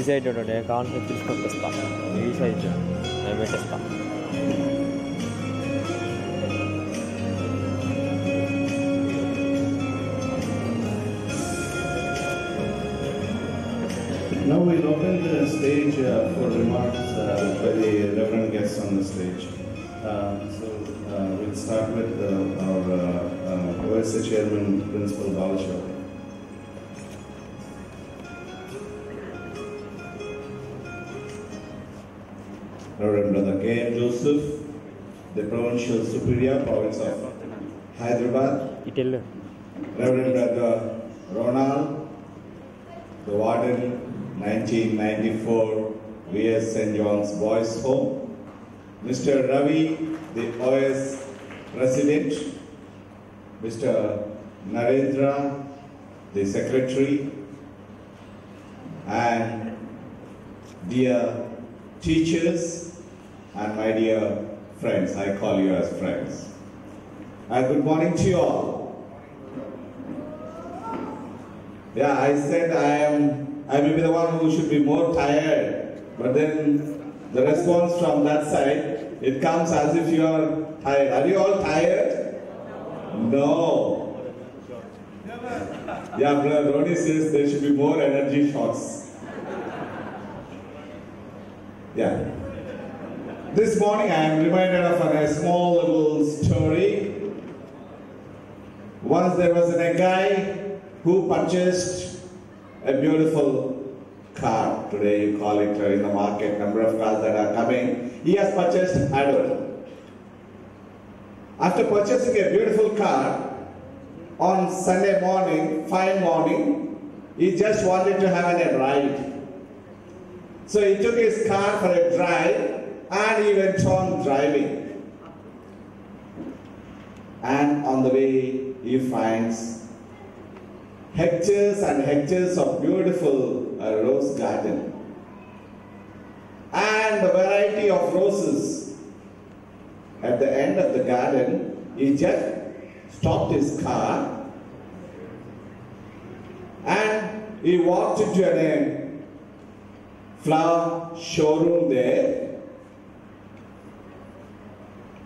Side ఉండే కావాలంటే తీసుకొని వస్తా ఈ సైడ్ నేను పెట్టేస్తా Now we'll open the stage for remarks by the Reverend guests on the stage. We'll start with our OSA Chairman, Principal Balashaw. Reverend Brother K.M. Joseph, the Provincial Superior, Province of Hyderabad. Reverend Brother Ronald, the Warden, 1994 V.S. St. John's Boys Home. Mr. Ravi, the OS President. Mr. Narendra, the Secretary. And dear teachers and my dear friends, I call you as friends. And good morning to you all. Yeah, I said I may be the one who should be more tired, but then the response from that side, it comes as if you are tired. Are you all tired? No. Yeah, Brother Roni says there should be more energy shots. Yeah. This morning I am reminded of a small little story. Once there was a guy who purchased a beautiful car. Today you call it in the market, number of cars that are coming. He has purchased Adol. After purchasing a beautiful car, on Sunday morning, fine morning, he just wanted to have a ride. So he took his car for a drive and he went on driving. And on the way, he finds hectares and hectares of beautiful rose garden and a variety of roses. At the end of the garden, he just stopped his car and he walked into a flower showroom there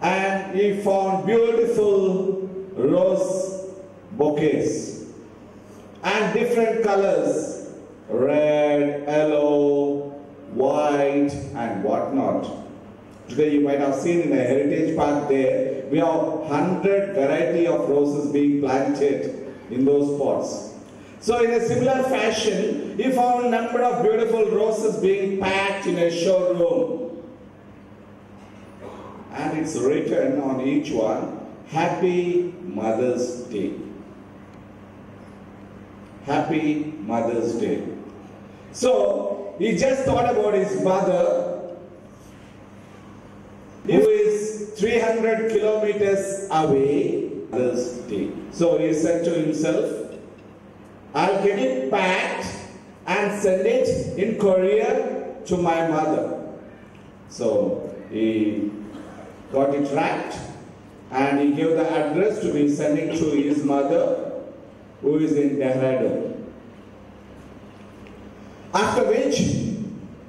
and he found beautiful rose bouquets and different colors, red, yellow, white and whatnot. Today you might have seen in the Heritage Park there, we have 100 variety of roses being planted in those pots. So in a similar fashion, he found a number of beautiful roses being packed in a showroom. And it's written on each one, Happy Mother's Day. Happy Mother's Day. So he just thought about his mother, who is 300 kilometers away. Mother's Day. So he said to himself, I'll get it packed and send it in courier to my mother. So he got it wrapped and he gave the address to be sending to his mother, who is in Dehradun. After which,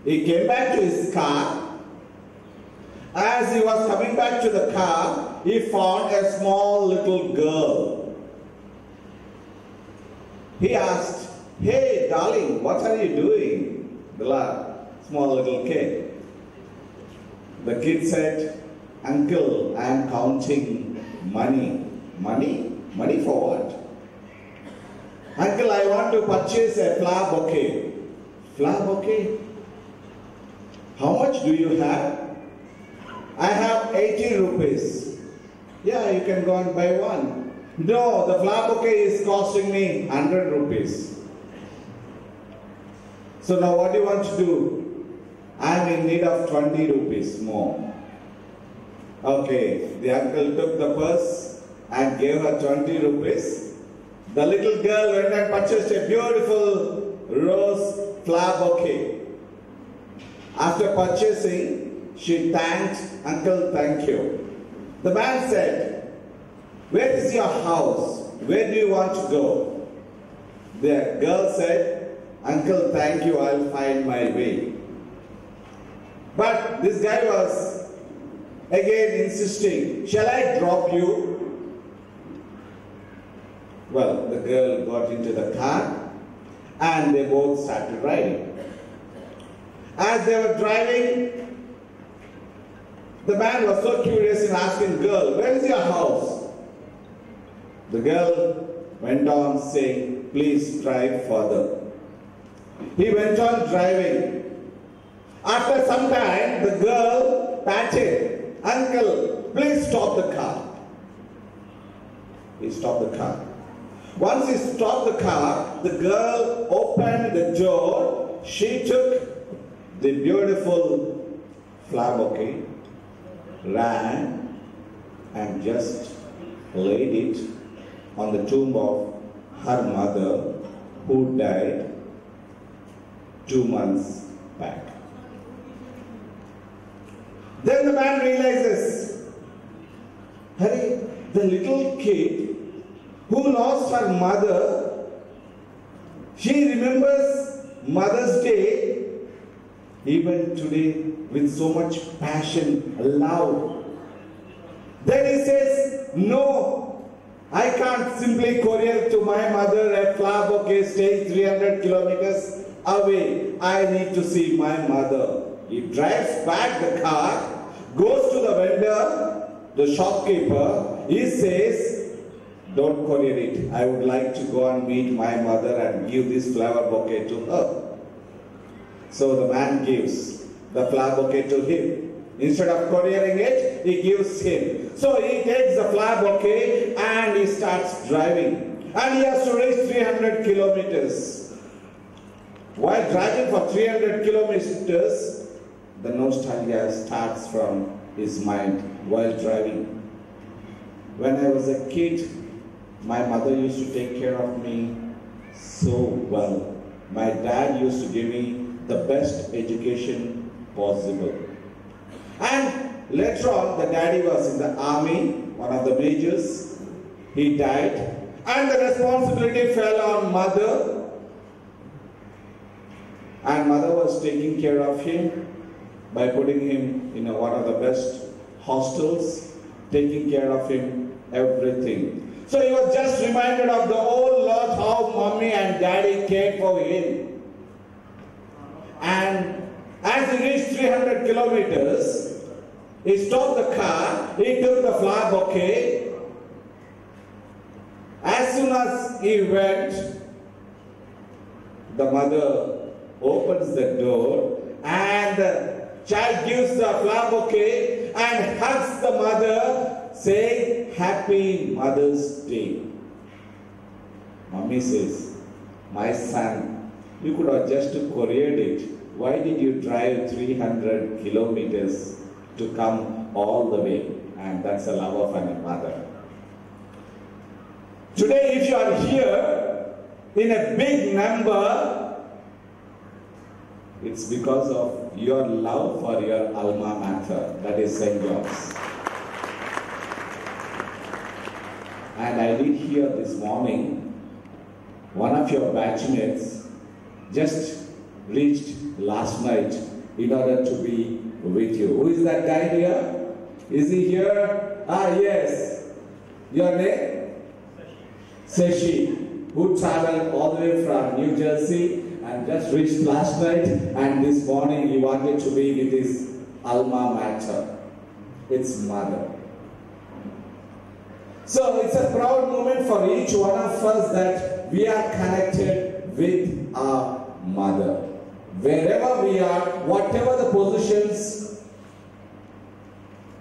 he came back to his car. As he was coming back to the car, he found a small little girl. He asked, hey darling, what are you doing? The small little kid. The kid said, Uncle, I am counting money. Money? Money for what? Uncle, I want to purchase a flower bouquet. Flower bouquet? How much do you have? I have 80 rupees. Yeah, you can go and buy one. No, the flower bouquet is costing me 100 rupees. So now what do you want to do? I am in need of 20 rupees more. Okay, the uncle took the purse and gave her 20 rupees. The little girl went and purchased a beautiful rose flower bouquet. After purchasing, she thanked Uncle, thank you. The man said, where is your house? Where do you want to go? The girl said, Uncle, thank you, I'll find my way. But this guy was again insisting, shall I drop you? Well, the girl got into the car and they both started riding. As they were driving, the man was so curious in asking the girl, where is your house? The girl went on saying, please drive further. He went on driving. After some time, the girl patted, uncle, please stop the car. He stopped the car. Once he stopped the car, the girl opened the door. She took the beautiful flower bouquet, ran and just laid it on the tomb of her mother who died 2 months back. Then the man realizes, Hari, the little kid who lost her mother, she remembers Mother's Day even today with so much passion, love. Then he says, no, I can't simply courier to my mother a flower bouquet staying 300 kilometers away. I need to see my mother. He drives back the car, goes to the vendor, the shopkeeper. He says, don't courier it. I would like to go and meet my mother and give this flower bouquet to her. So the man gives the flower bouquet to him. Instead of couriering it, he gives him. So he takes the flower bouquet and he starts driving. And he has to reach 300 kilometers. While driving for 300 kilometers, the nostalgia starts from his mind while driving. When I was a kid, my mother used to take care of me so well. My dad used to give me the best education possible. And later on, the daddy was in the army, one of the majors. He died, and the responsibility fell on mother. And mother was taking care of him by putting him in one of the best hostels, taking care of him, everything. So he was just reminded of the old lot how mommy and daddy cared for him. And as he reached 300 kilometers, he stopped the car, he took the flower bouquet. As soon as he went, the mother opens the door and the child gives the flower bouquet and hugs the mother, saying, Happy Mother's Day. Mommy says, my son, you could have just couriered it. Why did you drive 300 kilometers to come all the way? And that's the love of a mother. Today, if you are here in a big number, it's because of your love for your alma mater, that is St. John's. And I did hear this morning, one of your batchmates just reached last night in order to be with you. Who is that guy here? Is he here? Ah, yes. Your name? Seshi, who traveled all the way from New Jersey and just reached last night, and this morning he wanted to be with his alma mater, its mother. So it's a proud moment for each one of us that we are connected with our mother. Wherever we are, whatever the positions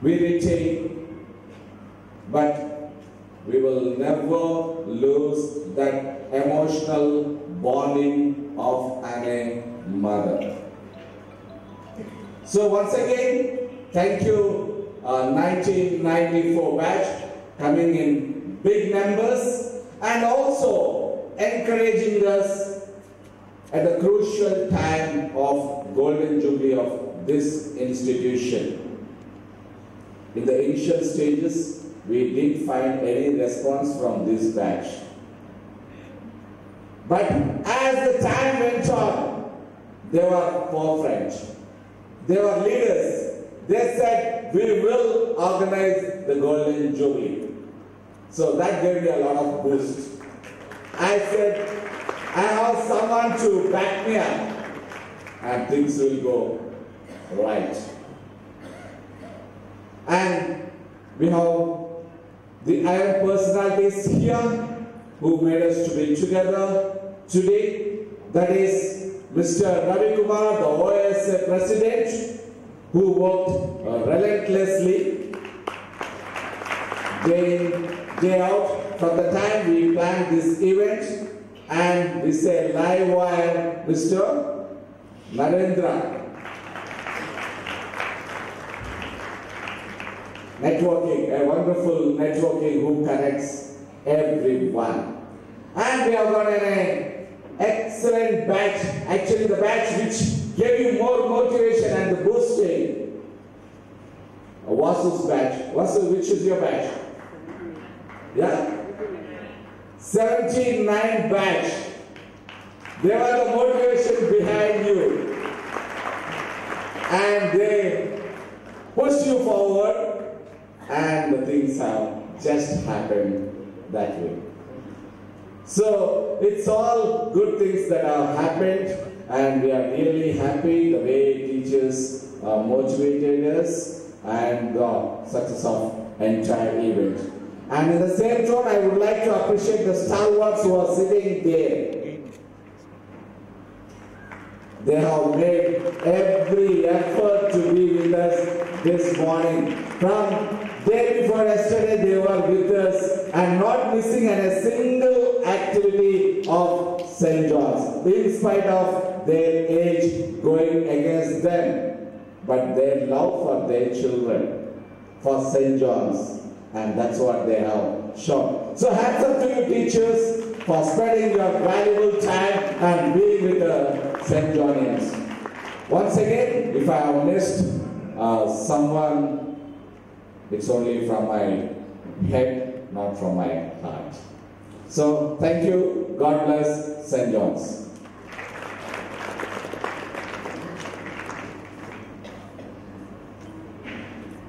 we retain, but we will never lose that emotional bonding of a mother. So once again, thank you 1994 batch coming in big numbers and also encouraging us at the crucial time of Golden Jubilee of this institution. In the initial stages, we didn't find any response from this batch. But as the time went on, they were forefront. They were leaders. They said, we will organize the Golden Jubilee. So that gave me a lot of boost. I said, I have someone to back me up and things will go right. And we have the iron personalities here who made us to be together today. That is Mr. Ravi Kumar, the OSA president, who worked relentlessly day in, day out from the time we planned this event, and we say live wire Mr. Narendra. Networking, a wonderful networking who connects everyone. And we have got an excellent batch, actually the batch which gave you more motivation and the boosting. Vasu's batch. Vasu, which is your batch? Yeah? 79 batch. They were the motivation behind you. And they pushed you forward. And the things have just happened that way. So it's all good things that have happened, and we are really happy the way teachers motivated us and the success of entire event. And in the same tone, I would like to appreciate the stalwarts who are sitting there. They have made every effort to be with us this morning. From day before yesterday, they were with us and not missing a single activity of St. John's, in spite of their age going against them. But their love for their children, for St. John's, and that's what they have shown. So hands up to you teachers for spending your valuable time and being with the St. Johnnians. Once again, if I have missed someone, it's only from my head, not from my heart. So thank you. God bless St. John's.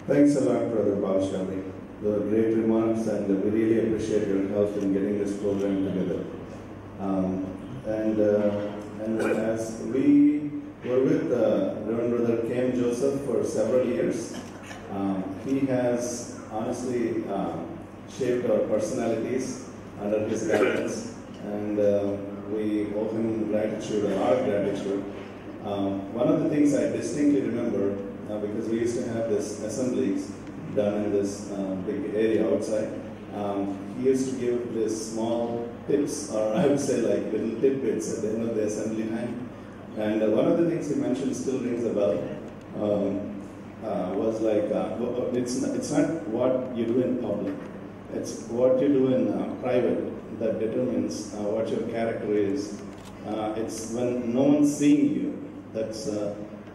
Thanks a lot, Brother Balshami. They were great remarks, and we really appreciate your help in getting this program together. And as we were with Reverend Brother K.M. Joseph for several years, he has honestly shaped our personalities under his guidance, and we owe him gratitude, a lot of gratitude. One of the things I distinctly remember, because we used to have this assemblies done in this big area outside, he used to give this small tips, or I would say like little tidbits at the end of the assembly time. And one of the things he mentioned still rings a bell. Was like, it's not what you do in public, it's what you do in private that determines what your character is. It's when no one's seeing you, that's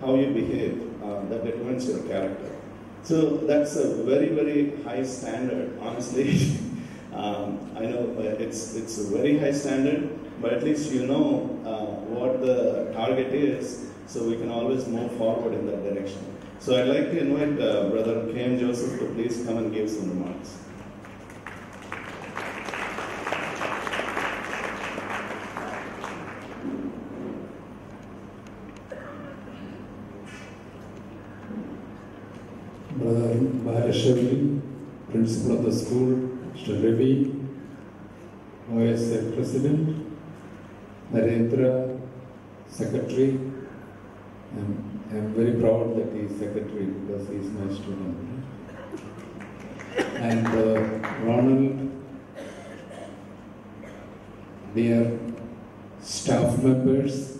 how you behave, that determines your character. So that's a very, very high standard, honestly. I know it's a very high standard, but at least you know what the target is, so we can always move forward in that direction. So I'd like to invite Brother K.M. Joseph to please come and give some remarks. Brother Bhalashavli, Principal of the school, Mr. Ravi, OSA President, Narendra, Secretary. I'm very proud that he is Secretary because he is my student. And Ronald, dear staff members,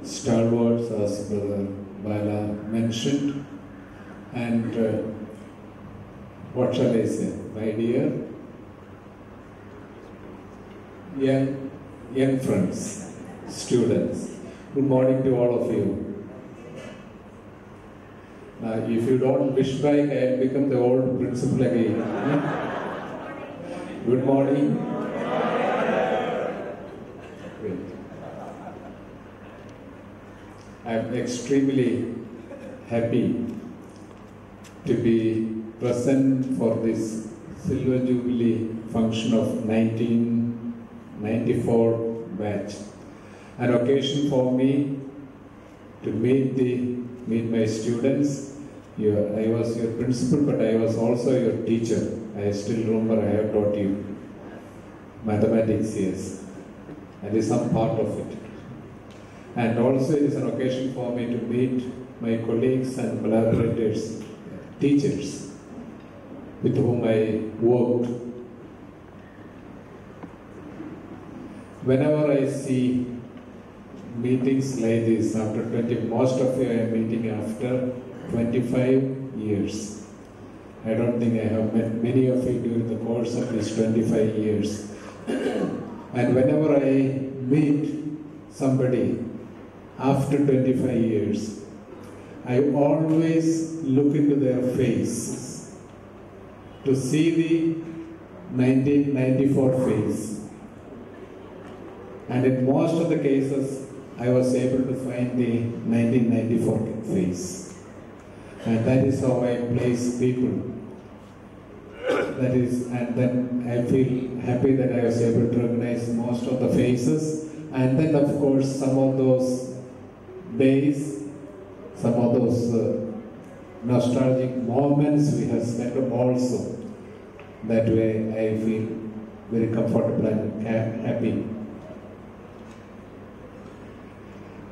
stalwarts as Brother Bala mentioned, and what shall I say, my dear young friends, students, good morning to all of you. If you don't wish back, I will become the old principal again. Good morning. I'm extremely happy to be present for this Silver Jubilee function of 1994 batch. An occasion for me to meet my students. I was your principal, but I was also your teacher. I still remember I have taught you mathematics, yes. And is some part of it. And also it is an occasion for me to meet my colleagues and collaborators, teachers, with whom I worked. Whenever I see meetings like this, most of you I am meeting after 25 years. I don't think I have met many of you during the course of these 25 years. And whenever I meet somebody after 25 years, I always look into their faces to see the 1994 face. And in most of the cases, I was able to find the 1994 face. And that is how I place people. That is, and then I feel happy that I was able to recognize most of the faces. And then, of course, some of those days, some of those nostalgic moments we have spent also. That way, I feel very comfortable and happy.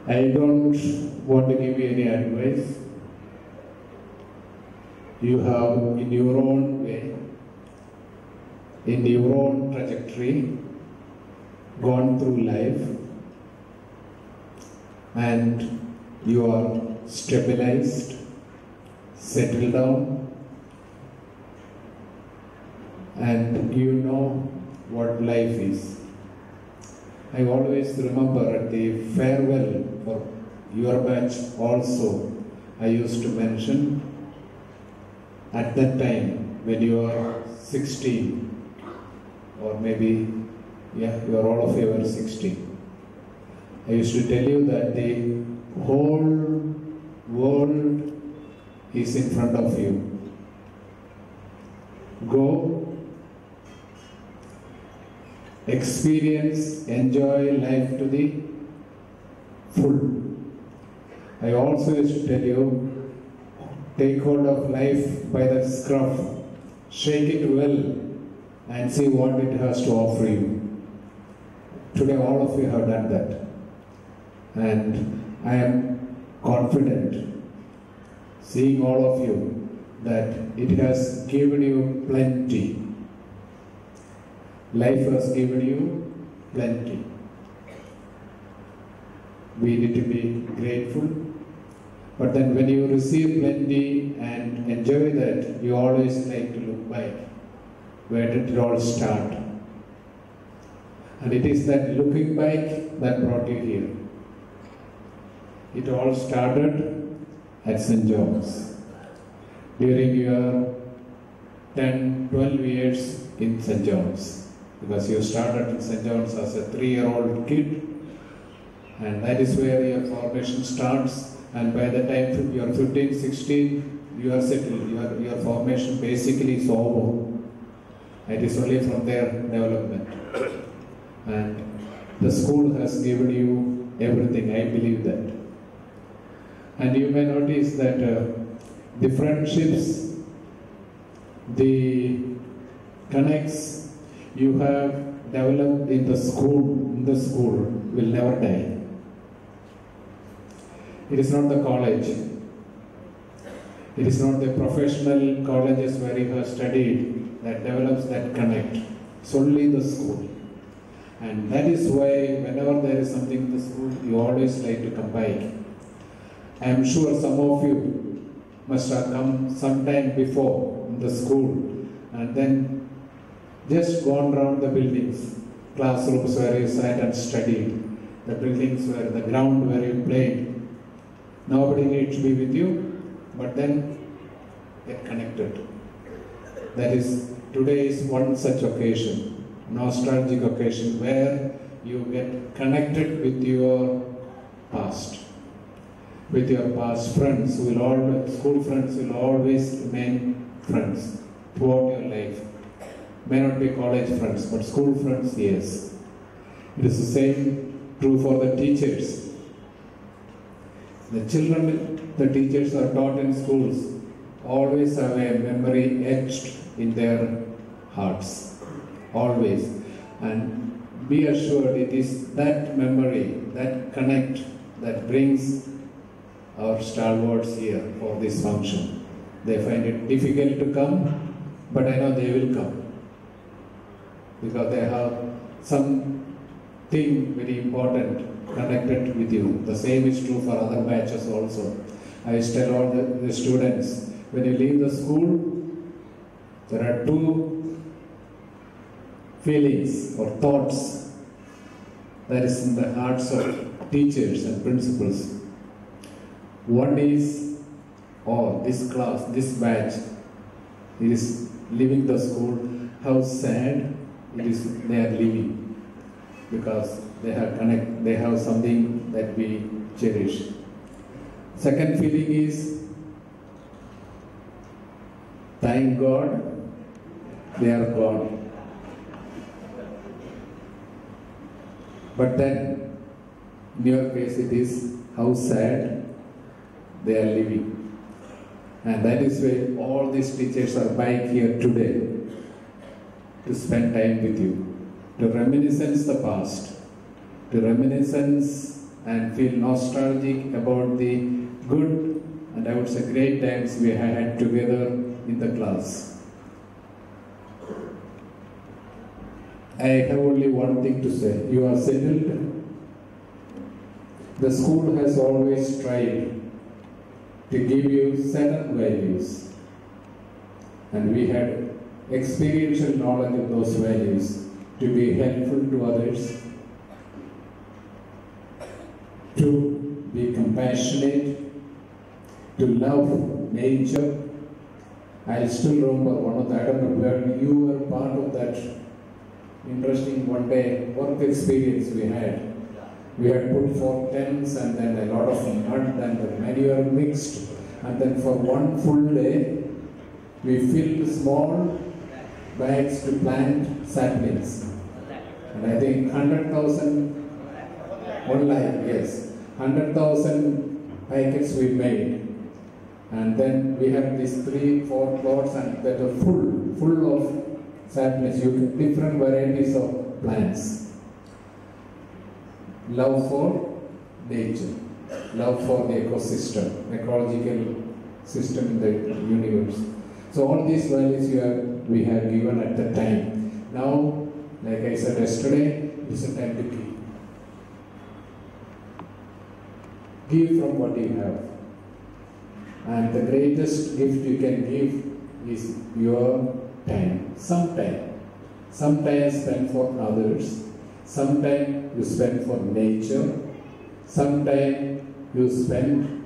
I don't want to give you any advice. You have, in your own way, in your own trajectory, gone through life, and you are stabilized, settled down, and you know what life is. I always remember at the farewell for your batch also, I used to mention at that time when you are 16, or maybe, you are all of you were 16. I used to tell you that the whole world is in front of you. Go, experience, enjoy life to the full. I also used to tell you, take hold of life by the scruff, shake it well, and see what it has to offer you. Today all of you have done that. And I am confident, seeing all of you, that it has given you plenty. Life has given you plenty. We need to be grateful. But then when you receive plenty and enjoy that, you always like to look back. Where did it all start? And it is that looking back that brought you here. It all started at St. John's. During your 10, 12 years in St. John's. Because you started in St. John's as a 3-year-old kid. And that is where your formation starts. And by the time you are 15, 16, you are settled. Your formation basically is over. It is only from their development. And the school has given you everything, I believe that. And you may notice that the friendships, the connects you have developed in the school will never die. It is not the college. It is not the professional colleges where you have studied that develops that connect. It's only the school. And that is why whenever there is something in the school, you always like to come back. I am sure some of you must have come sometime before in the school and then just gone around the buildings, classrooms where you sat and studied, the buildings where the ground where you played. Nobody needs to be with you, but then get connected. That is, today is one such occasion, nostalgic occasion where you get connected with your past. with your past friends, school friends will always remain friends throughout your life. May not be college friends, but school friends, yes. It is the same true for the teachers. The children, the teachers are taught in schools, always have a memory etched in their hearts. Always. And be assured it is that memory, that connect, that brings our stalwarts here for this function. They find it difficult to come, but I know they will come. Because they have something very important connected with you. The same is true for other batches also. I used to tell all the students, when you leave the school, there are two feelings or thoughts that is in the hearts of teachers and principals. One is, oh, this class, this batch is leaving the school, how sad it is they are leaving, because they have something that we cherish. Second feeling is, thank God they are gone. But then, in your case, it is how sad they are living. And that is why all these teachers are back here today to spend time with you, to reminiscence the past, to reminiscence and feel nostalgic about the good and I would say great times we had together in the class. I have only one thing to say. You are settled. The school has always tried to give you certain values, and we had experiential knowledge of those values to be helpful to others, to be compassionate, to love nature. I still remember one of the, I don't know where you were part of that interesting one day work experience we had. We had put 4 tents and then a lot of mud and the manure mixed, and then for one full day we filled small bags to plant saplings. And I think 100,000, 100,000 packets we made. And then we have these 3-4 plots and that are full of saplings, different varieties of plants. Love for nature, love for the ecosystem, ecological system in the universe. So all these values we have given at the time. Now, like I said yesterday, it is a time to give. Give from what you have. And the greatest gift you can give is your time. Some time. Some time spent for others. Some time you spend for nature. Some time you spend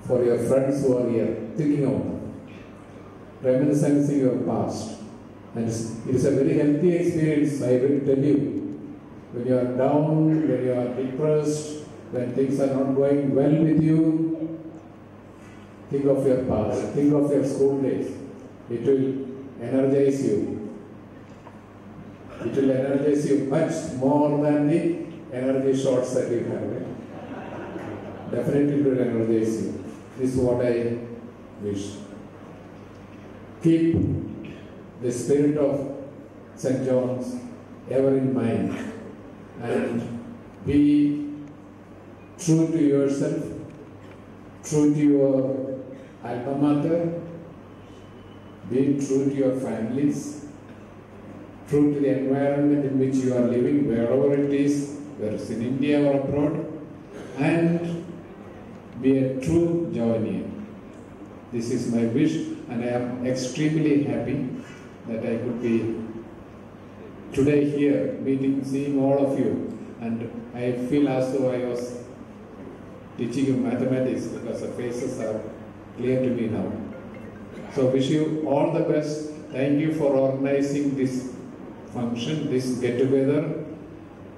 for your friends who are here, thinking of them, reminiscing your past. And it is a very healthy experience, I will tell you. When you are down, when you are depressed, when things are not going well with you, think of your past, think of your school days. It will energize you. It will energize you much more than the energy shots that you have. Definitely it will energize you. This is what I wish. Keep the spirit of St. John's ever in mind and be true to yourself, true to your alma mater, be true to your families, true to the environment in which you are living, wherever it is, whether it's in India or abroad, and be a true Javanian. This is my wish, and I am extremely happy that I could be today here, seeing all of you, and I feel as though I was teaching you mathematics because the faces are clear to me now. So wish you all the best. Thank you for organizing this function, this get-together.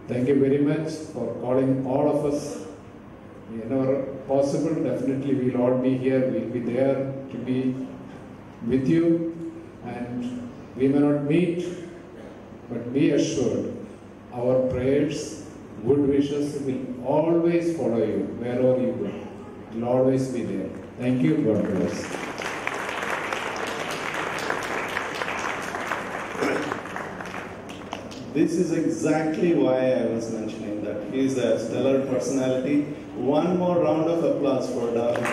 Thank you very much for calling all of us whenever possible, definitely we'll all be here, we'll be there to be with you, and we may not meet, but be assured, our prayers, good wishes will always follow you wherever you go. It will always be there. Thank you. God bless. This is exactly why I was mentioning that he is a stellar personality. One more round of applause for Darling.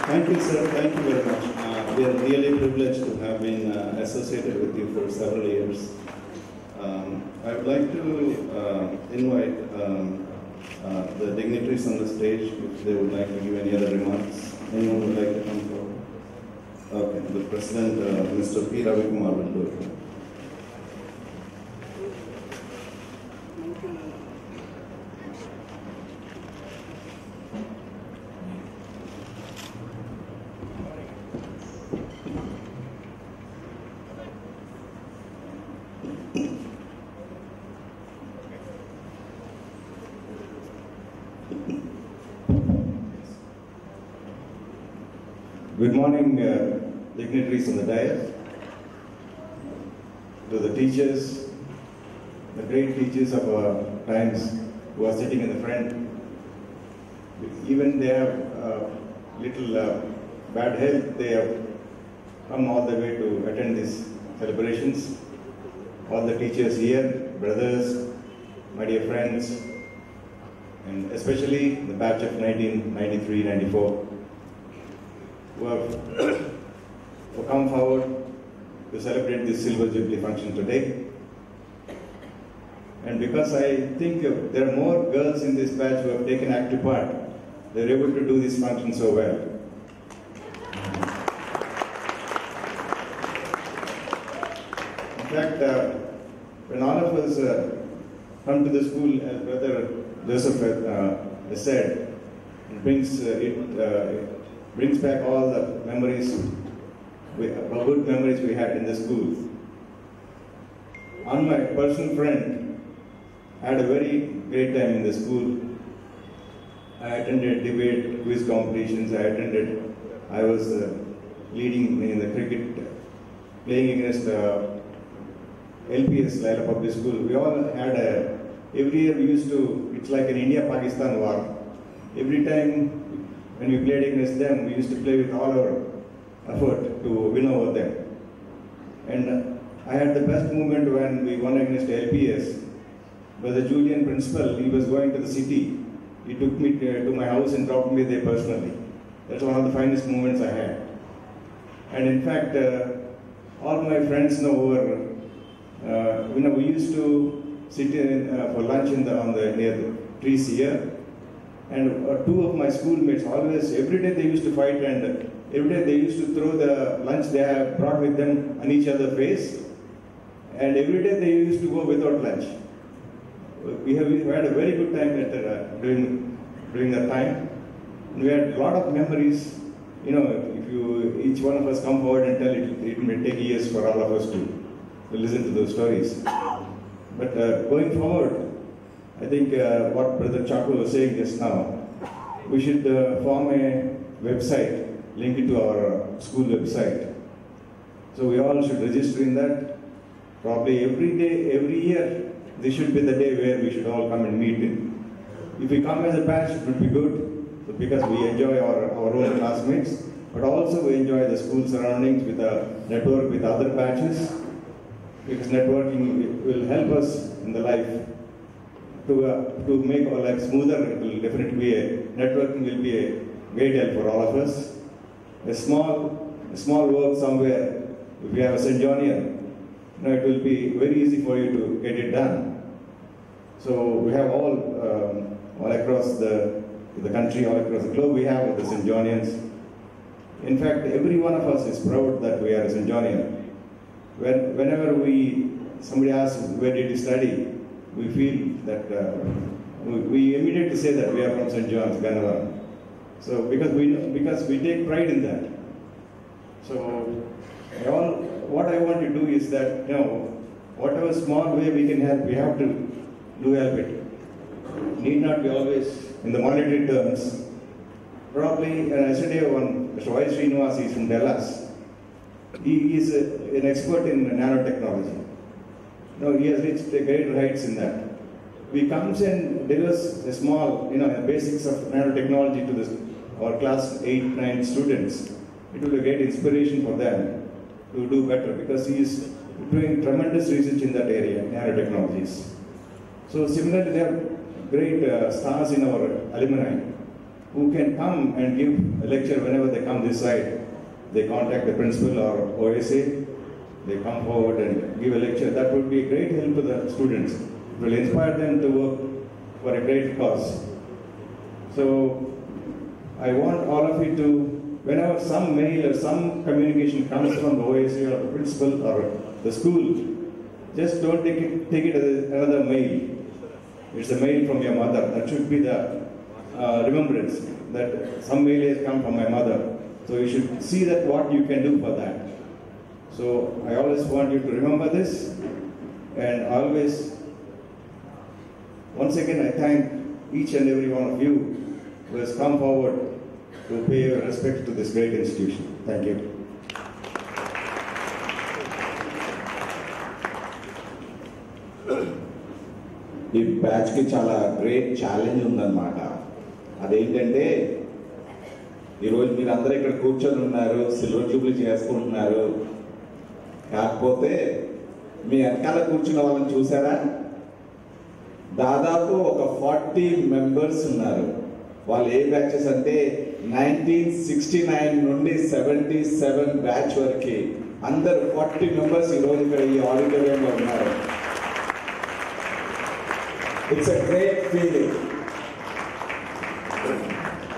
Thank you, sir. Thank you very much. We are really privileged to have been associated with you for several years. I would like to invite the dignitaries on the stage if they would like to give any other remarks. Anyone would like to come forward? Okay, the President, Mr. P. Ravikumar, will do it. Good morning, dignitaries on the dais, to the teachers, the great teachers of our times who are sitting in the front. Even they have little bad health, they have come all the way to attend these celebrations. All the teachers here, brothers, my dear friends, and especially the batch of 1993-94. Who have come forward to celebrate this Silver Jubilee function today. And because I think there are more girls in this batch who have taken active part, they're able to do this function so well. In fact, when all of us come to the school, as Brother Joseph has said, it brings back all the memories, good memories we had in the school. On my personal friend, I had a very great time in the school. I attended debate, quiz competitions, I was leading in the cricket, playing against LPS, Laila Public School. We all had every year we used to, it's like an India-Pakistan war. Every time when we played against them, we used to play with all our effort to win over them. And I had the best moment when we won against LPS. But the Julian principal, he was going to the city. He took me to my house and dropped me there personally. That's one of the finest moments I had. And in fact, all my friends now were, we used to sit for lunch near the trees here. And two of my schoolmates always, every day they used to fight, and every day they used to throw the lunch they have brought with them on each other's face. And every day they used to go without lunch. We had a very good time during that time. And we had a lot of memories. If each one of us come forward and tell it may take years for all of us to listen to those stories. But going forward, I think what Brother Chaku was saying just now, we should form a website, link it to our school website. So we all should register in that. Probably every day, every year, this should be the day where we should all come and meet in. If we come as a batch, it would be good, because we enjoy our own classmates, but also we enjoy the school surroundings with a network with other batches, because networking will help us in the life. To make our life smoother, it will definitely be networking will be a great help for all of us. A small work somewhere, if you have a St. Johnian, it will be very easy for you to get it done. So we have all across the country, all across the globe, we have the St. Johnians. In fact, every one of us is proud that we are a St. Johnian. Whenever somebody asks, where did you study? We feel that we immediately say that we are from St. John's, Gannavaram. So because we take pride in that. So what I want to do is that whatever small way we can help, we have to do help it. need not be always in the monetary terms. Probably, yesterday Mr. Y. Srinivas is from Dallas. He is an expert in nanotechnology. He has reached great heights in that. He comes and delivers a small, basics of nanotechnology to our class 8, 9 students. It will be a great inspiration for them to do better because he is doing tremendous research in that area, nanotechnologies. So similarly, there are great stars in our alumni who can come and give a lecture whenever they come this side. They contact the principal or OSA, they come forward and give a lecture. That would be a great help to the students. It will inspire them to work for a great cause. So I want all of you to, whenever some mail or some communication comes from the OSA or the principal or the school, just don't take it as another mail. It's a mail from your mother. That should be the remembrance that some mail has come from my mother. So you should see that what you can do for that. So I always want you to remember this, and always, once again, I thank each and every one of you who has come forward to pay your respect to this great institution. Thank you. ఈ బ్యాచ్కి చాలా great challenge ఉందన్నమాట. అదేంటంటే ఈరోజు మీరు అందరూ ఇక్కడ కూర్చొని ఉన్నారు, సిల్వర్ జూబ్లీ చేసుకుంటున్నారు. కాకపోతే మీ వెనకాల కూర్చున్న వాళ్ళని చూసారా? దాదాపు ఒక 40 మెంబర్స్ ఉన్నారు. వాళ్ళు ఏ బ్యాచెస్ అంటే 1969 నుండి 77 బ్యాచ్ వరకు అందరు 40 మెంబర్స్ ఈరోజు ఇక్కడ ఈ ఆడిటోరియంలో ఉన్నారు. It's a great feeling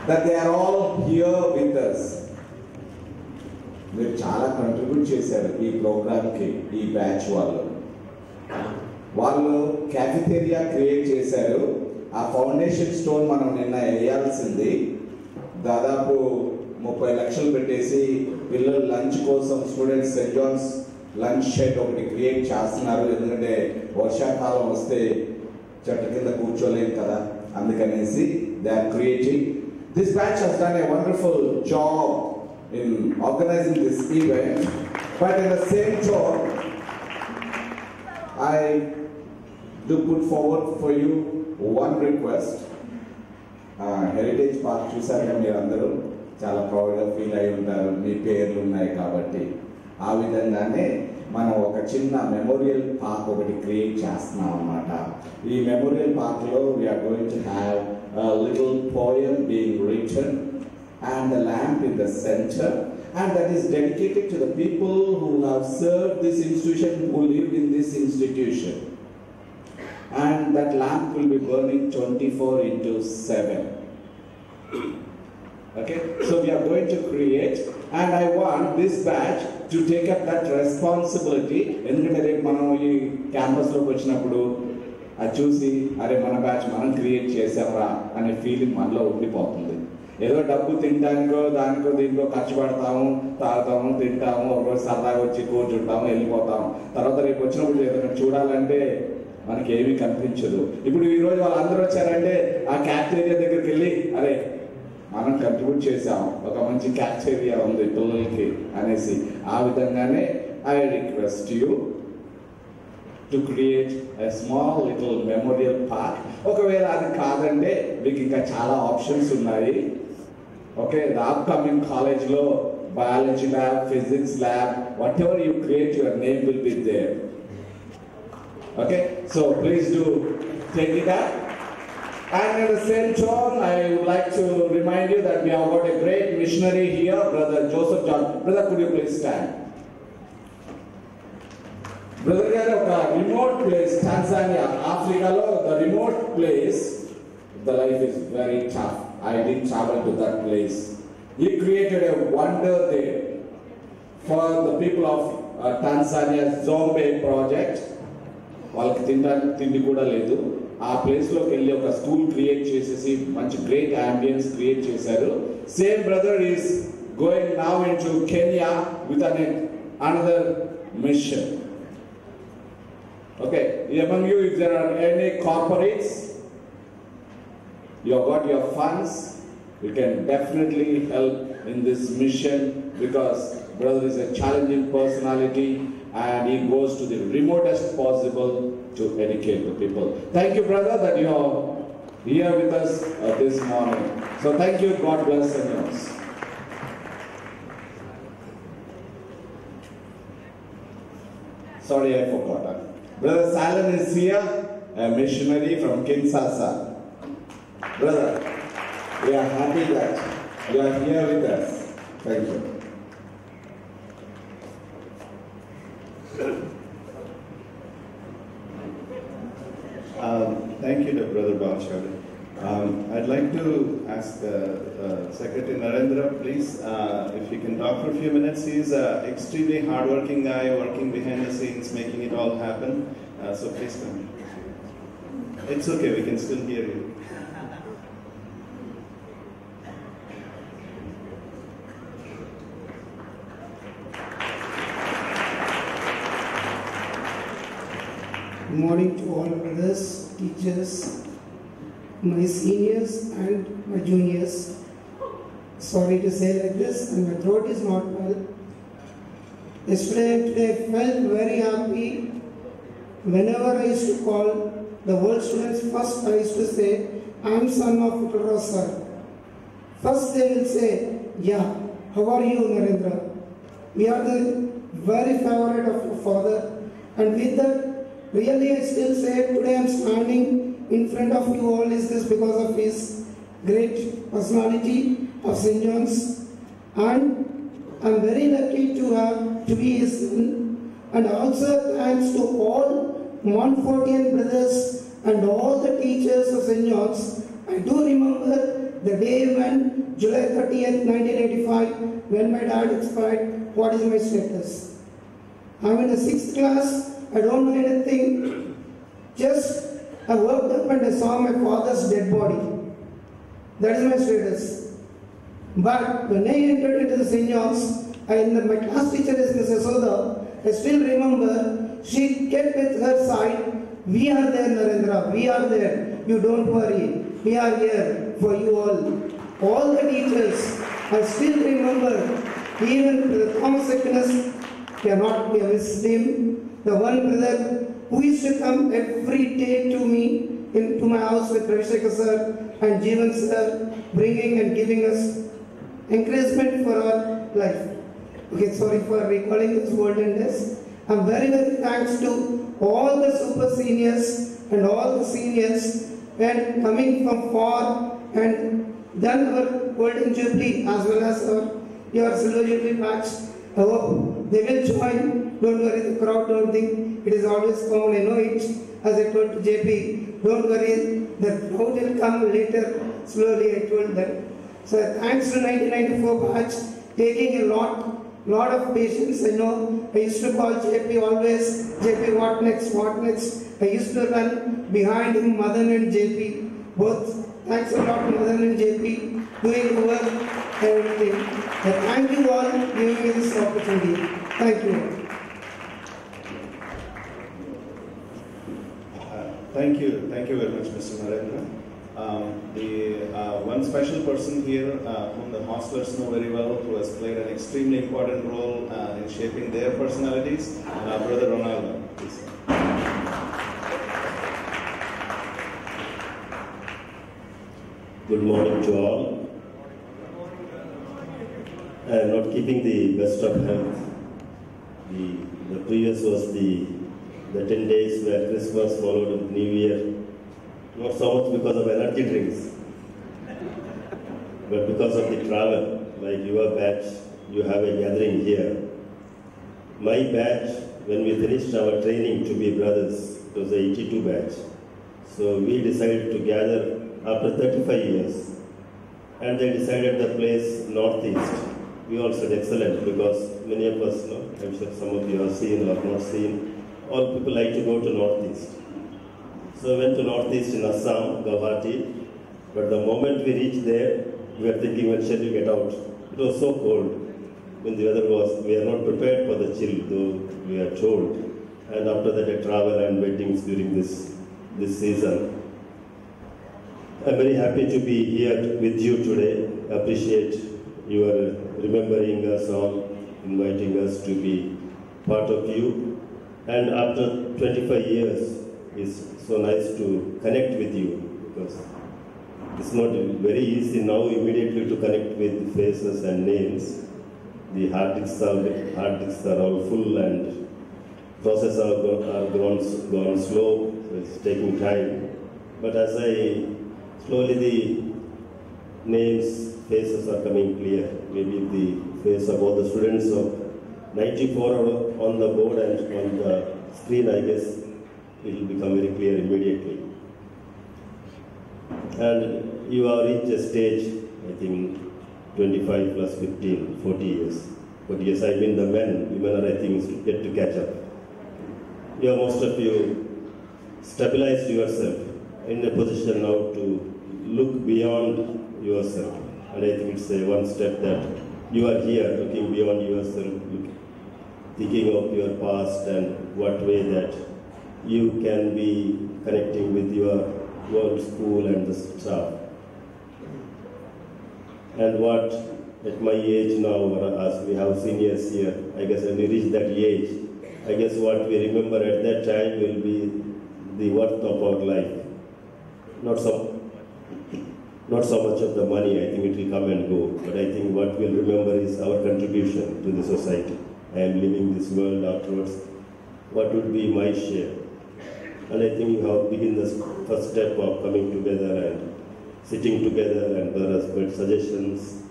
that they are all here with us. మీరు చాలా కంట్రిబ్యూట్ చేశారు ఈ ప్రోగ్రామ్కి. ఈ బ్యాచ్ వాళ్ళు క్యాఫిటేరియా క్రియేట్ చేశారు. ఆ ఫౌండేషన్ స్టోన్ మనం నిన్న వేయాల్సింది. దాదాపు 30 లక్షలు పెట్టేసి పిల్లలు లంచ్ కోసం students Saint John's lunch shed ఒకటి క్రియేట్ చేస్తున్నారు. ఎందుకంటే వర్షాకాలం వస్తే చెట్ల కింద కూర్చోలేం కదా, అందుకనేసి they are creating. This batch has done a wonderful job in organizing this event, but in the same talk, I do put forward for you one request. Heritage Park చూసారుగా మీరు అందరూ చాలా ప్రౌడ్గా ఫీల్ అయి ఉంటారు, మీ పేర్లు ఉన్నాయి కాబట్టి. ఆ విధంగానే మనం ఒక చిన్న మెమోరియల్ పార్క్ ఒకటి క్రియేట్ చేస్తున్నాం అన్నమాట. ఈ మెమోరియల్ పార్క్లో we are going to have little poem being written and the lamp in the center, and that is dedicated to the people who have served this institution, who lived in this institution. And that lamp will be burning 24/7. Okay, so we are going to create, and I want this batch to take up that responsibility. ఎందుకంటే రేపు మనం ఈ క్యాంపస్లోకి వచ్చినప్పుడు అది చూసి అరే మన batch మనం క్రియేట్ చేసామరా అనే ఫీలింగ్ మనలో ఉండిపోతుంది. ఏదో డబ్బు తినడానికో దానికో దీనికో ఖర్చు పెడతాము, తాగుతాము, తింటాము, ఒకరోజు సరదాగా వచ్చి కూర్చుంటాము, వెళ్ళిపోతాము. తర్వాత రేపు వచ్చినప్పుడు ఏదైనా చూడాలంటే మనకి ఏమీ కనిపించదు. ఇప్పుడు ఈరోజు వాళ్ళందరూ వచ్చారంటే ఆ క్యాఫ్టేరియా దగ్గరికి వెళ్ళి అరే మనం కంట్రిబ్యూట్ చేసాం, ఒక మంచి క్యాఫ్టేరియా ఉంది పిల్లలకి అనేసి. ఆ విధంగానే I request you to create a small little memorial park. ఒకవేళ అది కాదంటే మీకు ఇంకా చాలా ఆప్షన్స్ ఉన్నాయి. ఓకే, ద అప్కమింగ్ కాలేజ్లో biology lab, physics lab, whatever you create, your name will be there. Okay, so please do take it up. And at the same tone, I would like to remind you that we have got a great missionary here, Brother Joseph John. Brother, could you please stand? Brother garu oka remote place, Tanzania, Africa lo the remote place, the life is very tough. I didn't travel to that place. He created a wonder there for the people of Tanzania Zombe project. వాళ్ళకి తిండి కూడా లేదు. ఆ ప్లేస్లోకి వెళ్ళి ఒక school create చేసేసి మంచి గ్రేట్ అంబియన్స్ క్రియేట్ చేశారు. Same brother is going now into Kenya with another mission. Okay, among you, if there are any corporates you have got your funds, you can definitely help in this mission, because brother is a challenging personality and he goes to the remotest possible to educate the people. Thank you, brother, that you are here with us this morning. So thank you. God bless you. Sorry, I forgot. Brother Salem is here, a missionary from Kinshasa. Brother, we are happy that you are here with us. Thank you. Thank you to Brother Balshad. I'd like to ask Secretary Narendra, please, if he can talk for a few minutes. He's an extremely hardworking guy, working behind the scenes, making it all happen. So please come. It's okay, we can still hear you. Good morning to all brothers, teachers, my seniors and my juniors. Sorry to say like this, and my throat is not well. Yesterday and today I felt very happy. Whenever I used to call the world students, first I used to say, I am son of Utara sir. First they will say, yeah, how are you, Narendra? We are the very favorite of your father, and with that, really, I still say today I am standing in front of you all is this because of his great personality of St. John's, and I am very lucky to be his son, and also thanks to all Montfortian brothers and all the teachers of St. John's. I do remember the day when July 30th, 1985, when my dad expired. What is my status? I am in the 6th class. I don't know anything. Just I woke up and I saw my father's dead body. That is my status. But when I entered into the St. John's, my class teacher is Mrs. Soda. I still remember she kept with her side, we are there, Narendra, we are there. You don't worry. We are here for you all. All the teachers, I still remember, even the Thomas Aquinas cannot be missed him. The one brother who used to come every day to me, into my house with Ravi Shekhar sir and Jeevan sir, bringing and giving us encouragement for our life. Okay, sorry for recalling those golden days. I'm very, very thanks to all the super seniors and all the seniors and coming from far and done our golden jubilee as well as your silver jubilee match. I hope they will join. Don't worry, the crowd don't think it is always common. I know it. As I told to JP, don't worry, the crowd will come later. Slowly, I told them. So thanks to 1994 batch, taking a lot of patience. I know I used to call JP always, JP what next, what next. I used to run behind him, Madan and JP, both. Thanks a lot to Madan and JP, doing the work and everything. Thank you all for giving me this opportunity. Thank you. Thank you very much, Mr. Narendra. One special person here whom the hostlers know very well, who has played an extremely important role in shaping their personalities, Brother Ronaldo. Please. Good morning to all. I am not keeping the best of health. The previous was the 10 days where Christmas followed with New Year. Not so much because of energy drinks, but because of the travel. Like your batch, you have a gathering here. My batch, when we finished our training to be brothers, it was the 82 batch. So we decided to gather after 35 years. And they decided the place Northeast. We all said excellent because many of us, I'm sure some of you have seen or not seen, all people like to go to Northeast. So I went to Northeast in Assam, Guwahati, but the moment we reached there, we were thinking, when shall we get out? It was so cold. When the weather was, we are not prepared for the chill, though we are told. And after that, I travel and weddings during this season. I'm very happy to be here with you today. Appreciate your remembering us all, inviting us to be part of you. And after 25 years, it's so nice to connect with you, because it's not very easy now immediately to connect with faces and names. The hard disks are all full and process are gone slow, so it's taking time. But as slowly the names, faces are coming clear. Maybe the face of all the students of 94 are on the board and on the screen, I guess it will become very clear immediately. And you have reached a stage, I think 25 plus 15, 40 years. 40 years, I mean the women are, I think, yet to catch up. Most of you stabilized yourself in a position now to look beyond yourself. And I think it's a one step that you are here, looking beyond yourself, thinking of your past and what way that you can be connecting with your world, school and the staff. And what, at my age now, as we have seniors here, I guess when we reach that age, I guess what we remember at that time will be the worth of our life. Not so much of the money, I think it will come and go, but I think what we'll remember is our contribution to the society. I am leaving this world afterwards. What would be my share? And I think you have begun the first step of coming together and sitting together and perhaps suggestions.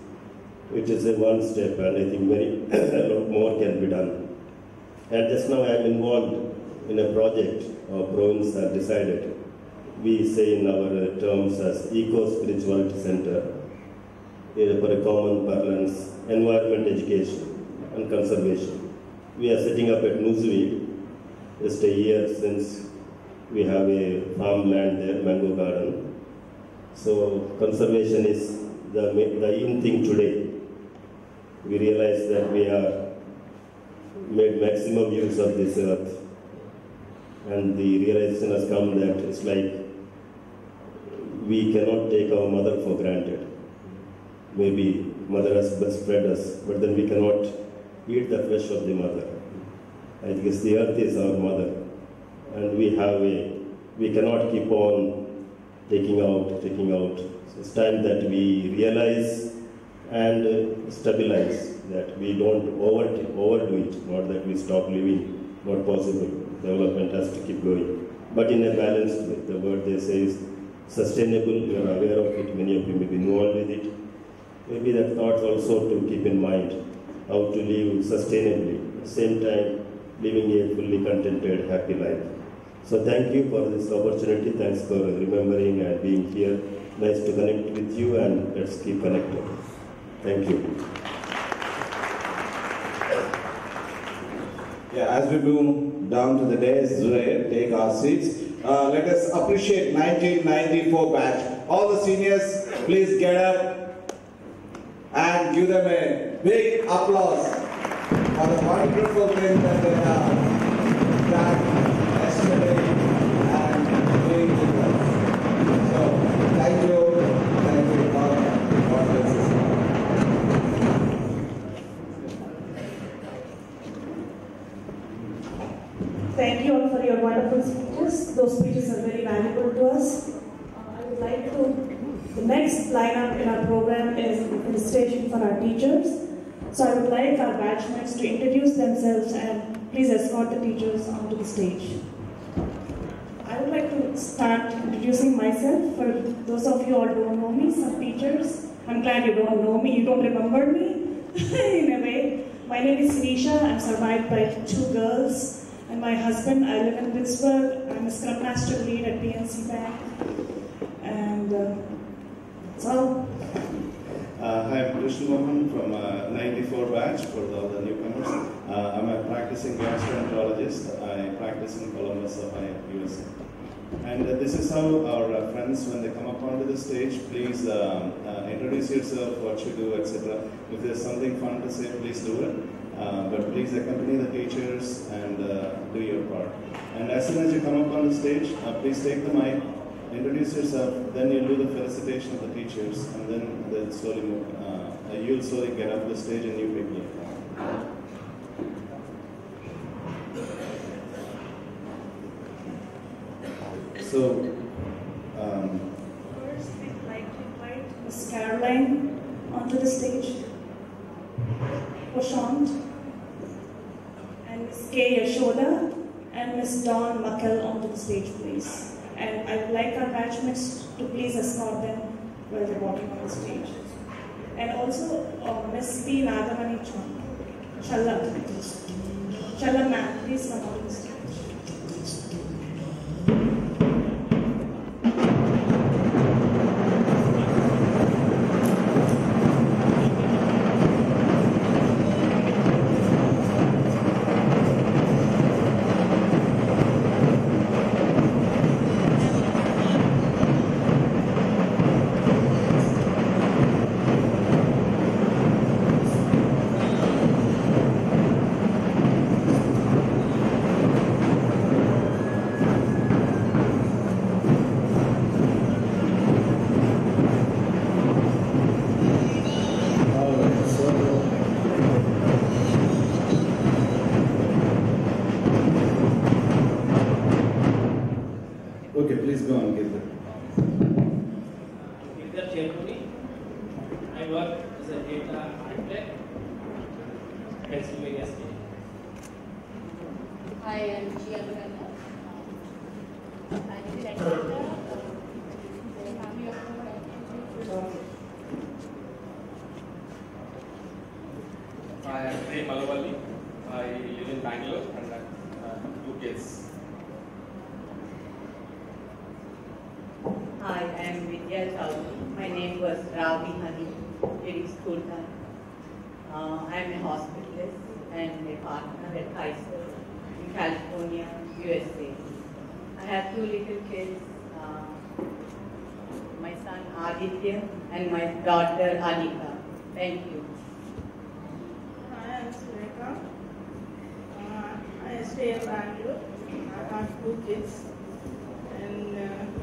It is a one step, and I think a lot more can be done. And just now I am involved in a project our province has decided. We say in our terms as Eco-Spirituality Center, for a common parlance, environment education and conservation. We are setting up at Newsweed, just a year since we have a farmland there, mango garden. So conservation is the in thing today. We realize that we are made maximum use of this earth, and the realization has come that it's like we cannot take our mother for granted. Maybe mother has fed us, but then we cannot eat the flesh of the mother. I guess the earth is our mother, and we cannot keep on taking out. So it's time that we realize and stabilize, that we don't overdo it, not that we stop living, not possible. Development has to keep going, but in a balanced way. The word they say is sustainable. You are aware of it, many of you may be involved with it. Maybe that thought also to keep in mind, how to live sustainably, at the same time living a fully contented, happy life. So thank you for this opportunity. Thanks for remembering and being here. Nice to connect with you, and let's keep connected. Thank you. Yeah, as we move down to the dais, take our seats. Let us appreciate 1994 batch. All the seniors, please get up and give them a big applause for the wonderful thing that they have done yesterday and doing with us. So, thank you for this. Thank you all for your wonderful speeches. Those speeches are very valuable to us. I would like to, the next lineup in our program is a felicitation for our teachers. So I would like our batchmates to introduce themselves and please escort the teachers onto the stage. I would like to start introducing myself. For those of you who don't know me, some teachers, I'm glad you don't know me, you don't remember me in a way. My name is Sinisha. I'm survived by 2 girls. And my husband, I live in Pittsburgh. I'm a Scrum Master lead at PNC Bank. And so. Hi, I'm Krishna Mohan from 94 batch for all the newcomers. I'm a practicing gastroenterologist. I practice in Columbus, Ohio, USA. And this is how our friends, when they come up onto the stage, please introduce yourself, what you do, etc. If there's something fun to say, please do it. But please accompany the teachers and do your part. And as soon as you come up on the stage, please take the mic introduce yourself, then you'll do the felicitation of the teachers, and then slowly move. You'll slowly get up the stage and you people will come. So, First, we'd like to invite Miss Caroline onto the stage. Prashant. And Miss K. Yashoda and Miss Dawn Makkel onto the stage, please. And I would like our batchmates to please escort them while they're walking on the stage. And also Miss P. Nagamani Challa. Challa ma'am, please come on the stage. Okay, please go on, Girdhar. Girdhar Chepuri. I work as a data architect, Pennsylvania State. I am Gia Luganda. I am the director of the family of I am Ray Malavalli. I live in Bangalore and I have 2 kids. Hi, I am Vidya Chowdhury. My name was Ravi Hani during school time. I am a hospitalist and a partner at Kaiser in California, USA. I have 2 little kids, my son Aditya and my daughter Anika. Thank you. I am Sureka. I stay in Bangalore. I have 2 kids. And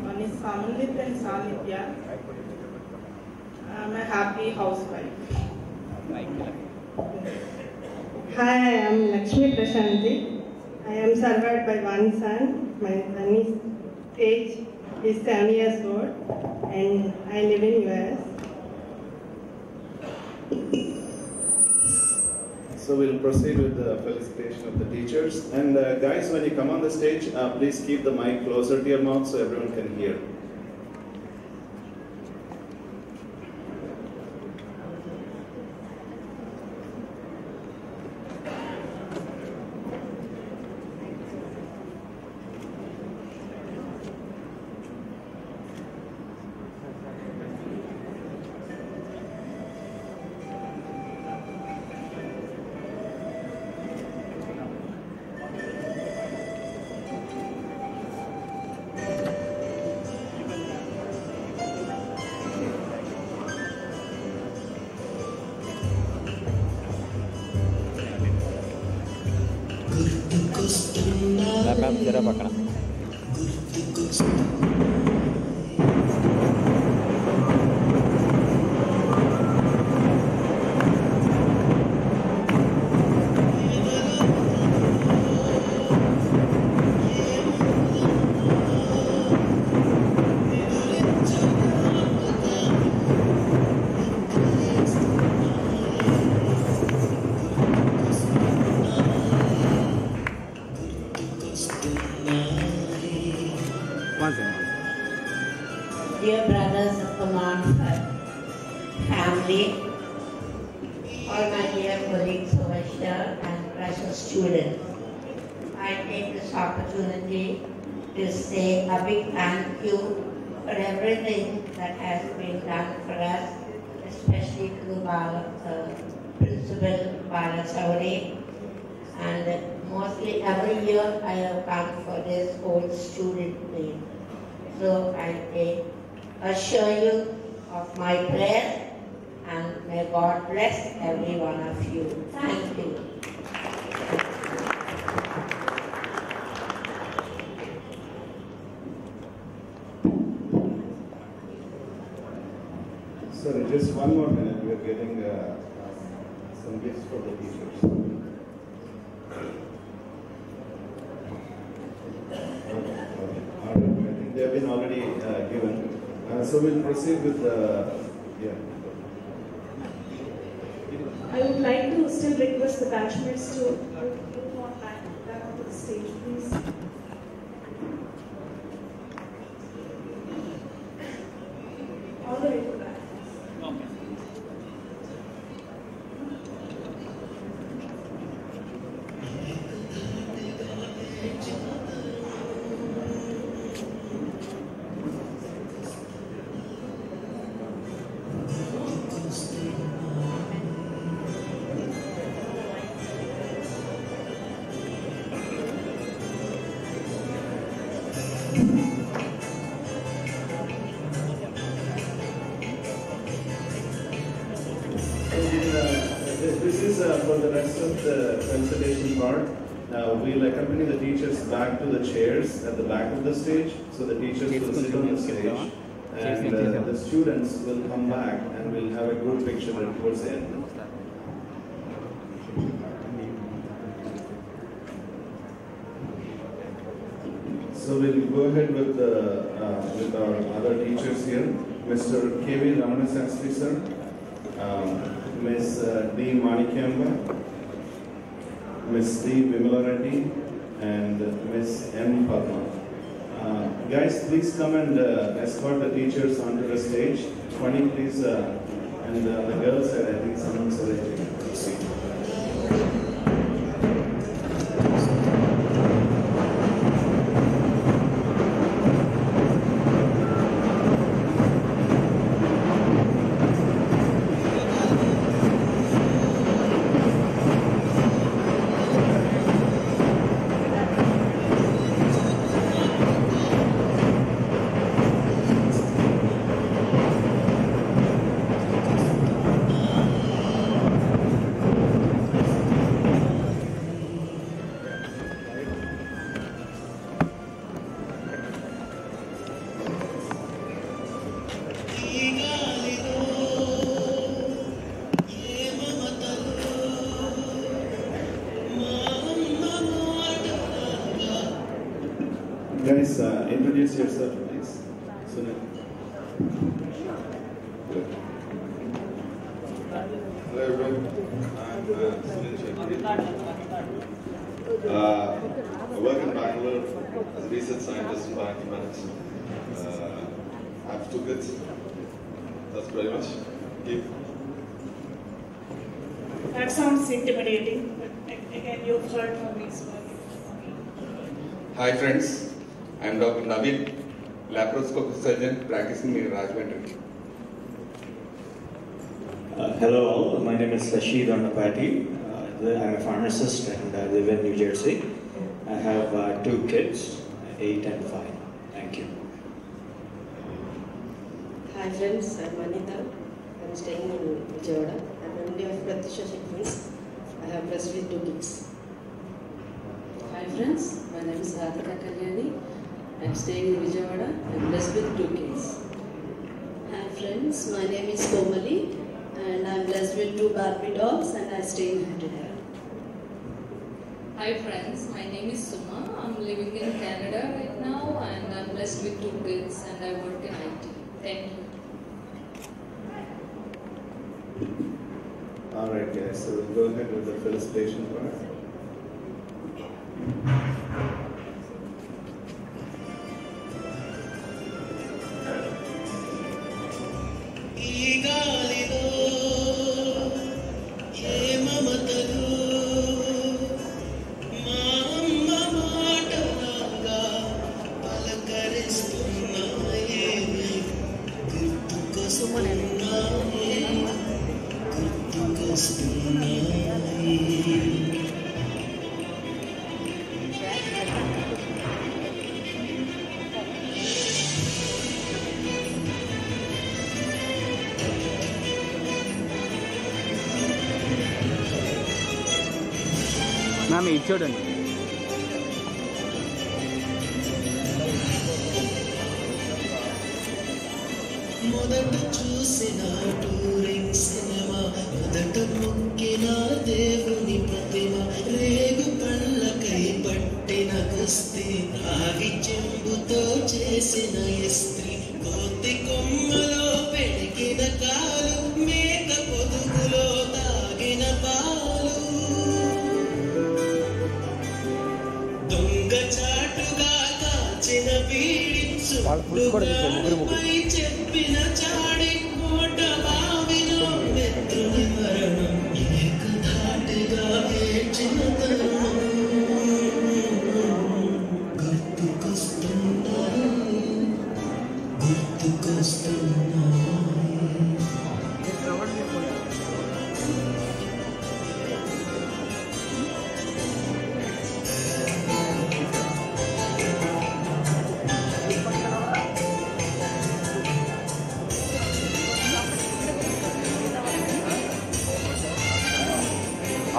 one is Samanlit and Sanitya. I'm a happy housewife. Hi, I am Lakshmi Prashanti. I am survived by one son. My son is age is 7 years old and I live in US. So we'll proceed with the felicitation of the teachers. And guys, when you come on the stage, please keep the mic closer to your mouth so everyone can hear. Ma'am, jara pakna. Dear brothers of the Montfort family, all my dear colleagues over here and precious students, I take this opportunity to say a big thank you for everything that has been done for us, especially to the Principal Bala Chowdhury. And mostly every year I have come for this old student day. So I assure you of my prayer and may God bless every one of you. Thank you. Sorry, just one more minute. We are getting some gifts for the teachers. All right. I think they have been already given. So we'll proceed with the, I would like to still request the batchmates to move on back onto the stage, please. All the way to the back. This is for the rest of the presentation part. We'll accompany the teachers back to the chairs at the back of the stage. So the teachers will sit on the stage and the students will come back and we'll have a group picture towards the end. So we'll go ahead with our other teachers here. Mr. K.V. Ramanasastri sir, Ms. D. Manikyamba, Ms. D. Vimala Reddy, and Ms. M. Padma. Guys, please come and escort the teachers onto the stage. Funny, please, and the girls side, I think someone's arranging. Guys, introduce yourself, please. Sunil. Hello everyone, I'm Sunil Shetty. I work in Bangalore as a research scientist in bioinformatics. I have 2 kids. That's pretty much. Keep. That sounds intimidating, but again, you've heard from me. Hi friends, I'm Dr. Navid, laparoscopic surgeon practicing in Rajahmundry. Hello all, my name is Rashid Annapati. I'm a pharmacist and I live in New Jersey. I have 2 kids, 8 and 5. Thank you. Hi friends, I'm Anita. I'm staying in Vijayawada. I'm an MD of Pratisha Sequence. I have breastfeed 2 kids. Hi friends, my name is Radhika Kalyani. I'm staying in Vijayawada. I'm blessed with 2 kids. Hi friends, my name is Komali and I'm blessed with 2 Barbie dogs and I stay in Hyderabad. Hi friends, my name is Suma. I'm living in Canada right now and I'm blessed with 2 kids and I work in IT. Thank you. Alright guys, so we'll go ahead with the felicitation part. Ma'am ఇది చూడండి. మొదట చూసి చూసిన touring cinema మొదట మొక్కిన దేవుని ప్రతిమ రేగు పళ్ళకై పట్టిన కుస్తీ రాగి చెంబుతో చేసిన ఇస్త్రీ కోతి కొమ్మలో పెరిగిన కాలు మేక పొదుగులో తాగిన పాలు దొంగ చాటుగా కాల్చిన పీడించు పై చెప్పిన చాడి కోట బావిలో మెత్రుని మరణం ఏకధాటిగా ఏడ్చిన తరుణం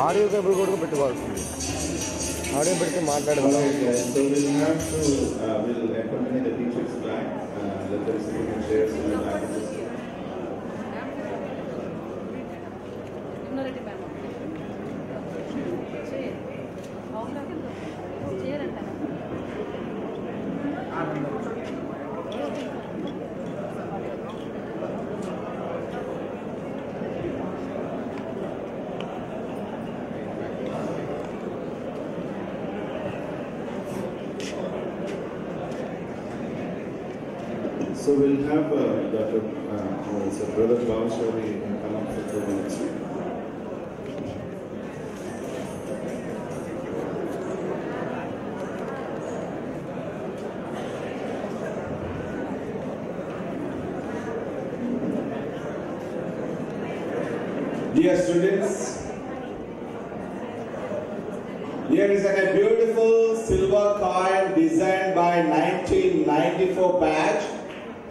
ఆడియో కేబుల్ కూడా పెట్టుకోవాల్సింది. ఆడియో పెడితే మాట్లాడగలం. So we'll have to we'll accompany the teachers back. Let the recipient share some languages. So we'll have Dr. Brother Bhavashwari come up for 2 minutes. Dear students, here is a beautiful silver coin designed by 1994 batch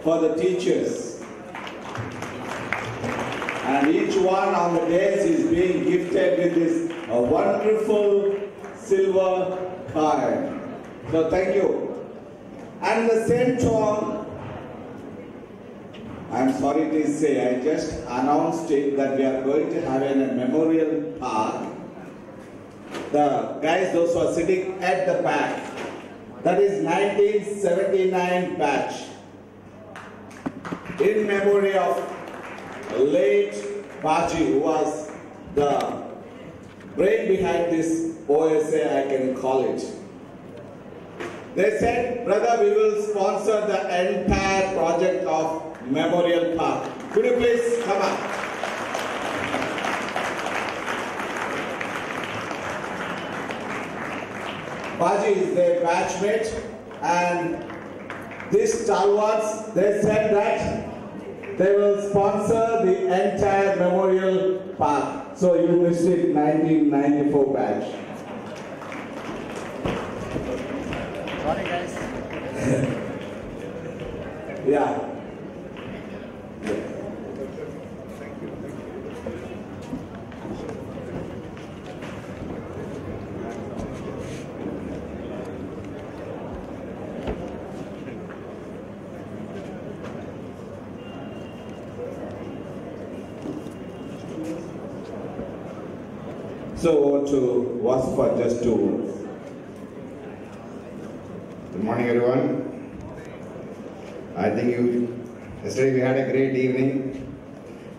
for the teachers. And each one on the days is being gifted with this wonderful silver coin. So thank you. And the same tone, I'm sorry to say, I just announced it that we are going to have a memorial park. The guys, those who are sitting at the back, that is 1979 batch. In memory of late Baji, who was the brain behind this OSA, I can call it. They said, brother, we will sponsor the entire project of Memorial Park. Could you please come up? Baji is their batchmate, and these stalwarts, they said that they will sponsor the entire Memorial Park. So you missed it, 1994 batch. Sorry guys. Yeah. So to Wasfa, just 2 words. Good morning, everyone. I think yesterday we had a great evening,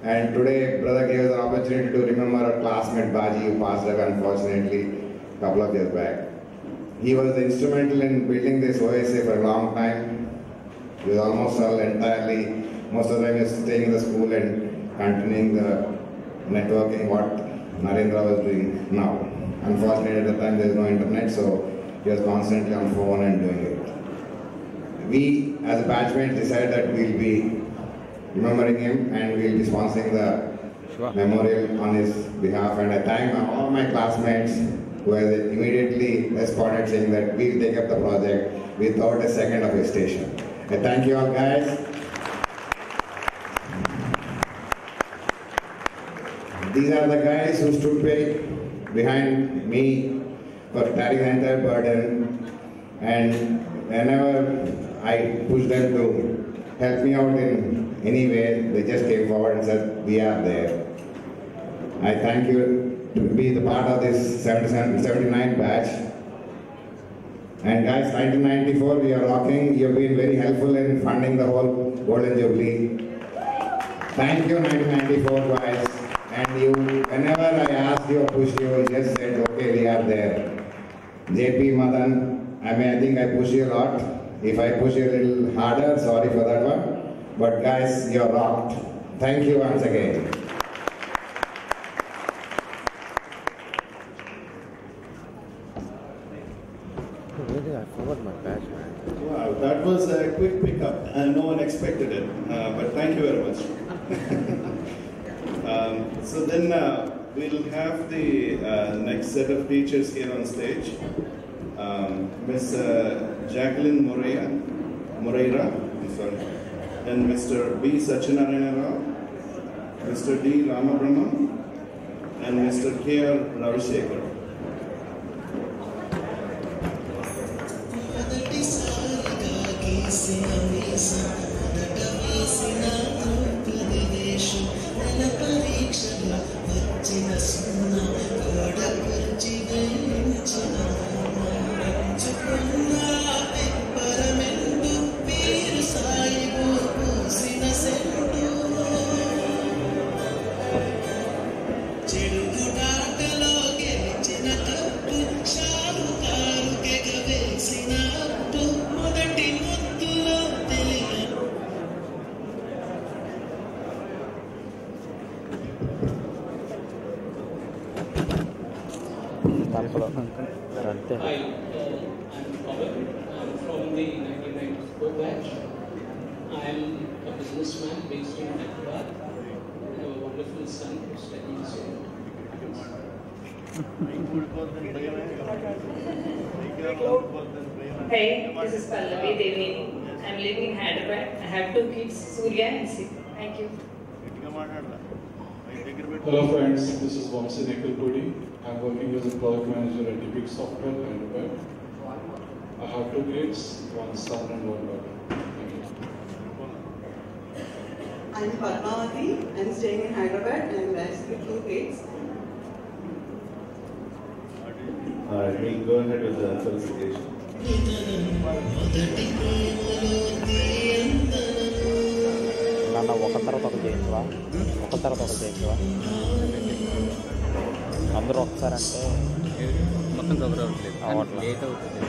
and today brother gave us an opportunity to remember our classmate Baji, who passed away unfortunately a couple of years back. He was instrumental in building this OSA for a long time. He was almost entirely, most of the time he was staying in the school and continuing the networking what Narendra was doing now. Unfortunately at the time there is no internet, so he was constantly on phone and doing it. We as a batchmate decided that we'll be remembering him and we'll be sponsoring the memorial on his behalf, and I thank all my classmates who has immediately responded saying that we'll take up the project without a second of hesitation. I thank you all guys. These are the guys who stood behind me for carrying the entire burden, and whenever I pushed them to help me out in any way. They just came forward and said, we are there. I thank you to be the part of this 79 batch. And guys, 1994, we are rocking. You've been very helpful in funding the whole Golden Jubilee. Thank you, 1994 guys. And you, whenever I asked you or pushed you, you just said, okay, we are there. JP Madan, I think I pushed you a lot. If I push you a little harder, sorry for that one. But guys, you're rocked. Thank you once again. Really, I forgot my badge, man. Wow, that was a quick pickup, and no one expected it. But thank you very much. So then we'll have the next set of teachers here on stage. Ms. Jacqueline Moreira, and Mr. B. Sachinarayana Rao, Mr. D. Ramabrahman, and Mr. K. R. Ravishekar. Hi, I'm Pawan. I'm from the 1994 batch. I'm a businessman based in Hyderabad. I have a wonderful son who's studying soon. Hey, this is Pallavi Devi. I'm living in Hyderabad. I have 2 kids, Surya and Sid. Thank you. Hello friends, this is Vamsi Nikhilpudi. I'm working as a product manager at Epic Software, Hyderabad. I have 2 kids, 1 son and 1 daughter. I'm Padmavati. I'm staying in Hyderabad and I'm raised with 2 kids. Alright, we'll go ahead with the felicitation. నాన్న ఒక తర్వాత ఒకటి చేయించవా ఒక తర్వాత ఒకటి చేయించవా అందరూ ఒకసారి అంటే మొత్తం కవర్ అవ్వట్లేదు అవ్వట్లేదు లేట్ అవుతుంది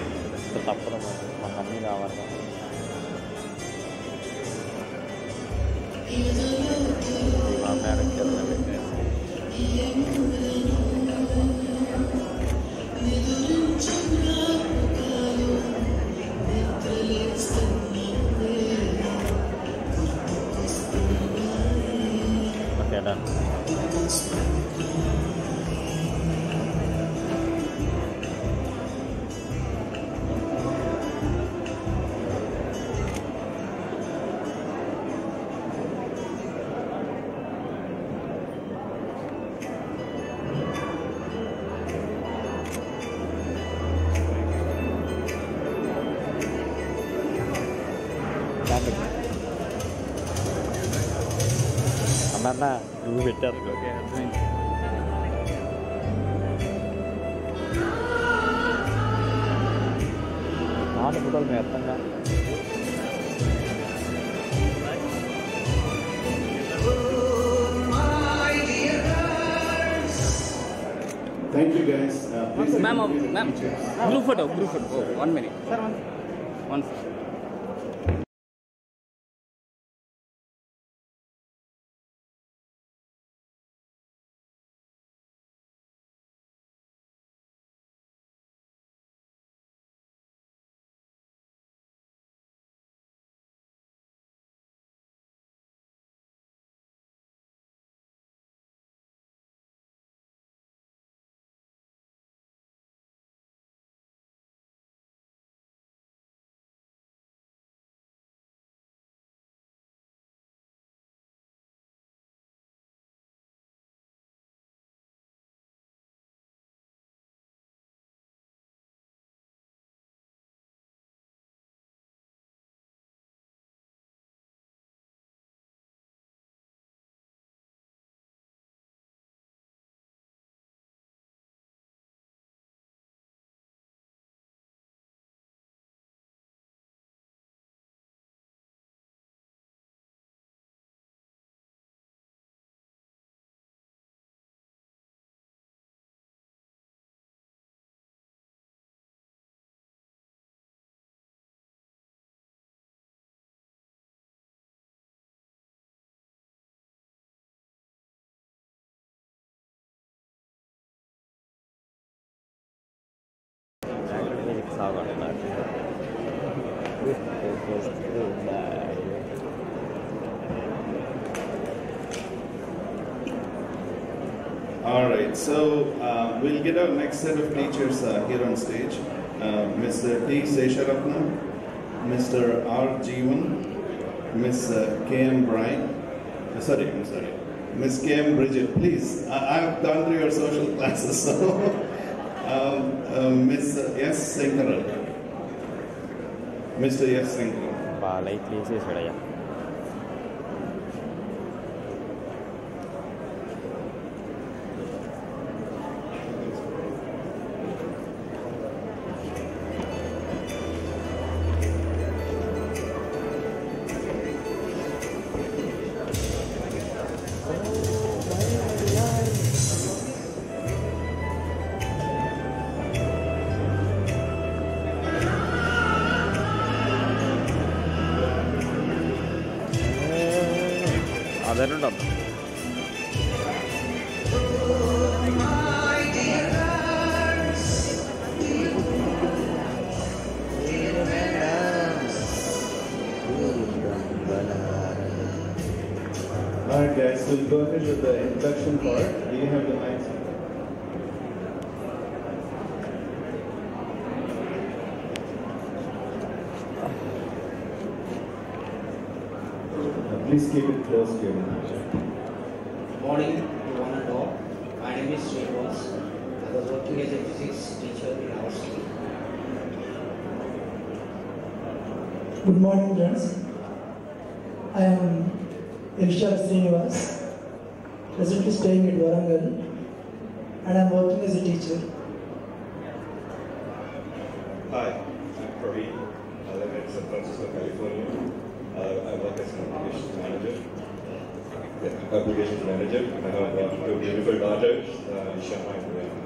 తప్పదు మాకు అన్నీ కావాలి మా మేనేజర్ okay, done. అన్న నువ్వు పెట్టారు నాన్న ఫోటోలు మేము ఎత్తంగా Thank you guys. Ma'am, group photo. Oh, 1 minute. Sir, one. All right, so we'll get our next set of teachers here on stage. Mr. T. Sesharatnam, Mr. R. Jeevan, Miss K.M. Brian, Miss K.M. Bridget, please. I've gone through your social classes, so Miss S. Sankaran. Mr. S. Sankaran. Alright guys, we'll go ahead with the introduction part. Do you have the mics? Please keep it close to your mouth. Good morning to one and all. My name is Srinivas. I was working as a physics teacher in our school. Good morning, friends. I am Irshad Srinivas, presently staying at Warangal, and I am working as a teacher. Hi, I'm Praveen. I live in San Francisco, California. I work as an applications manager. I have two beautiful daughters, Ishama and Rana.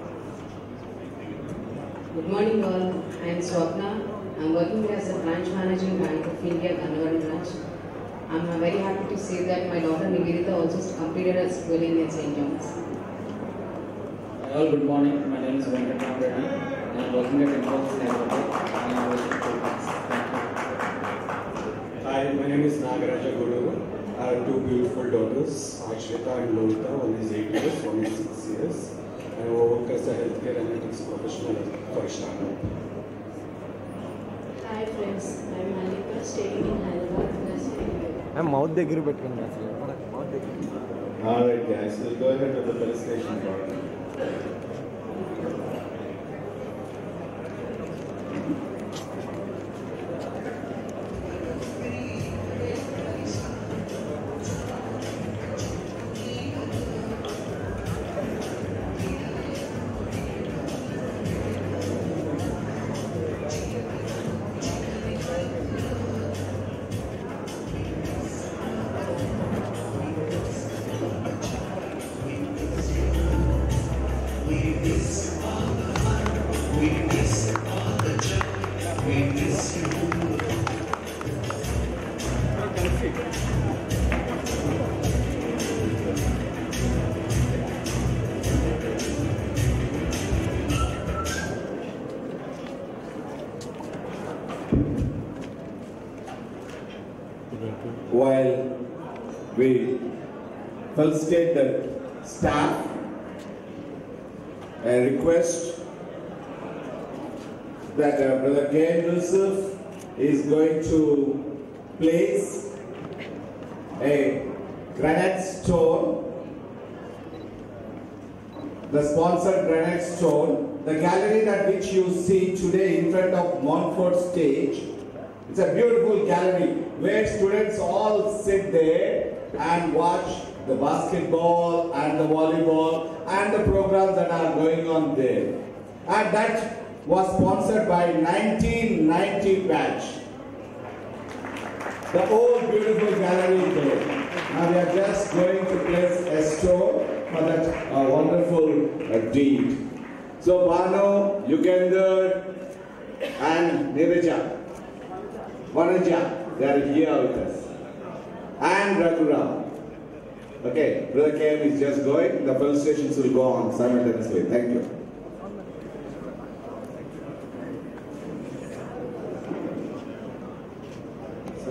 Good morning all, I am Swapna. I am working as a branch manager in Bank of India, Gannavaram branch. I am very happy to say that my daughter Nivedita also completed her schooling in St. John's. All good morning, my name is Venkatram Reddy. I am working at Infosys Hyderabad and I am working for class. Hi, my name is Nagaraja Guduru. I have two beautiful daughters, Ashrita and Lolita. One is 8 years, one is 6 years. I work as a healthcare analytics professional for Startup. Hi friends, I am Malika, staying in Hyderabad. I'm mouth దగ్గర పెట్టుకున్నా Alright guys, we'll go ahead with the felicitation part. While we felicitate the staff, I request that Brother K.M. Yusuf is going to place a granite stone, the sponsored granite stone, the gallery that which you see today in front of Montfort stage. It's a beautiful gallery where students all sit there and watch the basketball and the volleyball and the programs that are going on there. And that was sponsored by 1990 batch. The old beautiful gallery there. Now we are just going to place a stone for that wonderful deed. So Bano, Yukender and Nirija, Vanaja, they are here with us. And Raghuram. Okay, Brother K.M. is just going. The felicitations will go on simultaneously. Thank you.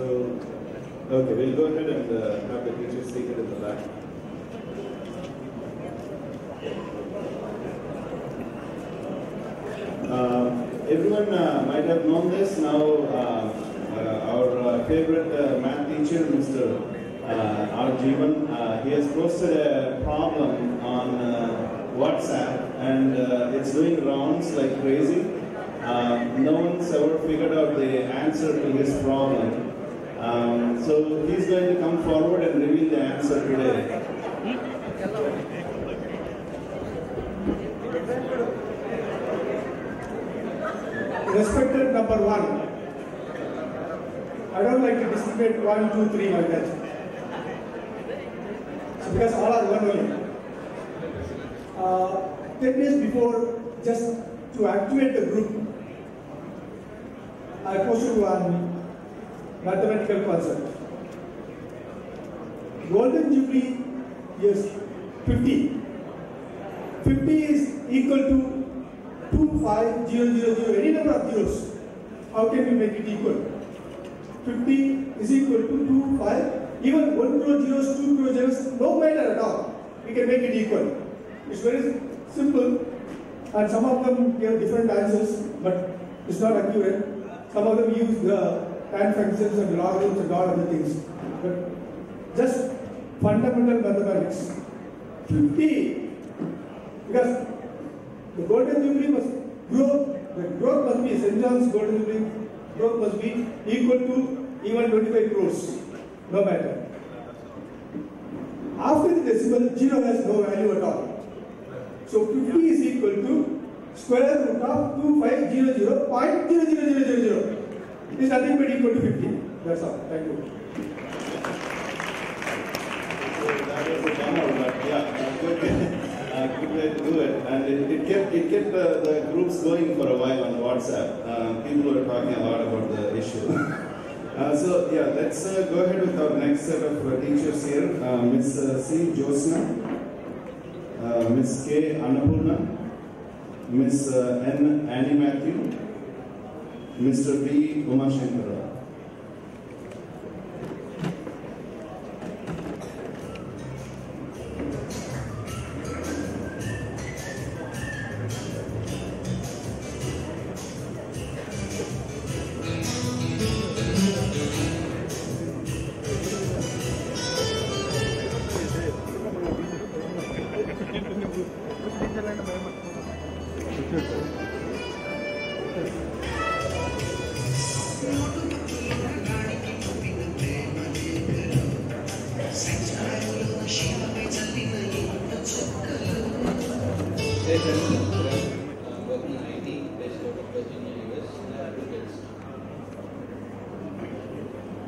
So, okay, we'll go ahead and have the teachers seated in the back. Everyone might have known this now. Our favorite math teacher, Mr. R. Jeevan, he has posted a problem on WhatsApp, and it's doing rounds like crazy. No one's ever figured out the answer to his problem. So he's going to come forward and reveal the answer today. Respected number one, I don't like to discriminate 1, 2, 3 like that. So because all are one only. 10 days before, just to activate the group, I posted one mathematical concept. Golden Jubilee is 50. 50 is equal to 25000, any number of zeros. How can we make it equal? 50 is equal to 25, even 1 crore zeros, 2 crore zeros, no matter at all. We can make it equal. It's very simple, and some of them give different answers, but it's not accurate. Some of them use the tan functions and logarithms and all other things. But just fundamental mathematics. 50, because the golden jubilee must grow, the growth must be, St. John's golden jubilee growth must be equal to even 25 crores, no matter. After the decimal, 0 has no value at all. So 50 is equal to square root of 2500, 0.00000. It is nothing but equal to 50. That's all. Thank you. That was a demo, but yeah, good way to do it. And it kept the groups going for a while on WhatsApp. People were talking a lot about the issue. So yeah, let's go ahead with our next set of teachers here. Ms. C. Josna, Ms. K. Annapurna, Ms. N. Annie Matthew, Mr. B. Umashankara.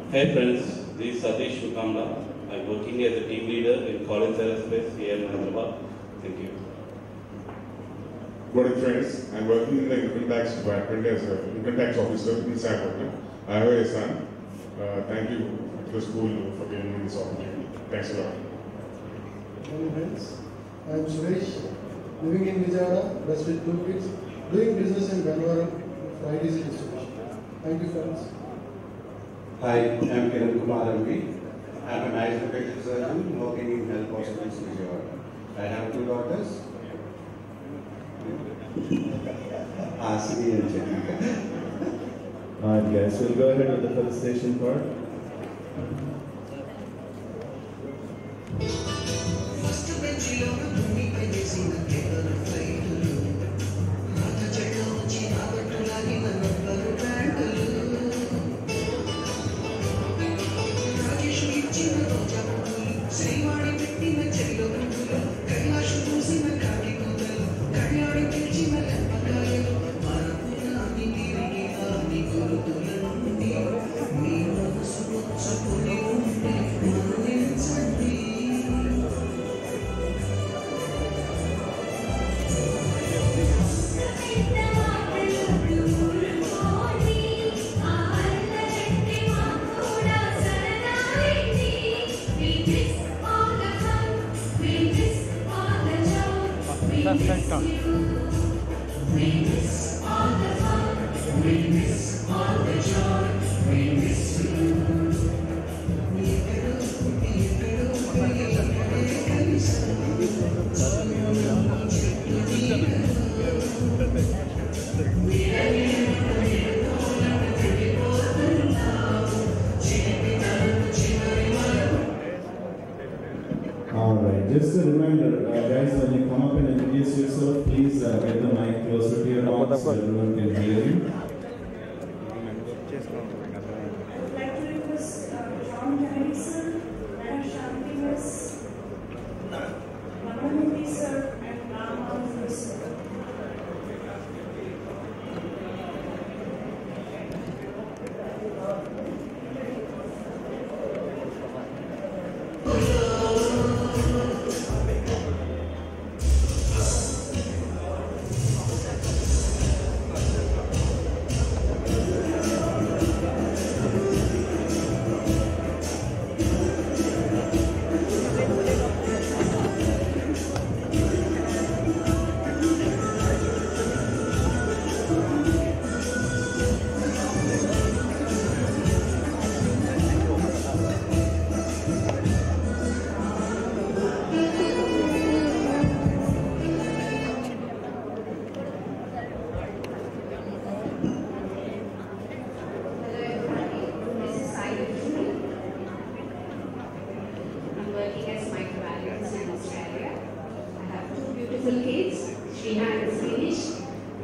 Hey friends, this is Satish Shukamla. I'm working as a team leader in Collins Aerospace here in Hyderabad. Thank you. Good morning friends, I'm working in the income tax department as an income tax officer in Visakhapatnam. I have a son. Thank you to the school for giving me this opportunity. Thanks a lot. Hello friends, I am Suresh, living in Vijayawada, blessed with 2 kids, doing business in Bangalore for IDC distribution. Thank you friends. Hi, I am Kiran Kumar Ambi. I am an eye infection surgeon working in health hospitals in Vijayawada. I have 2 daughters, Asmi and Chanika. Alright guys, we'll go ahead with the felicitation part. reminder, guys, when you come up and introduce yourself, please get the mic closer to your mouth so everyone can hear you. I'd like to request John Kennedy sir, and Shanti miss, Manamurthy sir, and Rama sir.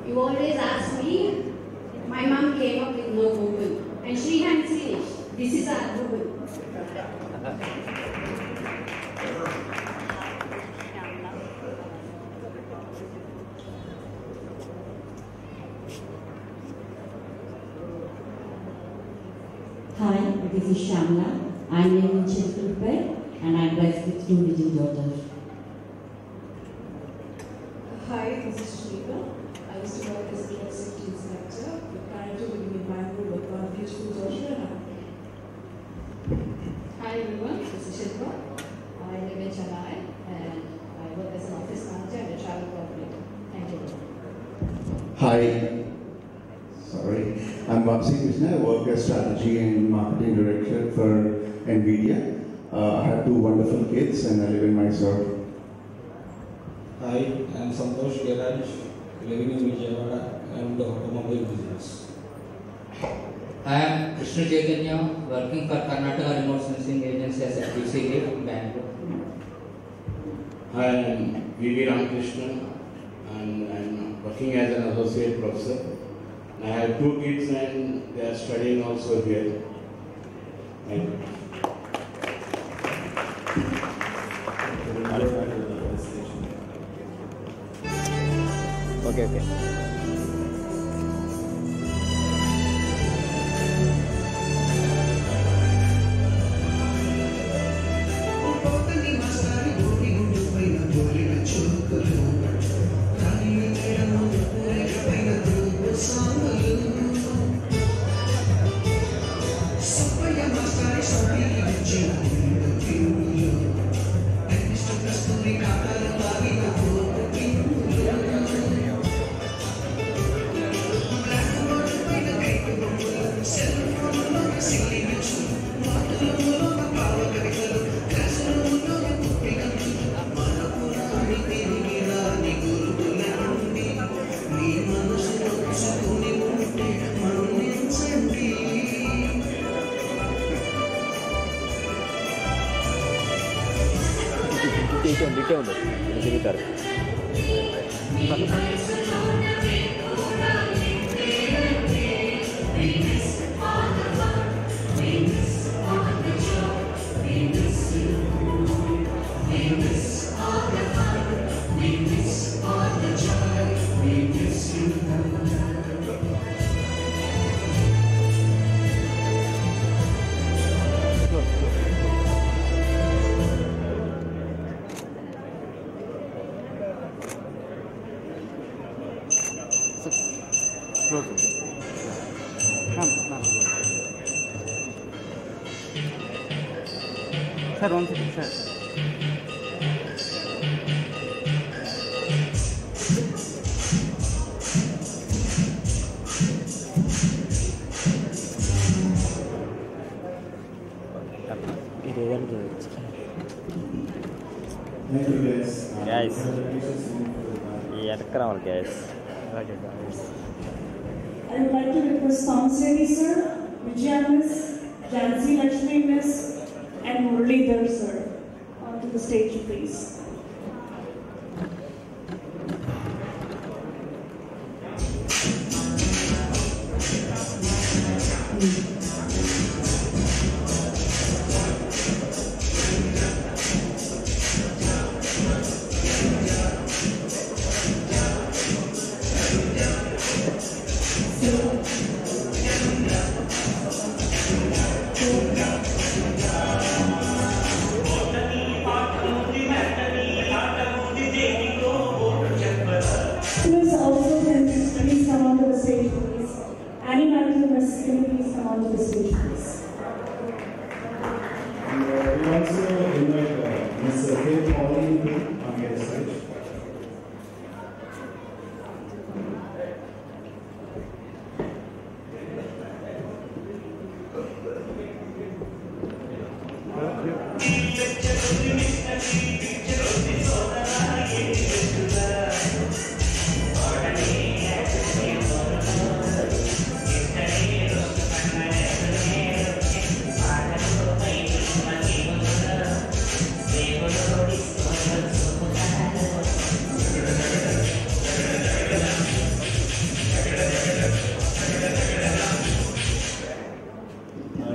You always ask me, my mom came up with no Google. And Shrihan finished. This is our Google. Hi, this is Shamla. I'm living in Chittorpet and I'm blessed with 2 little daughters. Hi, this is Shrika. I used to work as a drug safety inspector, but currently living in Bangalore with one beautiful daughter and Hi everyone, this is Shilpa. I live in Chennai and I work as an office manager and a travel coordinator. Thank you. Hi. Sorry. I'm Vamsi Krishna. I work as strategy and marketing director for NVIDIA. I have 2 wonderful kids and I live in Mysore. Hi, I'm Santosh Geraj, living in Vijayawada and the automobile business. I am Krishna Chaitanya, working for Karnataka Remote Sensing Agency as a QC lead in Bangalore. Hi, I'm V.V. Ramakrishnan and I'm working as an associate professor. I have 2 kids and they are studying also here. Thank you. Okay. Sir, 1 second, sir. Thank you guys. Guys. Guys. I would like to request Samseni sir, Vijaya miss, Jansi Lakshmi miss, and Muralidhar sir onto the stage, please. Students also can please come onto the stage, please. Annie Manager, Miss, can you please come onto the stage, please? And we also invite Ms. Kate Pauline on the stage.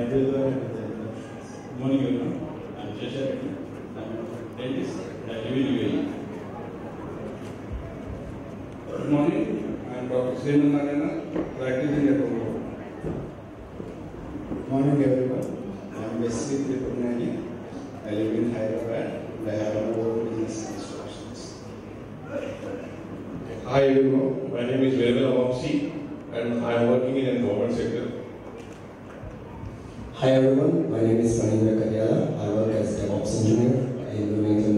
Good morning, everyone. I'm Jasha Reddy. I'm a dentist and I live in UAE. Good morning. I'm Dr. Sriman Narayana, practicing at home. Good morning, everyone. I'm Messi Tripunani. I live in Hyderabad and I have my own business instructions. Hi everyone, my name is Veeral Vamsi and I am working in the government sector. Hi everyone, my name is Manindra Karyala. I work as a DevOps engineer in Bloomington,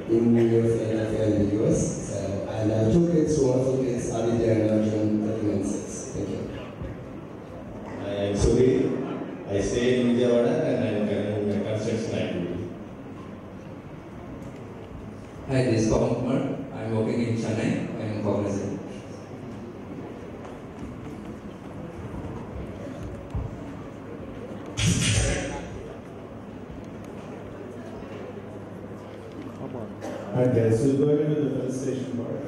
in New York, Philadelphia, in the US. And I have two kids, two wonderful kids, Aditya and Arjun, 13 and 6. Thank you. I am Suri. I stay in Vijayawada and I am carrying construction activity. Hi, this is Pawan Kumar. I am working in Chennai. I am cognizant. Alright guys, we'll go ahead with the felicitation part.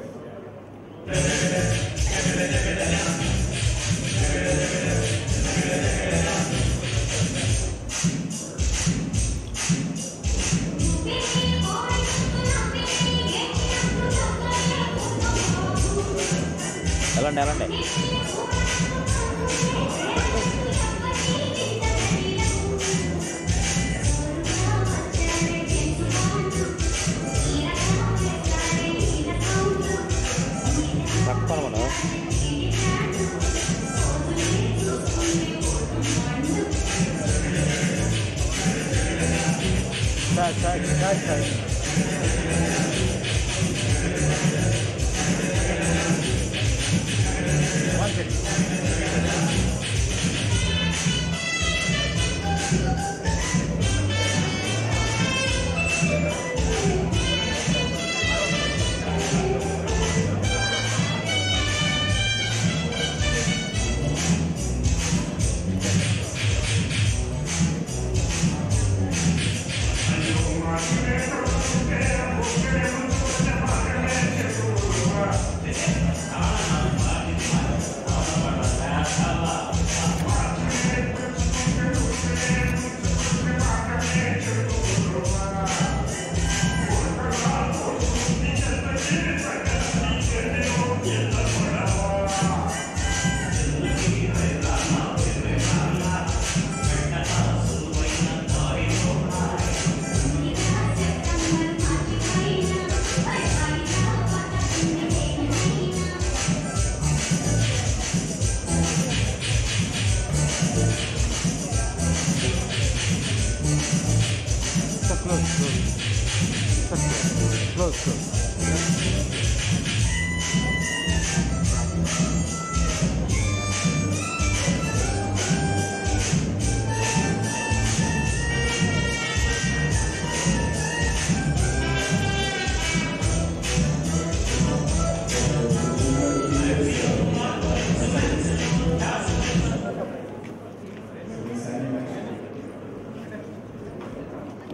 వెళ్ళండి తక్కువ మనం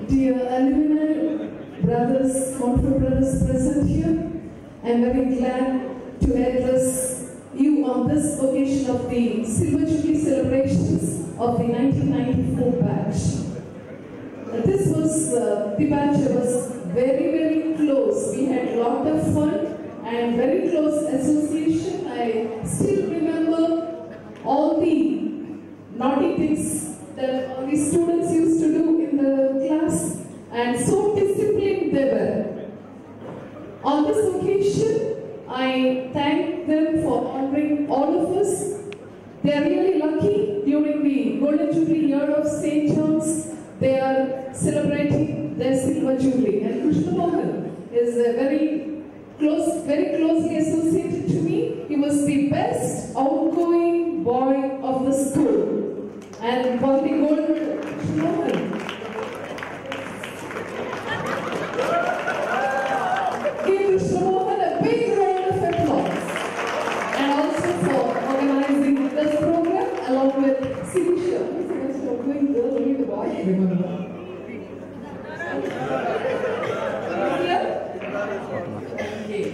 Dear alumni, brothers, Montfort brothers present here, I am very glad to address you on this occasion of the Silver Jubilee celebrations of the 1994 batch. This was the batch that was very close. We had a lot of fun and very close association. I still remember all the naughty things that all the students used to do in the class, and so disciplined they were. On this occasion, I thank them for honoring all of us. They are really lucky. During the Golden Jubilee year of St. John's, they are celebrating their Silver Jubilee. And Krishna Mohan is very closely associated to me. He was the best outgoing boy of the school. And won the gold medal. Krishna Mohan. Give Krishna Mohan a big round of applause. And also for organizing this program along with Sirisha. Going girl, only the boy. Okay.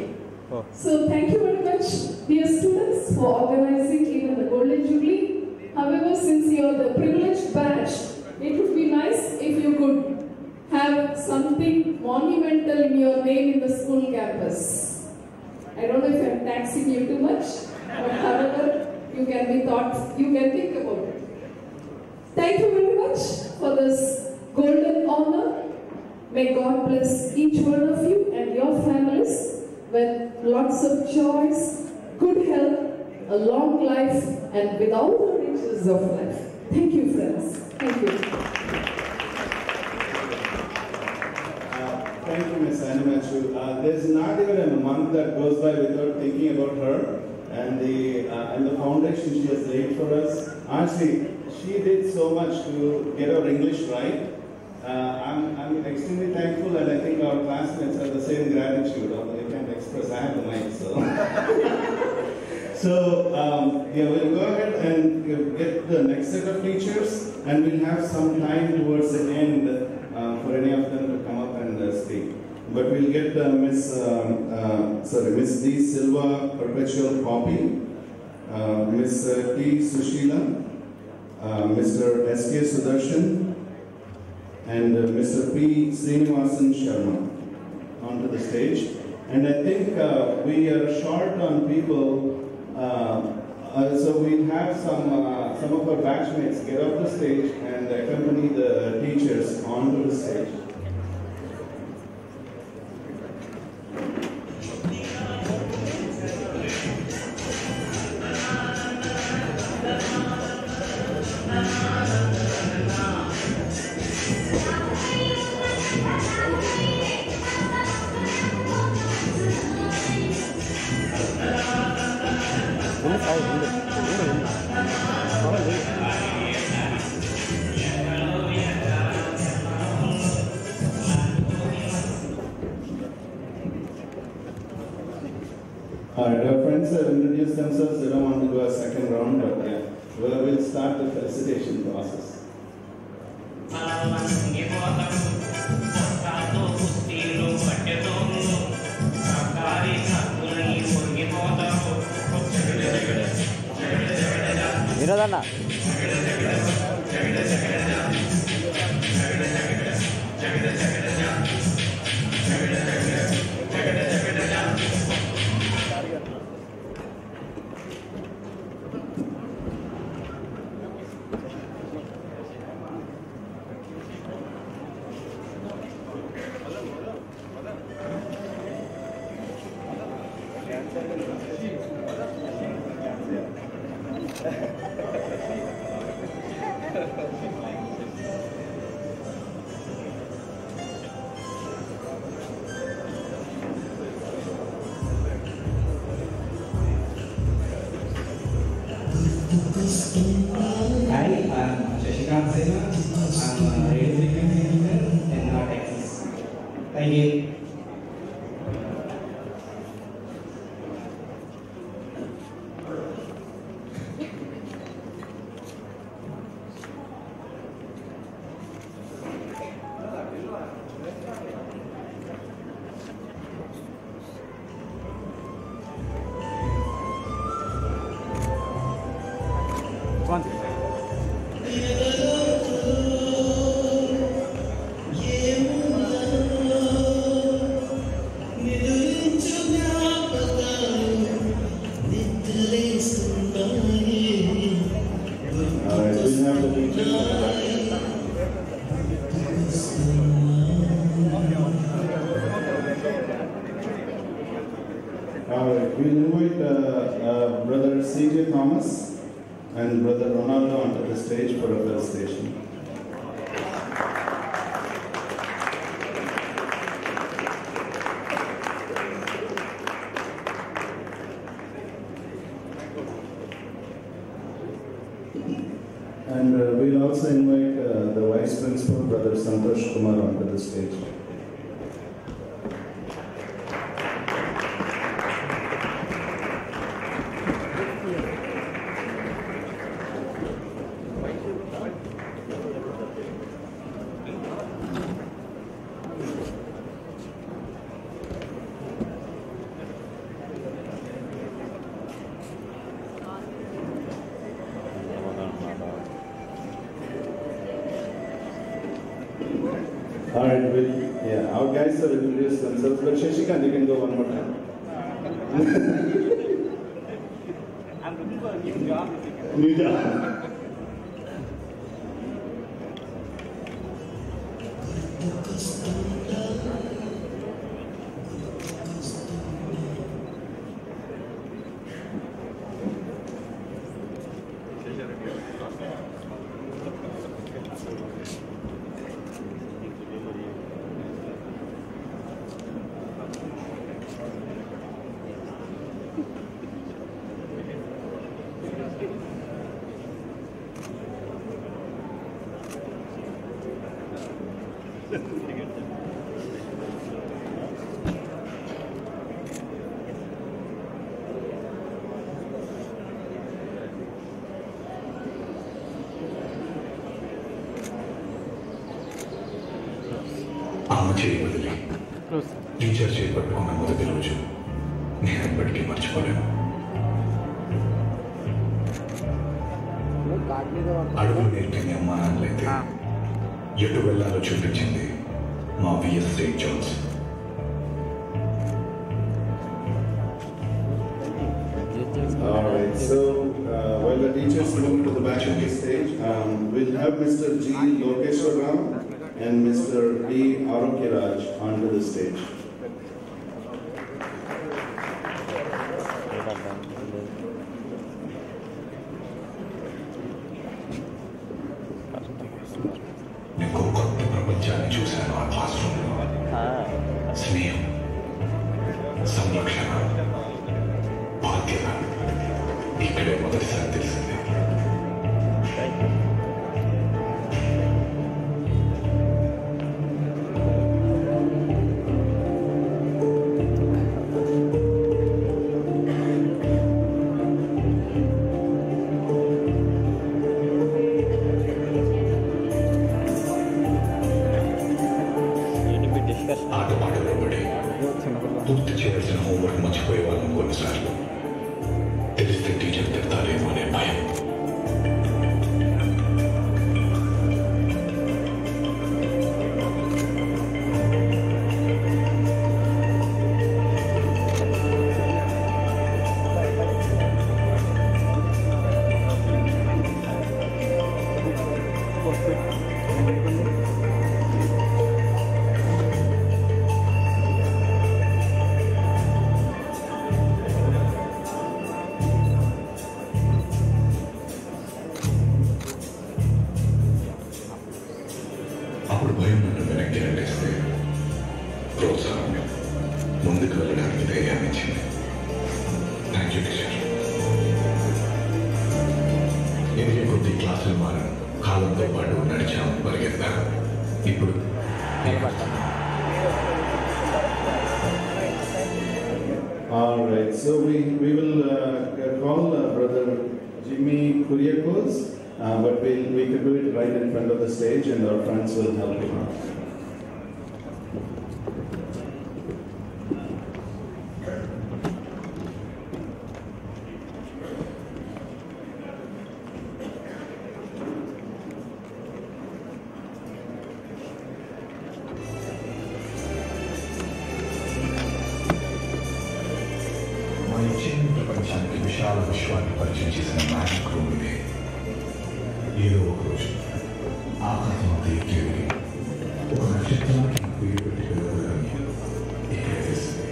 So thank you very much, dear students, for organizing even the Golden Jubilee. However, since you are the privileged batch, it would be nice if you could have something monumental in your name in the school campus. I don't know if I'm taxing you too much, but however, you can think about it. Thank you very much for this golden honor. May God bless each one of you and your families with lots of joys, good health, a long life, and with all the riches of life. Thank you, friends. Thank you. Thank you, Ms. Animachu. There's not even a month that goes by without thinking about her and the foundation she has laid for us. Honestly, she did so much to get our English right. I'm extremely thankful, and I think our classmates have the same gratitude, although they can't express. I have the mic, so. Yeah, we'll go ahead and get the next set of teachers, and we'll have some time towards the end for any of them to come up and speak. But we'll get Miss D. Silva Perpetual Copy, Miss T. Sushila, Mr. S.K. Sudarshan, and Mr. P. Srinivasan Sharma onto the stage. And I think we are short on people, so we'll have some of our batchmates get off the stage and accompany the teachers onto the stage. Alright, our friends have introduced themselves. They don't want to go a second round, but yeah, we'll start the felicitation process. వినోదన్న Hi, I'm Shashikant Sena. I'm a radio frequency engineer in North Texas. Thank you. We'll invite Brother C.J. Thomas and Brother Ronaldo onto the stage for a felicitation. And we'll also invite the Vice Principal, Brother Santosh Kumar, onto the stage. Alright, our guys have introduced themselves, but Shashikant, you can go one more time. I'm looking for a new job. New job. అమ్మ చేయి వదిలి teacher చేయి పట్టుకున్న మొదటి రోజు నేను ఎప్పటికీ మర్చిపోలేను. అడుగులు నేర్పింది అమ్మా నాన్నలైతే ఎటు వెళ్ళాలో చూపించింది మా V S Saint John's. Alright, so while the teachers move to the back of the stage, we'll have Mr. G. Lokeshwar Ram and Mr. D. Arokyaraj onto the stage. నీకు కొత్త ప్రపంచాన్ని చూశాను ఆ క్లాస్ రూమ్లో. స్నేహం, సంరక్షణ, బాధ్యత ఇక్కడే మొదటిసారి తెలిసింది. ఆటపాటలో పడి పూర్తి చేయాల్సిన హోంవర్క్ మర్చిపోయే వాళ్ళం కొన్నిసార్లు. తెలిస్తే టీచర్ తిడతారేమో అనే భయం. అప్పుడు భయం నన్ను వెనక్కి నెట్టేస్తే ప్రోత్సాహం ముందుకు వెళ్ళడానికి ధైర్యాన్ని ఇచ్చింది. Thank you teacher. ఎదిగే కొద్ది క్లాసులు మారాను, కాలంతో పాటు నడిచాము, పరిగెత్తాను. ఇప్పుడు Alright, so we will call Brother Jimmy Kuriakos, but we can do it right in front of the stage and our friends will help him out. అద్భుతాల విశ్వాన్ని పరిచయం చేసిన మ్యాజిక్ రూమ్ ఇదే. ఏదో ఒక రోజు ఆకాశం అంతా ఎక్కేది ఒక నక్షత్రానికి పేరు పెట్టి పిలవగానే ఇక్కడే తెలిసింది.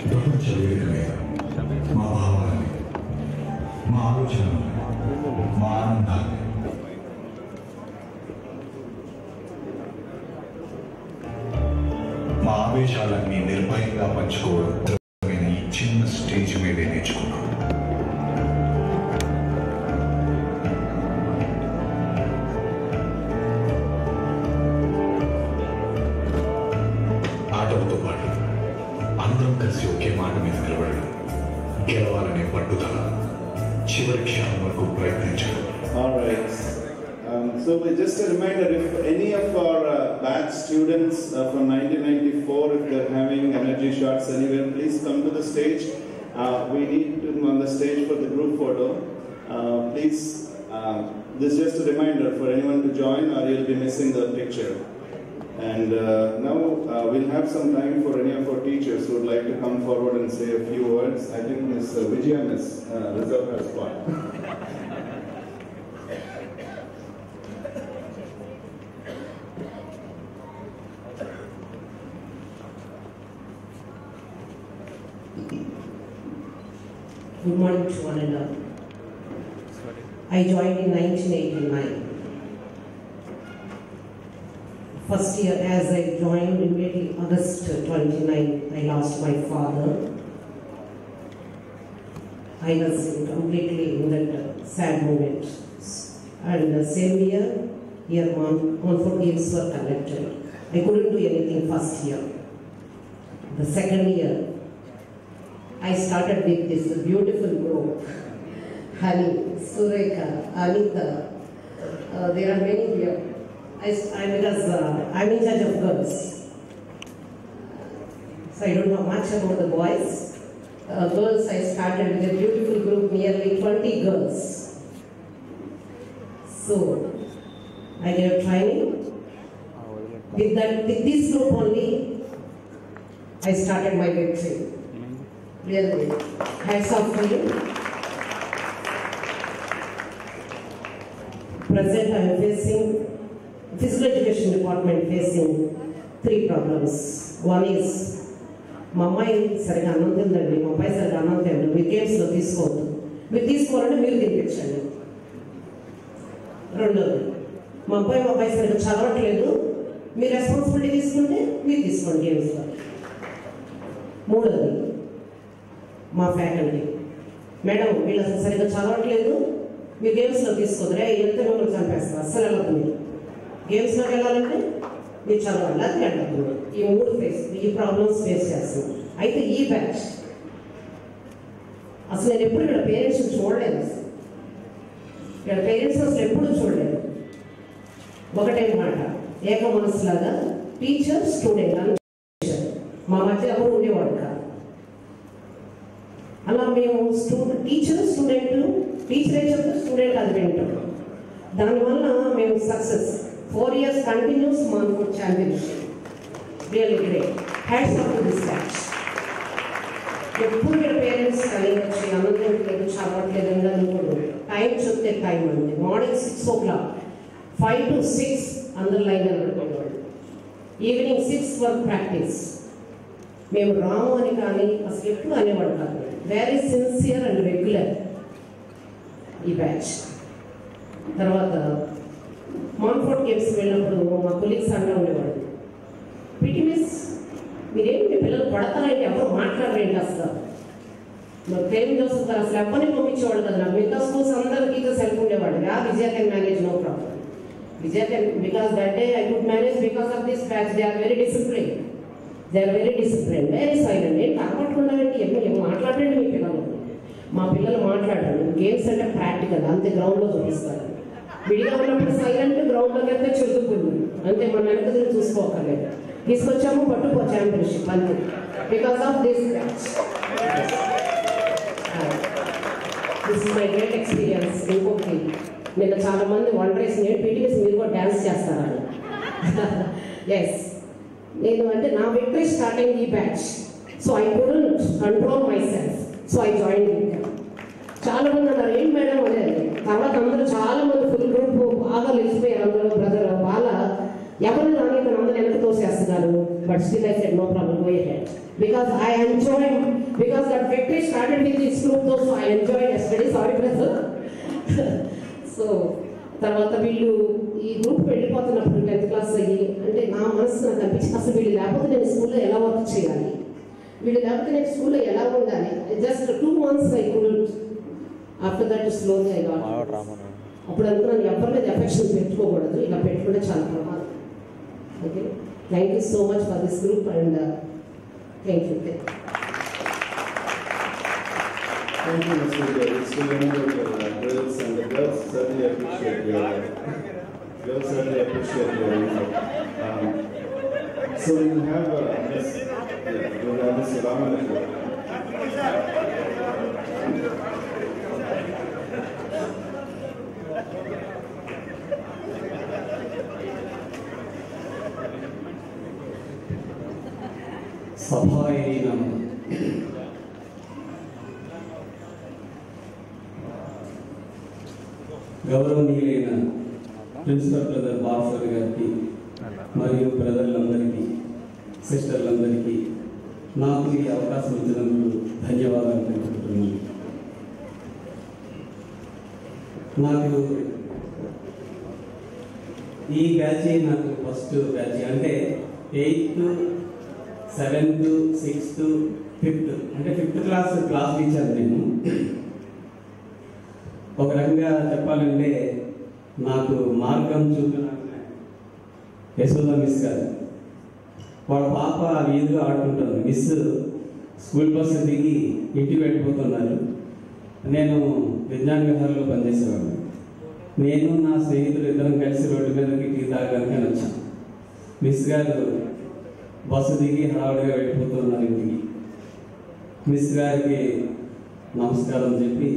ప్రపంచ వేదిక మీద మా భావాలని, మా ఆలోచనలు, మా ఆనందాన్ని మా ఆవేశాలన్నీ నిర్భయంగా పంచుకోవడం ఈ చిన్న స్టేజ్ మీదే నేర్చుకున్నాను. ఆటలతో పాటు అందరం కలిసి ఒకే మాట మీద నిలబడడం, గెలవాలనే పట్టుదల, చివరి క్షణం వరకు ప్రయత్నించడం. All right. So just a reminder, if any of our batch students from 1994, if they're having energy shots anywhere, please come to the stage. We need them on the stage for the group photo. Please, this is just a reminder for anyone to join or you'll be missing the picture. And now we'll have some time for any of our teachers who would like to come forward and say a few words. I think Ms. Vijaya has reserved her spot. Good morning to one and all. I joined in 1989. First year as I joined, immediately August 29, I lost my father. I was completely in that sad moment. And the same year Montfort Games were conducted. I couldn't do anything first year. The second year, I started with this beautiful group, Hani, Sureka, Anita, there are many here. I'm in charge of girls. So I don't know much about the boys. Girls, I started with a beautiful group, nearly 20 girls. So I gave training. With this group only, I started my victory. Really, hats off to you. Present, I am facing physical education department facing 3 problems. One is, మా అమ్మాయి సరిగా అన్నం తిందండి, మా అబ్బాయి సరిగా అన్నం తిండి, మీరు గేమ్స్లో తీసుకోవద్దు, మీరు తీసుకోవాలంటే మీరు తినిపించండి. రెండోది, మా అబ్బాయి సరిగా చదవట్లేదు, మీరు రెస్పాన్సిబిలిటీ తీసుకుంటే మీరు తీసుకోండి గేమ్స్లో. మూడోది, మా ఫ్యాకల్టీ, మేడం వీళ్ళు అసలు సరిగ్గా చదవట్లేదు, మీరు గేమ్స్లో తీసుకోదురే, వెళ్తే మిమ్మల్ని చంపేస్తారు, అస్సలు వెళ్ళదు. మీరు గేమ్స్లోకి వెళ్ళాలంటే మీరు చదవాలి, అది వెళ్ళదు. ఈ ప్రాబ్లమ్స్ ఫేస్ చేస్తున్నాం. అయితే ఈ బ్యాచ్ అసలు నేను ఎప్పుడు ఇక్కడ పేరెంట్స్ చూడలేదు, అసలు ఇక్కడ పేరెంట్స్ అసలు ఎప్పుడు చూడలేదు. ఒకటే మాట, ఏక మనసులాగా టీచర్ స్టూడెంట్ అని మా మధ్య ఎవరు ఉండేవాడు కాదు. అలా మేము టీచర్ టీచరే చెప్తే స్టూడెంట్ అది వింటాం. దానివల్ల మేము success 4 years continuous Montfort championship. Really great. Hats off to this batch. ఎప్పుడు ఇక్కడ పేరెంట్స్ కానీ వచ్చి అన్నట్లేదు చదవట్లేదు అని అనుకోండి, టైం చెప్తే టైం అండి. మార్నింగ్ 6 o'clock 5 to 6 అందరు లైన్ అనుకునేవాళ్ళు. ఈవినింగ్ 6 వరకు ప్రాక్టీస్. మేము రాము అని కానీ అసలు ఎప్పుడు అనేవాడు కాదు. వెరీ సిన్సియర్ అండ్ రెగ్యులర్ ఈ బ్యాచ్. తర్వాత మాన్ఫోర్ట్ గేమ్స్ వెళ్ళినప్పుడు మా కొలీగ్స్ అంటూ ఉండేవాడు, పిటి మిస్ మీరేంటి మీ పిల్లలు పడతారంటే ఎవరు మాట్లాడరేంటి అసలు. మరి ట్రైనింగ్ జోసెఫ్ గారు అసలు ఎప్పటినీ పంపించేవాడు కదా. నాకు మిగతా స్కూల్స్ అందరికీ సెల్ఫ్ ఉండేవాడు. Vijaya can manage, no problem. Vijaya can, because that day I could manage because of this batch. They are very discipline, very silent. ఏంటి కనపడకుండా ఏం మాట్లాడండి మీ పిల్లలు. మా పిల్లలు మాట్లాడారు. గేమ్స్ అంటే ప్రాక్టికల్, అంతే గ్రౌండ్లో చూపిస్తారు. విడిగా ఉన్నప్పుడు సైలెంట్, గ్రౌండ్లోకి వెళ్తే చెదుకుంది అంతే. మన వెనక చూసుకోకర్లేదు. తీసుకొచ్చాము పట్టుకో ఛాంపియన్షిప్ అంతే, because of this batch. This is my great experience. ఇంకొకటి నిన్న చాలా మంది వండరేసి నేను పీటీఎస్ మీరు కూడా డ్యాన్స్ చేస్తారని. ఎస్, నేను అంటే నా విక్టరీ స్టార్టింగ్ ఈ batch. So I couldn't control my self, so I join with them. చాలా మంది అన్నారు ఏం మేడం అనేది. తర్వాత అందరూ చాలా మంది ఫుల్ గ్రూప్ బాగా లేచిపోయారు. అందరూ బ్రదర్ బాల ఎవరు రాని తను అందరూ వెనక్కి తోసేస్తున్నారు. But still I said no problem, go ahead. Because I enjoy, because that victory started with this group though, so I enjoyed yesterday. Sorry brother. So తర్వాత వీళ్ళు ఈ గ్రూప్ వెళ్ళిపోతున్నప్పుడు 10th క్లాస్ అయ్యి అంటే నా మనసు నాకు అనిపించింది అసలు వీళ్ళు లేకపోతే నేను స్కూల్లో ఎలా వర్క్ చేయాలి, వీళ్ళు లేకపోతే నేను స్కూల్లో ఎలా ఉండాలి. Just 2 months I couldn't. After that slowly I got. అప్పుడు అనుకున్నాను ఎవరి మీద ఎఫెక్షన్ పెట్టుకోకూడదు, ఇలా పెట్టుకుంటే చాలా ప్రమాదం. Okay, thank you so much for this group and thank you. Thank you, Mr. Jerry. So many of your girls and the girls certainly appreciate your input. So you have this, you have this Salam Alaikum. సభాయైన గౌరవనీయులైన principal brother buffer గారికి మరియు బ్రదర్లందరికీ సిస్టర్లందరికీ నాకు ఈ అవకాశం ఇచ్చినందుకు ధన్యవాదాలు తెలుపుతున్నాను. నాకు ఈ బ్యాచ్ నాకు ఫస్ట్ బ్యాచ్ అంటే 8th, 7th, 6th, 5th అంటే 5th క్లాస్ టీచర్ నేను. ఒక రకంగా చెప్పాలంటే నాకు మార్గం చూపిన యశోద మిస్ గారు. వాళ్ళ పాప వీధిలో ఆడుకుంటుంది. మిస్ స్కూల్ బస్సు దిగి ఇంటికి వెళ్ళిపోతున్నారు. నేను విజ్ఞాన విహారంలో పనిచేసేవాడిని. నేను నా స్నేహితులు ఇద్దరం కలిసి రోడ్డు మీదకి టీ తాగడానికి వచ్చాను. మిస్ గారు బస్సు దిగి హడావుడిగా వెళ్ళిపోతున్నారు ఇంటికి. మిస్ గారికి నమస్కారం చెప్పి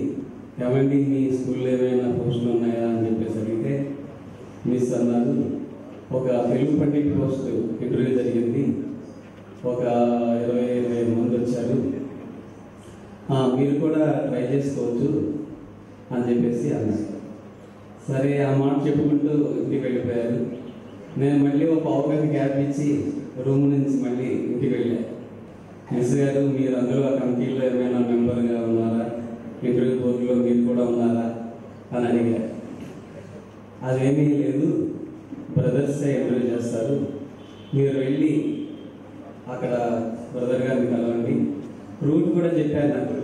ఏమండి మీ స్కూల్లో ఏమైనా పోస్టులు ఉన్నాయా అని చెప్పేసి అడిగితే మిస్ అన్నారు ఒక తెలుగు పండిట్ పోస్ట్ ఇంటర్వ్యూ జరిగింది, ఒక 20-25 మంది వచ్చారు, మీరు కూడా ట్రై చేసుకోవచ్చు అని చెప్పేసి అన్నారు. సరే ఆ మాట చెప్పుకుంటూ ఇంటికి వెళ్ళిపోయారు. నేను మళ్ళీ ఒక పావుగంట గ్యాప్ ఇచ్చి రూమ్ నుంచి మళ్ళీ ఇంటికి వెళ్ళాను. మిస్ గారు మీరు అందులో ఆ కమిటీలో ఏమైనా మెంబర్గా ఉన్నారా, ఇంటర్వ్యూ బోర్డులో మీరు కూడా ఉన్నారా అని అడిగారు. అదేమీ లేదు, బ్రదర్సే ఇంటర్వ్యూ చేస్తారు, మీరు వెళ్ళి అక్కడ బ్రదర్ గారిని కలవండి. రూట్ కూడా చెప్పారు నాకు,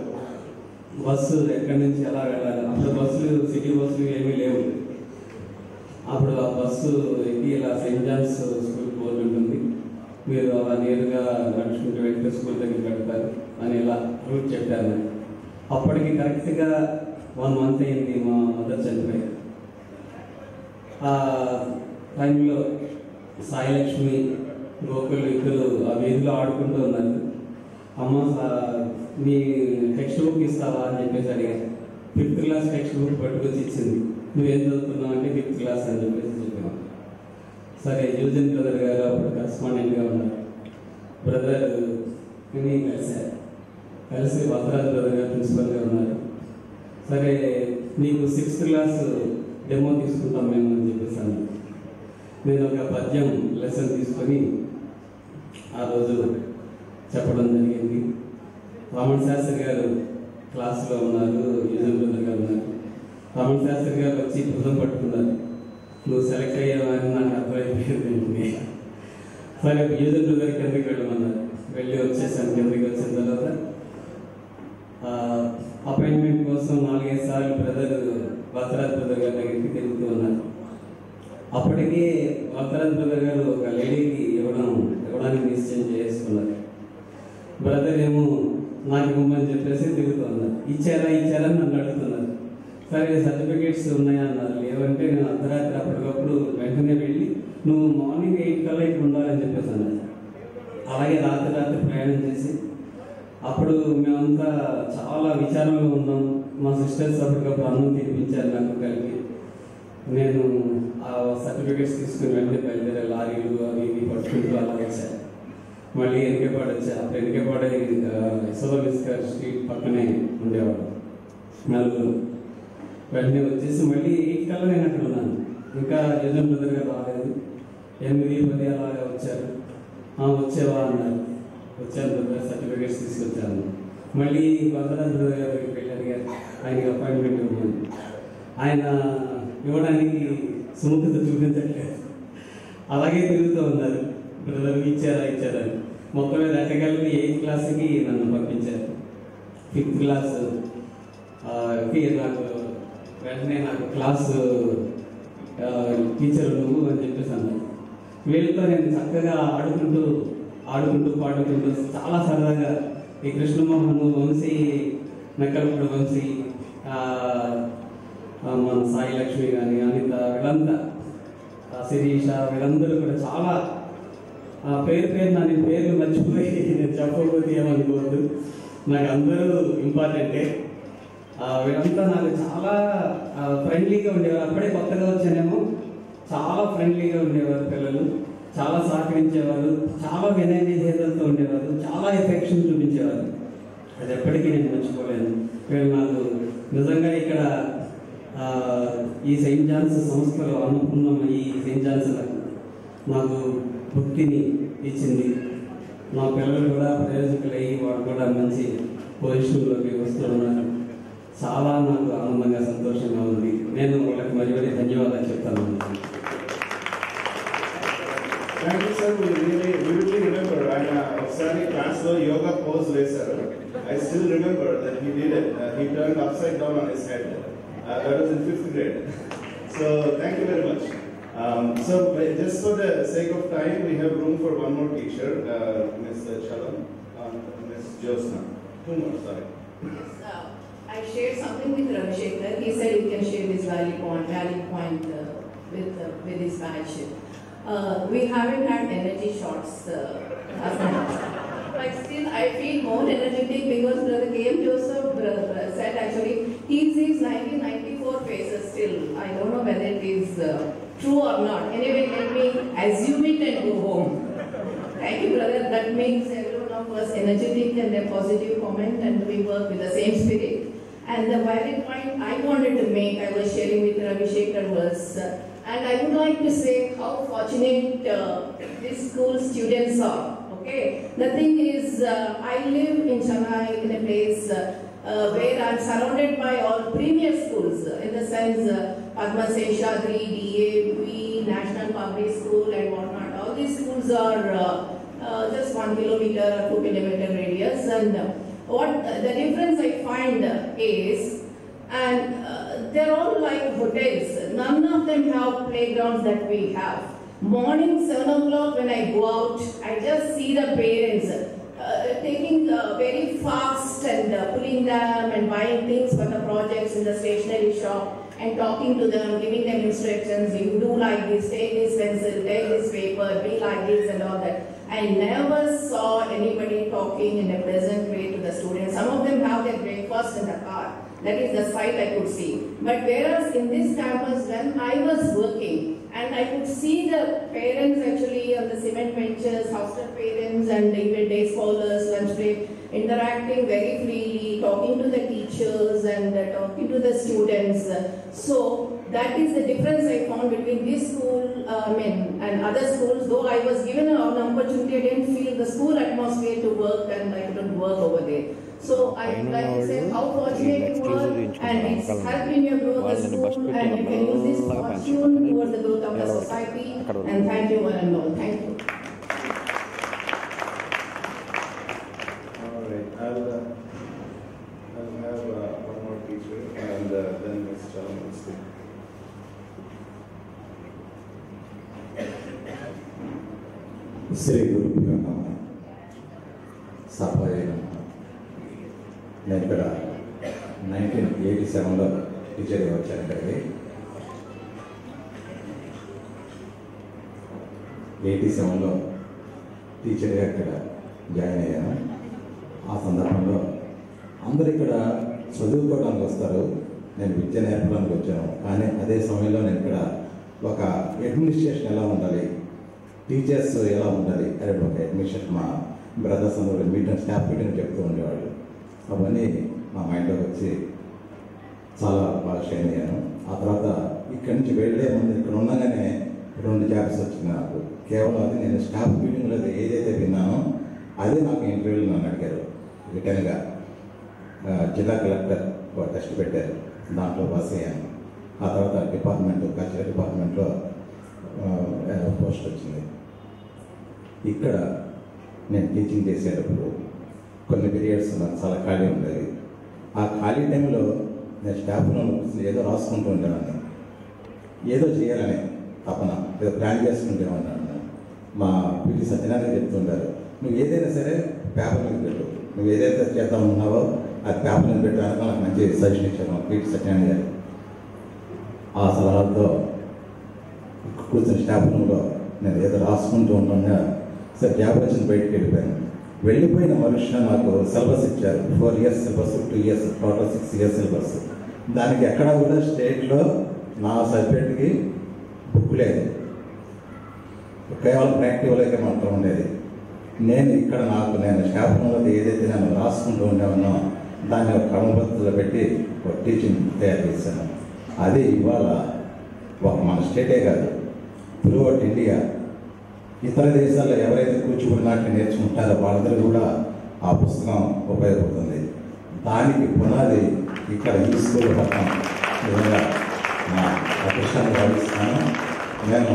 బస్సు ఎక్కడి నుంచి ఎలా వెళ్ళాలి. అప్పుడు బస్సులు సిటీ బస్సులు ఏమీ లేవు. అప్పుడు ఆ బస్సు ఎక్కి ఇలా సెయింట్ జాన్స్ స్కూల్ బోర్డు ఉంటుంది, మీరు అలా నేరుగా నడుచుకుంటూ వెళ్తే స్కూల్ దగ్గర పెడతారు అని ఇలా రూట్ చెప్పారు. అప్పటికి కరెక్ట్గా 1 month అయింది మా మదర్ చనిపోయారు. ఆ టైంలో సాయిలక్ష్మి, గోకుల్ ఇద్దరు ఆ వీధిలో ఆడుకుంటూ ఉన్నారు. అమ్మ మీ టెక్స్ట్ బుక్ ఇస్తావా అని చెప్పేసి అడిగారు. 5th క్లాస్ టెక్స్ట్ బుక్ పట్టుకొచ్చి ఇచ్చింది. నువ్వేం చదువుతున్నావు అంటే 5th క్లాస్ అని చెప్పేసి చెప్పాను. సరే యూజన్ బ్రదర్ గారు అప్పుడు కరెస్పాండెంట్గా ఉన్నారు. బ్రదర్ కలిశారు. కలిసి భద్రాజ్ బ్రదర్ గారు ప్రిన్సిపల్గా ఉన్నారు. సరే నీకు 6th క్లాస్ డెమో తీసుకుంటాం మేము అని చెప్పేసి అన్నారు. నేను ఒక పద్యం లెసన్ తీసుకొని ఆ రోజు చెప్పడం జరిగింది. రమణ శాస్త్రి గారు క్లాసులో ఉన్నారు, యూజన్ బ్రదర్ గారు ఉన్నారు. రమణ శాస్త్రి గారు వచ్చి భుజం పట్టుకున్నారు, నువ్వు సెలెక్ట్ అయ్యావని నాకు అర్థమైపోయింది. సరే యూజన్ బ్రదర్ కిందకి వెళ్ళమన్నారు. వెళ్ళి వచ్చేసాను. కిందకి వచ్చిన తర్వాత అపాయింట్మెంట్ కోసం 4-5 సార్లు బ్రదర్ వత్సరాజ్ బ్రదర్ గారి దగ్గరికి తిరుగుతూ ఉన్నారు. అప్పటికే వత్సరాజ్ బ్రదర్ గారు ఒక లేడీకి ఇవ్వడానికి నిశ్చయం చేసుకున్నారు. బ్రదర్ ఏమో నాకు ఇవ్వమని చెప్పేసి తిరుగుతూ ఉన్నారు. ఇచ్చారా అని నన్ను అడుగుతున్నారు. సరే సర్టిఫికేట్స్ ఉన్నాయా అన్నారు. లేవంటే నేను అర్ధరాత్రి అప్పటికప్పుడు వెంటనే వెళ్ళి నువ్వు మార్నింగ్ 8 కల్లా ఇక్కడ ఉండాలని చెప్పేసి అన్నారు. అలాగే రాత్రి ప్రయాణం చేసి అప్పుడు మేమంతా చాలా విచారంలో ఉన్నాం. మా సిస్టర్స్ అప్పటికప్పుడు అన్నం తినిపించారు నాకు కలిపి. నేను ఆ సర్టిఫికేట్స్ తీసుకుని వెంటనే బయలుదేరే లారీలు అవి ఇవి పట్టుకుంటూ అలా వచ్చాను. మళ్ళీ ఎన్నికపాడు వచ్చా. అప్పుడు ఎన్నికపాడు యశోదామిస్కర్ స్ట్రీట్ పక్కనే ఉండేవాడు నలుగురు. వెంటనే వచ్చేసి మళ్ళీ 8 కల్లా నేను అక్కడ ఉన్నాను. ఇంకా జగన్ బ్రదర్ గారు రాలేదు. 8-10 అలాగా వచ్చారు. వచ్చేవా అన్నారు. వచ్చాను బ్రదర్, సర్టిఫికేట్స్ తీసుకొచ్చాను. మళ్ళీ కొంతమంది బ్రదర్ గారి దగ్గరికి వెళ్ళాను గారు, ఆయనకి అపాయింట్మెంట్ ఇవ్వమని. ఆయన ఇవ్వడానికి సుముఖత చూపించట్లేదు. అలాగే తిరుగుతూ ఉన్నారు. బ్రదర్ ఇచ్చారని మొత్తం మీద అట్టగలిపి 8th క్లాస్కి నన్ను పంపించారు. 5th క్లాస్ నాకు వెంటనే నాకు క్లాసు టీచర్ నువ్వు అని చెప్పేసి అన్నారు. వీళ్ళతో నేను చక్కగా ఆడుకుంటూ పాడుకుంటూ చాలా సరదాగా ఈ కృష్ణమోహన్ వంశీ, మెక్కలపూడి వంశీ, మన సాయి లక్ష్మి కానీ, అనిత, వీళ్ళంతా, శిరీష, వీళ్ళందరూ కూడా చాలా పేరు నేను పేర్లు మర్చిపోయి నేను చెప్పకపోతే ఏమనుకోవద్దు. నాకు అందరూ ఇంపార్టెంటే. వీళ్ళంతా నాకు చాలా ఫ్రెండ్లీగా ఉండేవారు. అప్పుడే కొత్తగా వచ్చానేమో చాలా ఫ్రెండ్లీగా ఉండేవారు పిల్లలు. చాలా సహకరించేవారు, చాలా వినయ విధేయతలతో ఉండేవారు, చాలా ఎఫెక్షన్ చూపించేవారు. అది ఎప్పటికీ నేను మర్చిపోలేను. వీళ్ళు నాకు నిజంగా ఇక్కడ ఈ సెయింట్ జాన్స్ సంస్థలో అనుకున్నాం. ఈ సెయింట్ జాన్స్ నాకు భక్తిని ఇచ్చింది. నా పిల్లలు కూడా ప్రయోజకులయ్యి వాళ్ళు కూడా మంచి పొజిషన్లోకి వస్తున్నారు. చాలా నాకు ఆనందంగా సంతోషంగా ఉంది. నేను వాళ్ళకి మరి ధన్యవాదాలు చెప్తాను. Thank you, sir. We really vividly remember. And ఒకసారి క్లాస్లో యోగా పోజ్ వేశారు. I still remember that he did it. He turned upside down on his head. That was in 5th grade. So thank you very much. So just for the sake of time, we have room for one more teacher, Ms. Chalam, Ms. Josna. 2 more, sorry. I shared something with Ravi Shekhar. He said he can share this value point with his batch. We haven't had energy shots as much. But still, I feel more energetic because Brother K.M. Joseph said actually he sees 1994 faces still. I don't know whether it is true or not. Anyway, let me assume it and go home. Thank you, brother. That makes everyone of us energetic and a positive comment, and we work with the same spirit. And the valid point I wanted to make, I was sharing with Ravi Shekhar was, and I would like to say how fortunate these school students are. Okay, the thing is, I live in Chennai in a place where I'm surrounded by all premier schools, in the sense Padma Seshadri, DAV, National Public School, and whatnot. All these schools are just 1 kilometer or 2 kilometer radius, and what the difference I find is, and they're all like hotels. None of them have playgrounds that we have. Morning 7 o'clock when I go out, I just see the parents taking very fast and pulling them and buying things for the projects in the stationery shop and talking to them, giving them instructions. You do like this, take this pencil, take this paper, be like this and all that. I never saw anybody talking in a pleasant way to the students. Some of them have their breakfast in the car. That is the sight I could see. But whereas in this campus, when I was working, and I could see the parents actually on the cement benches, hostel parents and even day scholars, lunch break, interacting very freely, talking to the teachers and talking to the students. So that is the difference I found between this school and other schools. Though I was given an opportunity, I didn't feel the school atmosphere to work and I couldn't work over there. So I would like to say how fortunate you are, and it's helped in your growth as school, and you can use this fortune towards the growth of the society. And thank you one and all. Thank you. All right, I'll have one more teacher, and then Ms. Chalam will speak. Shri గురుభ్యో నమః. సభాయ నేను ఇక్కడ 1987లో టీచర్గా వచ్చాను. ఇక్కడికి 87లో టీచర్గా ఇక్కడ join అయ్యాను. ఆ సందర్భంలో అందరు ఇక్కడ చదువుకోవడానికి వస్తారు, నేను విద్య నేర్పడానికి వచ్చాను. కానీ అదే సమయంలో నేను ఇక్కడ ఒక అడ్మినిస్ట్రేషన్ ఎలా ఉండాలి, టీచర్స్ ఎలా ఉండాలి అనే ఒక అడ్మినిస్ట్రేషన్ మా బ్రదర్స్ అందరూ మీటింగ్ స్టాఫ్ మీటింగ్ చెప్తూ ఉండేవాళ్ళు. అవన్నీ మా మైండ్లోకి వచ్చి చాలా బాగా షైన్ అయ్యాను. ఆ తర్వాత ఇక్కడి నుంచి వెళ్ళే ముందు ఇక్కడ ఉండగానే 2 జాబ్స్ వచ్చింది నాకు. కేవలం అది నేను స్టాఫ్ మీటింగ్లో ఏదైతే విన్నానో అదే నాకు ఇంటర్వ్యూలో నన్ను అడిగారు. రిటర్న్గా జిల్లా కలెక్టర్ ఒక టెస్ట్ పెట్టారు, దాంట్లో పాస్ అయ్యాను. ఆ తర్వాత కల్చరల్ డిపార్ట్మెంట్లో పోస్ట్ వచ్చింది. ఇక్కడ నేను టీచింగ్ చేసేటప్పుడు కొన్ని పీరియడ్స్ నాకు చాలా ఖాళీ ఉండేది. ఆ ఖాళీ టైంలో నేను స్టాఫ్లో ఏదో రాసుకుంటూ ఉండేవాడిని, ఏదో చేయాలని తపన, ఏదో ప్లాన్ చేసుకుంటేమన్నాను. మా పిల్లి సత్యనారాయణ చెప్తుంటారు, నువ్వు ఏదైనా సరే పేపర్ మీద పెట్టు, నువ్వు ఏదైతే చేద్దామన్నావో అది పేపర్ మీద పెట్టడానికి నాకు మంచి సజెషన్ ఇచ్చాను పిల్లి సత్యనారాయణ గారు. ఆ సలహాలతో కూర్చున్న స్టాఫ్ రూమ్లో నేను ఏదో రాసుకుంటూ ఉండగా సరే జాబ్ వచ్చింది, బయటకు వెళ్ళిపోయాను. వెళ్ళిపోయిన మనుషులు నాకు సిలబస్ ఇచ్చారు, 4 years syllabus, 2 years, total 6 years syllabus. దానికి ఎక్కడా కూడా స్టేట్లో నా సబ్జెక్ట్కి బుక్ లేదు, కేవలం ప్రాక్టికల్గా మాత్రం ఉండేది. నేను ఇక్కడ నేను స్టాఫ్ రూమ్లో ఏదైతే నేను రాసుకుంటూ ఉండేవన్నో దాన్ని ఒక క్రమపద్ధతిలో పెట్టి ఒక టీచింగ్ తయారు చేశాను. అది ఇవాళ ఒక మన స్టేటే కాదు, త్రూఅవుట్ ఇండియా ఇతర దేశాల్లో ఎవరైతే కూచిపూడి నాట్యం నేర్చుకుంటారో వాళ్ళందరూ కూడా ఆ పుస్తకం ఉపయోగపడుతుంది. దానికి పునాది ఇక్కడ ఈ స్కూల్ పట్టణం నిజంగా నా అదృష్టాన్ని భావిస్తున్నాను. నేను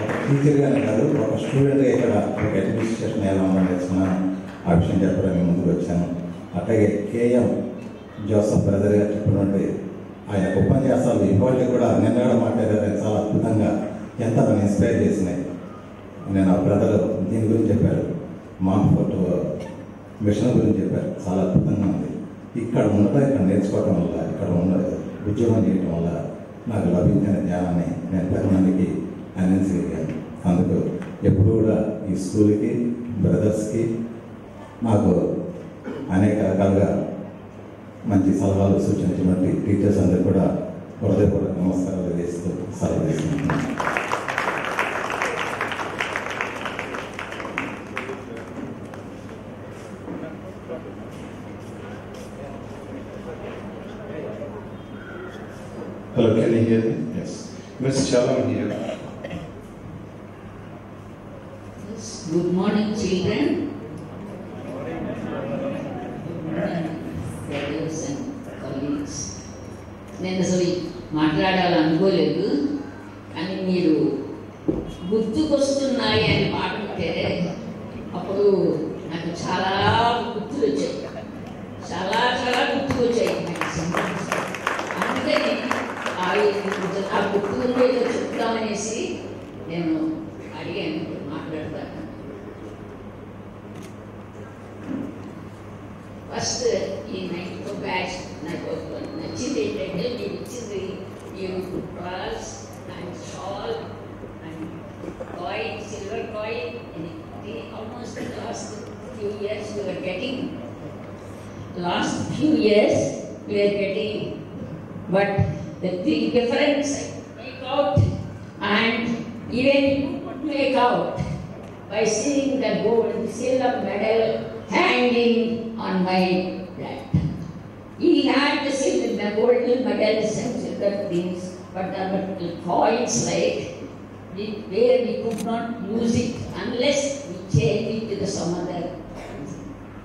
ఒక టీచర్గానే కాదు, ఒక స్టూడెంట్గా ఇక్కడ ఒక అడ్మినిస్ట్రేషన్ ఎలా ఉందని నేర్చుకున్నాను. ఆ విషయం చెప్పడానికి ముందుకు వచ్చాను. అట్లాగే కేఎం జోసఫ్ బ్రదర్ గారు చెప్పినటువంటి ఆయన ఉపన్యాసాలు ఇవాళ కూడా నిన్న మాట్లాడారు, చాలా అద్భుతంగా ఎంత నన్ను ఇన్స్పైర్ చేసినాయి. నేను ఆ బ్రదర్ దీని గురించి చెప్పారు, మాన్ఫోర్ట్ మిషన్ గురించి చెప్పారు, చాలా అద్భుతంగా ఉంది. ఇక్కడ ఉండటం, ఇక్కడ నేర్చుకోవటం వల్ల, ఇక్కడ ఉన్న ఉద్యోగం చేయడం వల్ల నాకు లభించిన జ్ఞానాన్ని నేను 10 మందికి అందించగలిగాను. అందుకు ఎప్పుడు కూడా ఈ స్కూల్కి, బ్రదర్స్కి నాకు అనేక రకాలుగా మంచి సలహాలు సూచించినటువంటి టీచర్స్ అందరూ కూడా హృదయపూర్వక నమస్కారాలు చేస్తూ సెలవు తీసుకుంటున్నాను. Hello, can you hear me? Yes. Ms. Shalom here. Yes. Good morning, children. Brothers and colleagues. నేను అసలు మాట్లాడాలనుకోలేదు, కానీ మీరు గుర్తుకొస్తున్నాయి అని మాట్లాడితే అప్పుడు నాకు చాలా గుర్తులు వచ్చాయి, చాలా గుర్తుకొచ్చాయి. అందుకని ఆ గుర్తుకుందో ఏదో చెప్తామనేసి నేను అడిగాను, మాట్లాడతాను. ఫస్ట్ ఈ 94 బ్యాచ్ నాకు నచ్చింది ఏంటంటే మీరు ఇచ్చింది ఈ class and shawl and coin, silver coin. Almost last few years we are getting, but the difference I make out, and even you could make out by seeing the gold, silver medal hanging on my lap. He had the silver, the golden medals and silver things, but there were coins like where we could not use it unless we change it to some other.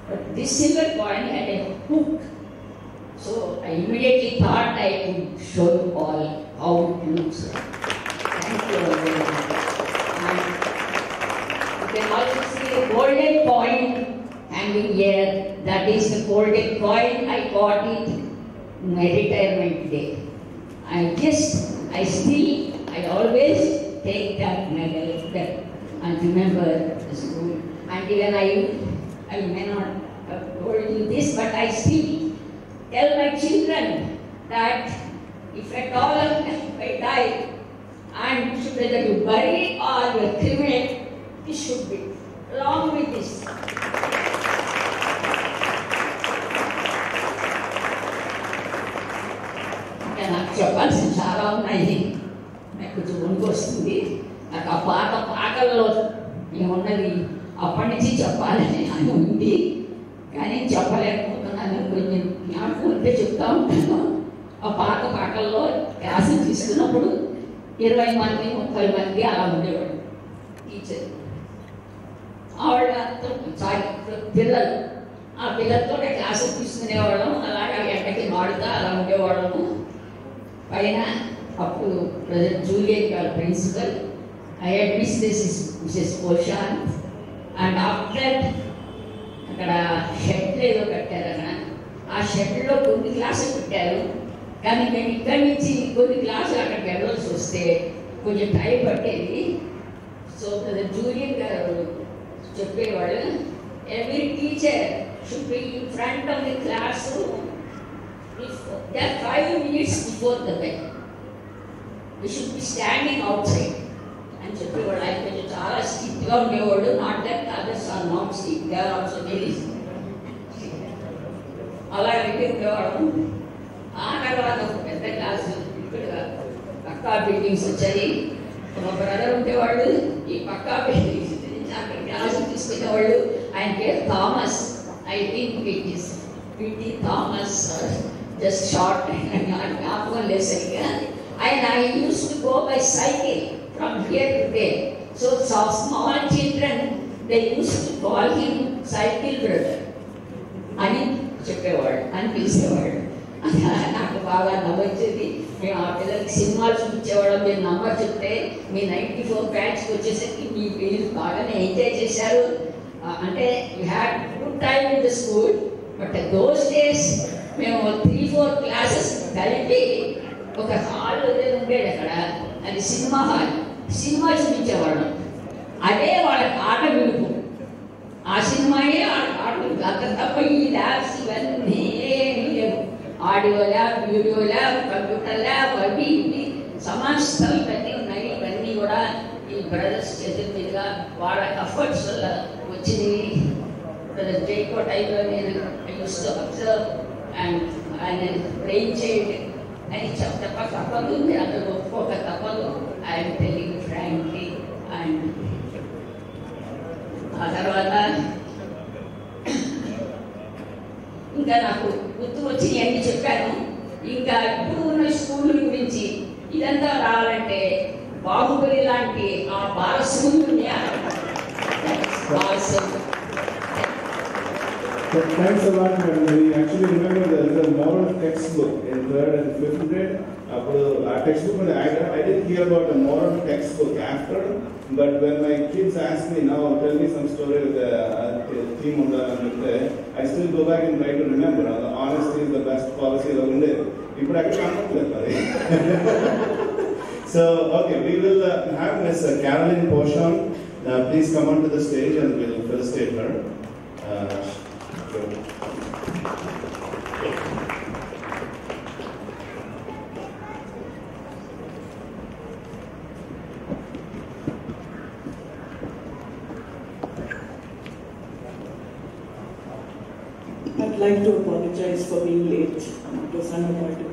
But this silver coin had a hook. So I immediately thought I could show you all how it looks. Thank you all very much. And you can also see a golden coin hanging here. That is the golden coin. I got it in my retirement day. I always take that medal and remember the school. And even I may not have told you this, but I still tell my children that if at all I die and should either you bury or you cremate, this should be along with this. చెప్పాల్సిన చాలా ఉన్నాయి. నాకు కొంచెం వణుకు వస్తుంది. నాకు ఆ పాటల్లో ఏమున్నది అప్పటి నుంచి చెప్పాలని అని ఉంది, కానీ చెప్పలేకపోతున్నాను. కొంచెం జ్ఞాపకం ఉంటే చెప్తా ఉంటాను. ఆ పాటల్లో క్లాసులు తీసుకున్నప్పుడు 20 మంది 30 మంది అలా ఉండేవాడు టీచర్. ఆవిడ పిల్లలు, ఆ పిల్లలతో క్లాసులు తీసుకునేవాళ్ళం. అలాగే ఎండకి మాడుతా అలా ఉండేవాళ్ళము. పైన అప్పుడు present Julian garu principal, I head Mrs Poshant. And after అక్కడ షెడ్ ఏదో కట్టారు. అక్కడ ఆ షెడ్లో కొన్ని క్లాసులు పెట్టారు. కానీ మేము ఇక్కడి నుంచి కొన్ని క్లాసులు అక్కడికి వెళ్ళాల్సి వస్తే కొంచెం టైం పట్టేది. సో జూలియన్ గారు చెప్పేవాళ్ళు, every teacher should be in front of the class room 5 minutes before the bell. We should be standing outside అని చెప్పేవాడు. ఆయన కొంచెం చాలా స్ట్రిక్ట్గా ఉండేవాడు. Not that others are not strict, they are also very అలాగైతే ఉండేవాడు. ఆ తర్వాత ఒక పెద్ద క్లాసు ఇక్కడ పక్కా బిల్డింగ్స్ వచ్చాయి. ఒక బ్రదర్ ఉండేవాళ్ళు ఈ పక్కా బిల్డింగ్స్ నుంచి అక్కడ క్లాసులు తీసుకునేవాళ్ళు. ఆయన పేరు Thomas, I think it is P T Thomas, just short జ్ఞాపకం లేదు సరిగ్గా. And I used to go by cycle from here to there. So small children, they used to call him cycle brother అని చెప్పేవాడు, అని పిలిచేవాడు. నాకు బాగా నవ్వొచ్చేది. మేము ఆ పిల్లలకి సినిమాలు చూపించేవాళ్ళం. మీరు నంబర్ చెప్తే మీ 94 బ్యాచ్కి వచ్చేసరికి మీ పిల్లలు బాగానే ఎంజాయ్ చేశారు. అంటే you had good time in the school. But those days మేము 3-4 క్లాసెస్ కలిపి ఒక హాల్ ఉండేది అక్కడ, అది సినిమా హాల్. సినిమా చూపించేవాళ్ళం. అదే వాళ్ళకి ఆట విడుపు. ఆ సినిమాయే ఆట విడుపు. అంత తప్ప ఈ ల్యాబ్స్ ఇవన్నీ ఏమీ లేవు. Audio lab, video lab, computer lab, అవి ఇవి సమస్తం ఇవన్నీ ఉన్నాయి. ఇవన్నీ కూడా ఈ బ్రదర్స్ చేతుల మీదుగా వాళ్ళ ఎఫర్ట్స్ వల్ల వచ్చింది. బ్రదర్ జైకో టైంలో నేను అబ్జర్వ్ అండ్ ఆయన బ్రెయిన్ చైల్డ్ అని చెప్ప తప్పదు. మీరు అందరూ ఒప్పుకోక తప్పదు. I'm telling frankly. అండ్ ఆ తర్వాత ఇంకా నాకు గుర్తు వచ్చి అన్ని చెప్పాను. ఇంకా ఇప్పుడు ఉన్న స్కూల్ గురించి ఇదంతా రావాలంటే బాహుబలి లాంటి ఆ Balasubrahmanya Thanks a lot, madam. We actually remember there is a moral textbook in 3rd and 5th grade. Our textbook, I didn't hear about a moral textbook after, but when my kids ask me now, tell me some story with the theme on the, I still go back and try to remember. Honesty is the best policy of India. People actually come up with So, okay, we will have Miss Caroline Poshon. Please come onto the stage and we'll felicitate her. I'd like to apologize for being late. It was unavoidable.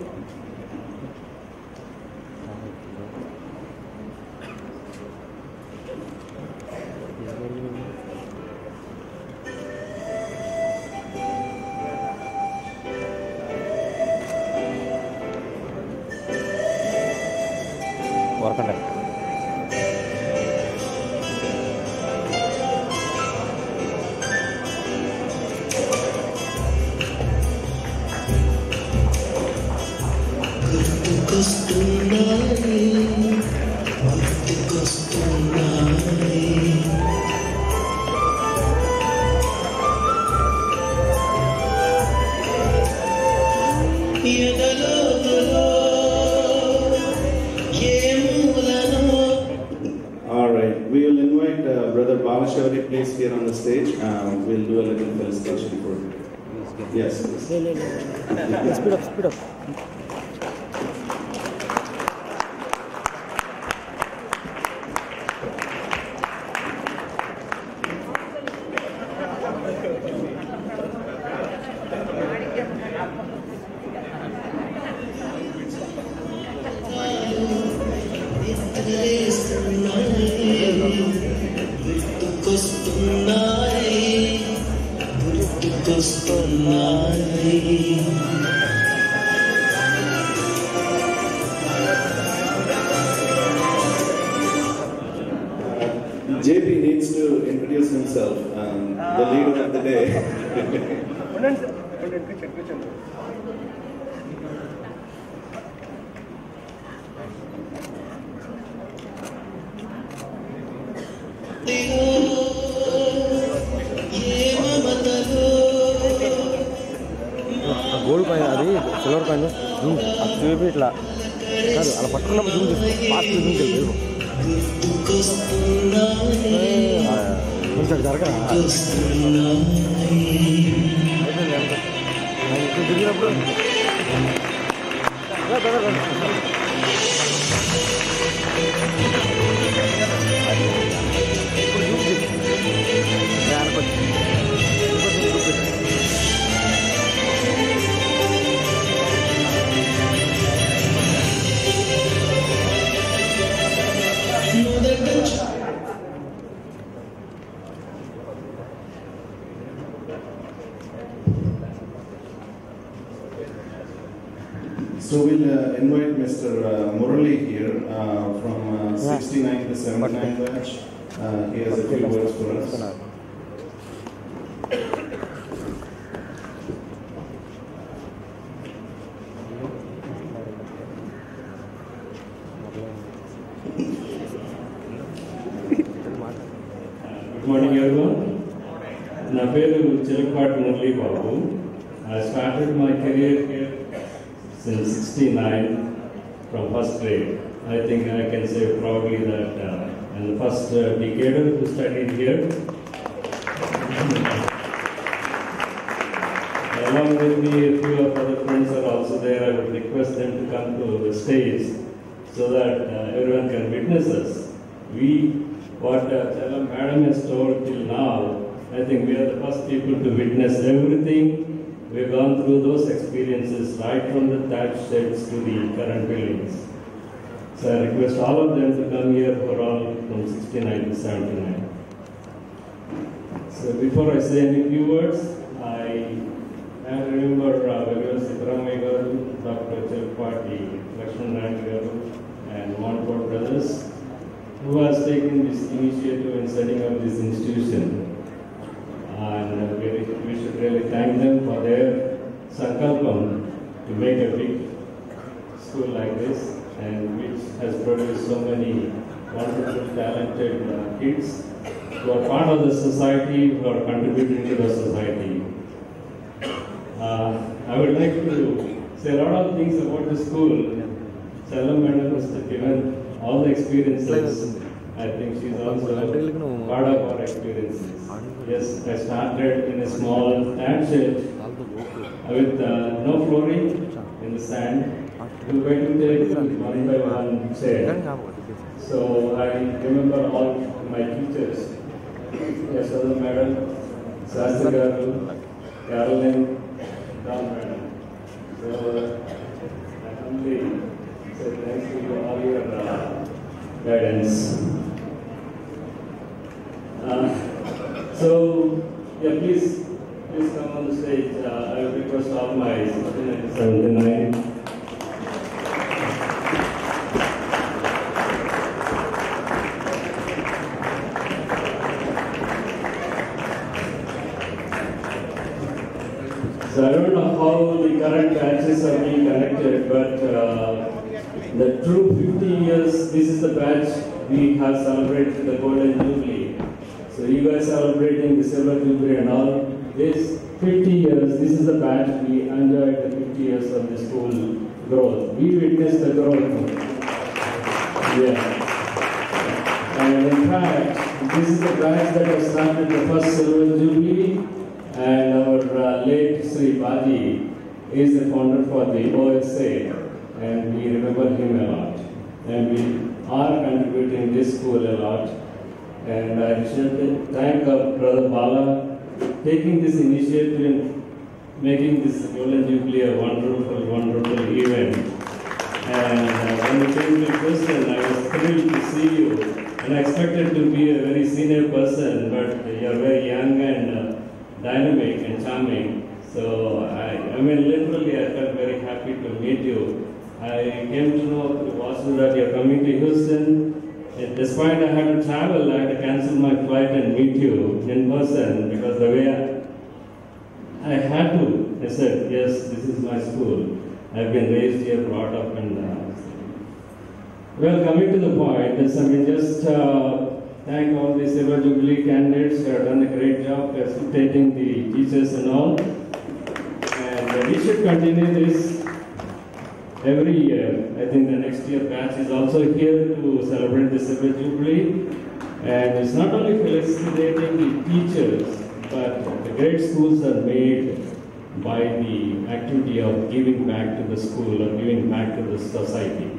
Please here on the stage. We'll do a little felicitation for you. Yes. Speed up, speed up. JP needs to introduce himself, the leader of the day. Gold coin అది silver coin Zoom అది చూపి ఇట్లా కాదు అలా పట్టుకున్నప్పుడు Zoom చేస్తాం fast Zoom చేయాలి కొంచెం జరగరా దిగినప్పుడు So we'll invite Mr. Murali here from 69 to 79 batch. He has a few words for us. Good morning everyone. Na peru Chilakpati Murali Babu. I started my career here since 69 from first grade. I think I can say proudly that in the first decade who studied here. Along with me, a few of other friends are also there. I would request them to come to the stage so that everyone can witness us. What Chellam Madam has told till now, I think we are the first people to witness everything. We've gone through those experiences right from the thatch sheds to the current buildings. So I request all of them to come here for all from 69 to 79. So before I say any few words, I remember when we were Siddharamaiah Garu, Dr. Chilakpati, Lakshman Nayak Garu, and Montfort Brothers, who has taken this initiative in setting up this institution. And we should really thank them for their sankalpam to make a big school like this, and which has produced so many wonderful, talented kids who are part of the society, who are contributing to the society. I would like to say a lot of things about the school. Chellam Madam has given all the experiences. I think she's also part of our experiences. Yes, I started in a small tent shed with no flooring in the sand. We went to take one by one chair. So I remember all my teachers, Yashoda Madam, Sastri Garu, Caroline, Ram Madam. So I humbly say thanks to all your guidance. So, yeah, please come on the stage. I will request all my 79. So I don't know how the current batches are being connected, but the true 50 years, this is the batch we have celebrated the Golden Jubilee. So you guys celebrating the Silver Jubilee and all. This 50 years, this is the batch we enjoyed the 50 years of the school growth. We witnessed the growth. Yeah. And in fact, this is the batch that has started the first Silver Jubilee, and our late Sri Baji is the founder for the OSA, and we remember him a lot. And we are contributing this school a lot. And I should thank our brother Bala taking this initiative and making this Golden Jubilee a wonderful, wonderful event. And when you came to Houston, I was thrilled to see you And I expected to be a very senior person, but you're very young and dynamic and charming. So I mean, literally, I felt very happy to meet you. I came to know through Vasu that you're coming to Houston. And despite I had to travel, I had to cancel my flight and meet you in person because the way I had to. I said, yes, this is my school. I've been raised here, brought up, and well, coming to the point, just thank all the Silver Jubilee candidates who have done a great job facilitating the teachers and all. And we should continue this every year. I think the next year batch is also here to celebrate the Silver Jubilee. And it's not only felicitating the teachers, but the great schools are made by the activity of giving back to the school or giving back to the society.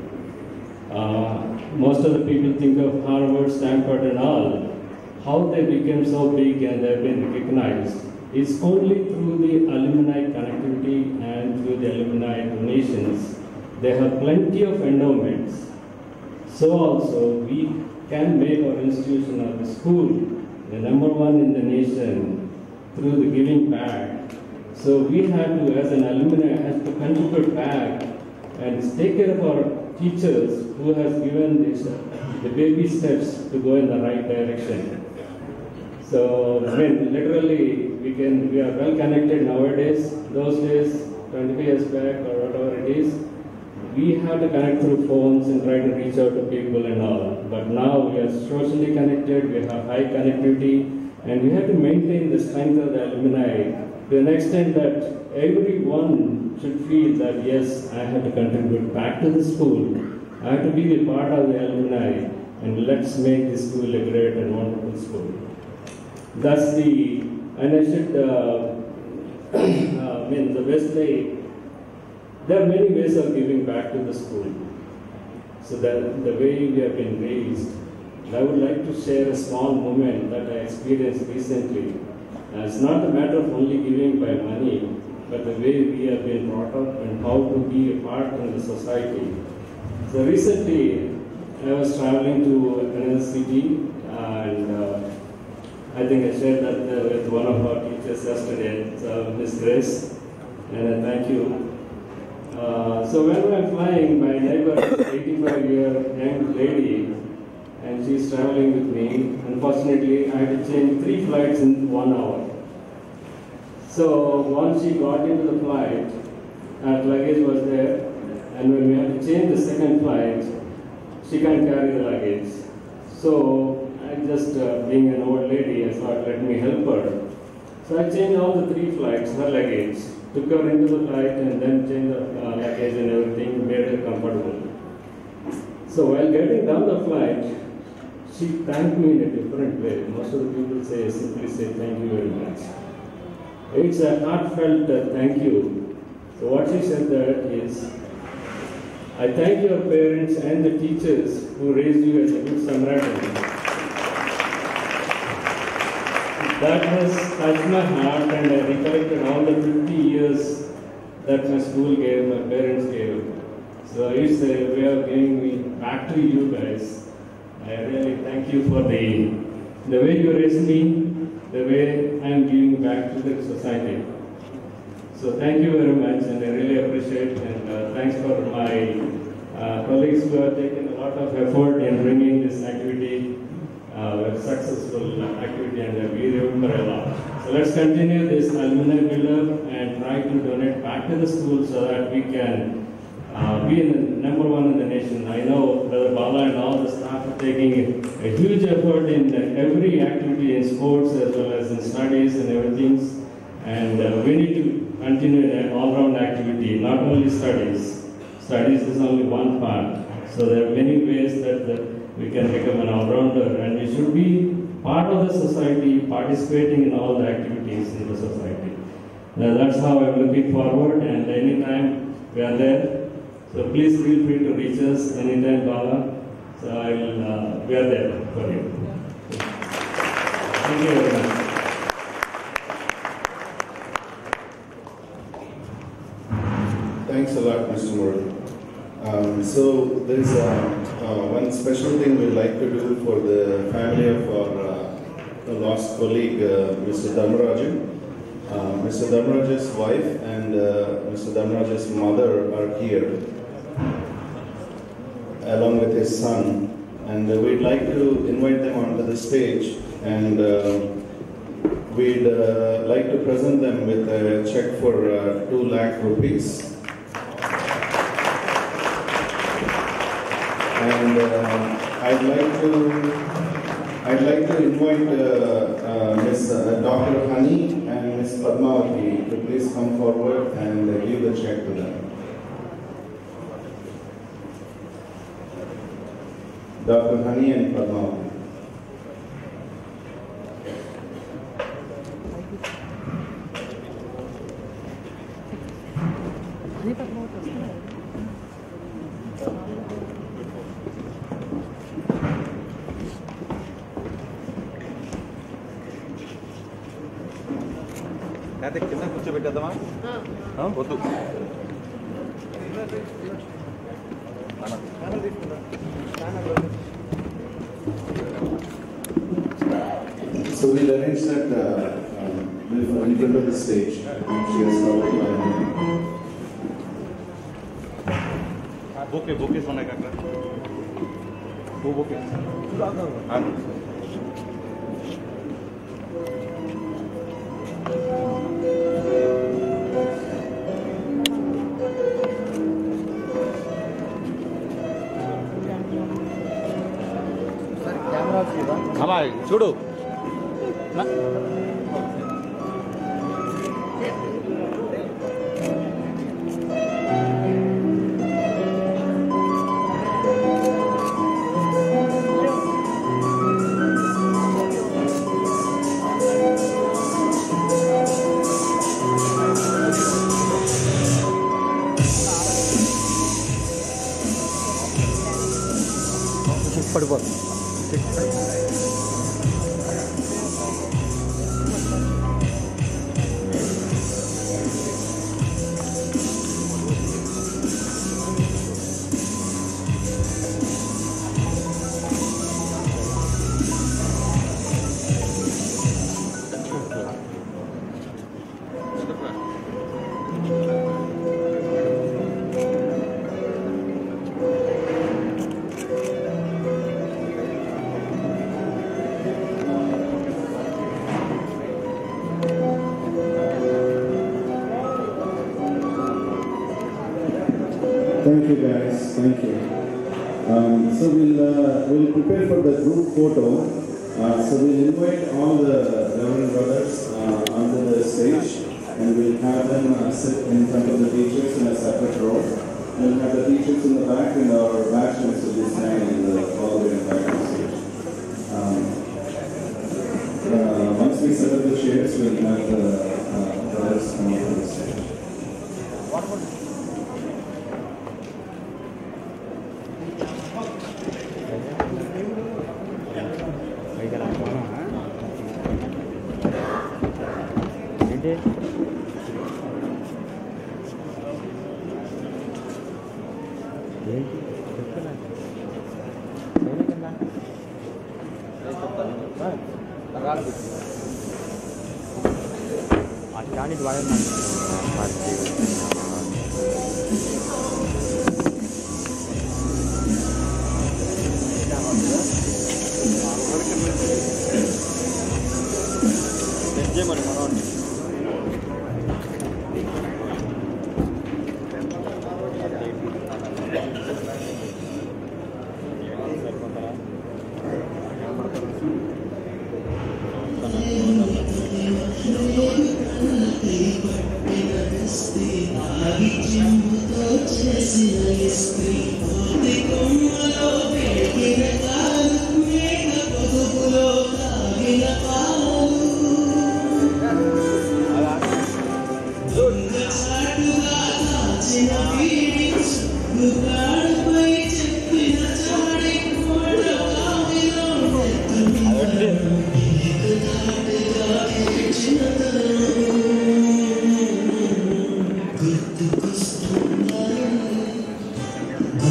Most of the people think of Harvard, Stanford and all, how they became so big and they've been recognized. It's only through the alumni connectivity and through the alumni donations. They have plenty of endowments. So also we can make our institution or the school the #1 in the nation through the giving back. So we have to, as an alumni, have to contribute back and take care of our teachers who has given the baby steps to go in the right direction. So, I mean, literally, we are well connected nowadays. Those days, 20 years back or whatever it is, we had to connect through phones and try to reach out to people and all. But now we are socially connected, we have high connectivity, and we have to maintain the strength of the alumni to an extent that everyone should feel that, yes, I have to contribute back to the school. I have to be a part of the alumni, and let's make this school a great and wonderful school. That's and I should, the Wesley, there are many ways of giving back to the school. So that the way we have been raised, I would like to share a small moment that I experienced recently. It's not a matter of only giving by money, but the way we have been brought up and how to be a part in the society. So recently, I was traveling to another city, and I think I shared that with one of our teachers yesterday, Ms. Grace, and thank you. So when I'm flying, my neighbor is an 85-year young lady, and she's traveling with me. Unfortunately, I had to change 3 flights in 1 hour. So once she got into the flight, her luggage was there, and when we had to change the second flight, she can't carry the luggage. So I just, being an old lady, I thought, let me help her. So I changed all the 3 flights, her luggage, took her into the flight, and then changed the luggage and everything, made her comfortable. So while getting down the flight, she thanked me in a different way. Most of the people simply say thank you very much. It's a heartfelt thank you. So what she said that is, I thank your parents and the teachers who raised you as a good Samaritan. That has touched my heart, and I recollected all the 50 years that my school gave, my parents gave. So it's a way of giving me back to you guys. I really thank you for the way you raised me, the way I am giving back to the society. So thank you very much, and I really appreciate, and thanks for my colleagues who have taken a lot of effort in bringing this activity, a successful activity, and we remember a lot. So let's continue this alumni build-up and try to donate back to the school so that we can be in the #1 in the nation. I know Brother Bala and all the staff are taking a huge effort in every activity in sports as well as in studies and everything. And we need to continue an all-round activity, not only studies. Studies is only one part. So there are many ways that we can become an all-rounder, and we should be part of the society, participating in all the activities in the society. Now that's how I'm looking forward, and anytime we are there. So please feel free to reach us anytime, Bala. So we are there for you. Thank you very much. Thanks a lot, Mr. Murali. So there is a one special thing we'd like to do for the family of our lost colleague, Mr. Dharmarajan. Mr. Dharmarajan's wife and Mr. Dharmarajan's mother are here, along with his son. And we'd like to invite them onto the stage, and we'd like to present them with a check for 2 lakh rupees. And I'd like to invite Ms. Dr. Hani and Ms. Padmavati to please come forward and give the check to them. Dr. Hani and Padmavati. కింద కూర్చోబెట్టేద్దామా వద్దు So we'll arrange that in front of the stage. She has covered by bouquet सोने का वो bouquet అమ్మా చూడు పడిపోతుంది Thank you guys, thank you. So we'll prepare for the group photo. So we'll invite all the Reverend brothers onto the stage, and we'll have them sit in front of the teachers in a separate row. We'll have the teachers in the back, and our bachelors will be standing all the way in the back of the stage. Once we set up the chairs, we'll have the brothers come onto the stage. What about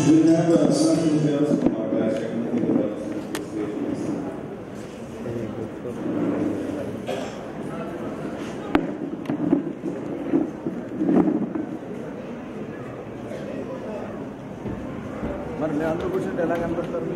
We'll have Sanathan Kumar. మళ్ళీ అందరూ కూర్చుంటే ఎలా కనపడతారు?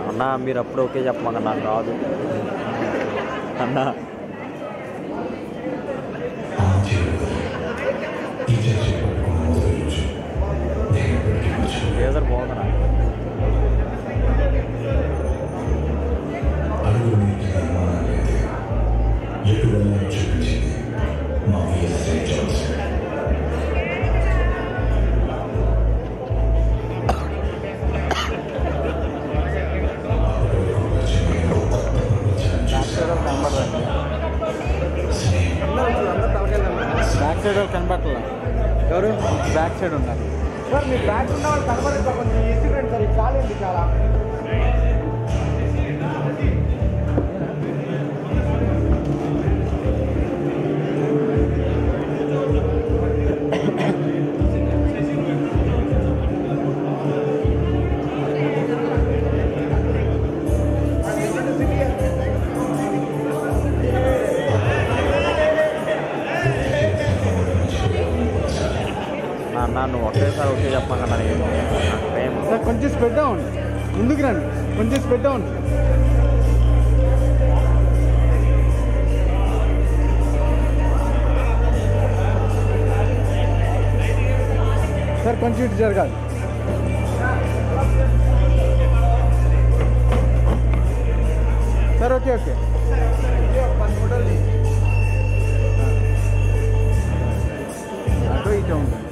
అన్నా మీరు అప్పుడు okay చెప్పమాక నాకు రాదు అన్నా. లేదర్ బాగుందా బ్యాక్ సైడ్ వాళ్ళు కనపడలే. ఎవరు బ్యాక్ సైడ్ ఉన్నారు సార్? మీ బ్యాక్ ఉన్న వాళ్ళు కనపడదు సార్. కొంచెం ఈజీ రండి సార్. ఇది చాలండి చాలా. అన్నా నువ్వు ఒకేసారి ఓకే చెప్పమన్నా సార్ కొంచెం స్ప్రెడ్ డౌన్, ముందుకు రండి. కొంచెం స్ప్రెడ్ డౌన్. సార్ కొంచెం ఇటు జరగాలి. Sir okay okay. అటు ఇటు ఉంటుంది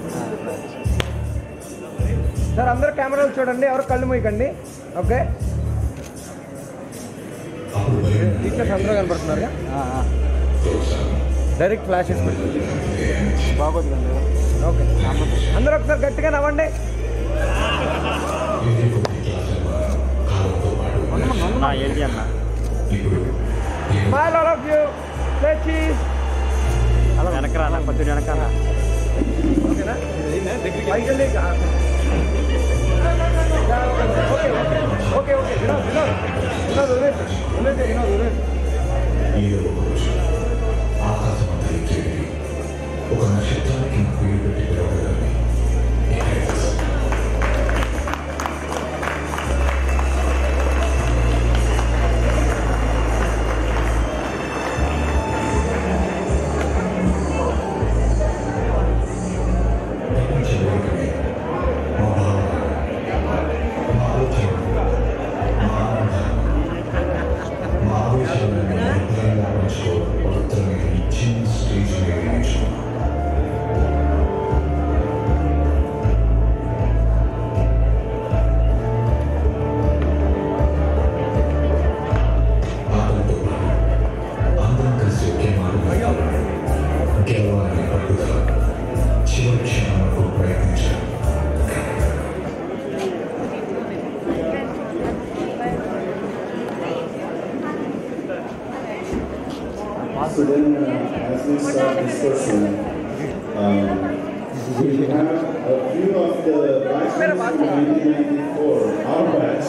సార్. అందరూ కెమెరాలు చూడండి, ఎవరు కళ్ళు మూయకండి. ఓకే, టీచర్స్ అందరూ కనపడుతున్నారు. డైరెక్ట్ ఫ్లాషెస్ పెట్టి బాగోదు కండి. ఓకే, అందరూ ఒకసారి గట్టిగా నవ్వండి. ఏంటి అన్న smile all of you. Say cheese. అలా వెనకరా కొంచెం వెనకాల. ఓకేనా? పైకి వెళ్ళి okay okay okay. Vinod Vinod Vinod వదిలేసి వదిలేసి వినోద్ వదిలేసి ఏదో ఒక రోజు ఆకాశం అంతా ఎత్తి ఒక నక్షత్రానికి నా పేరు పెట్టి పిలవగలని ఇక్కడే తెలుసు. So then, as we start discussing, we have a few of the batches from 1994, our batch,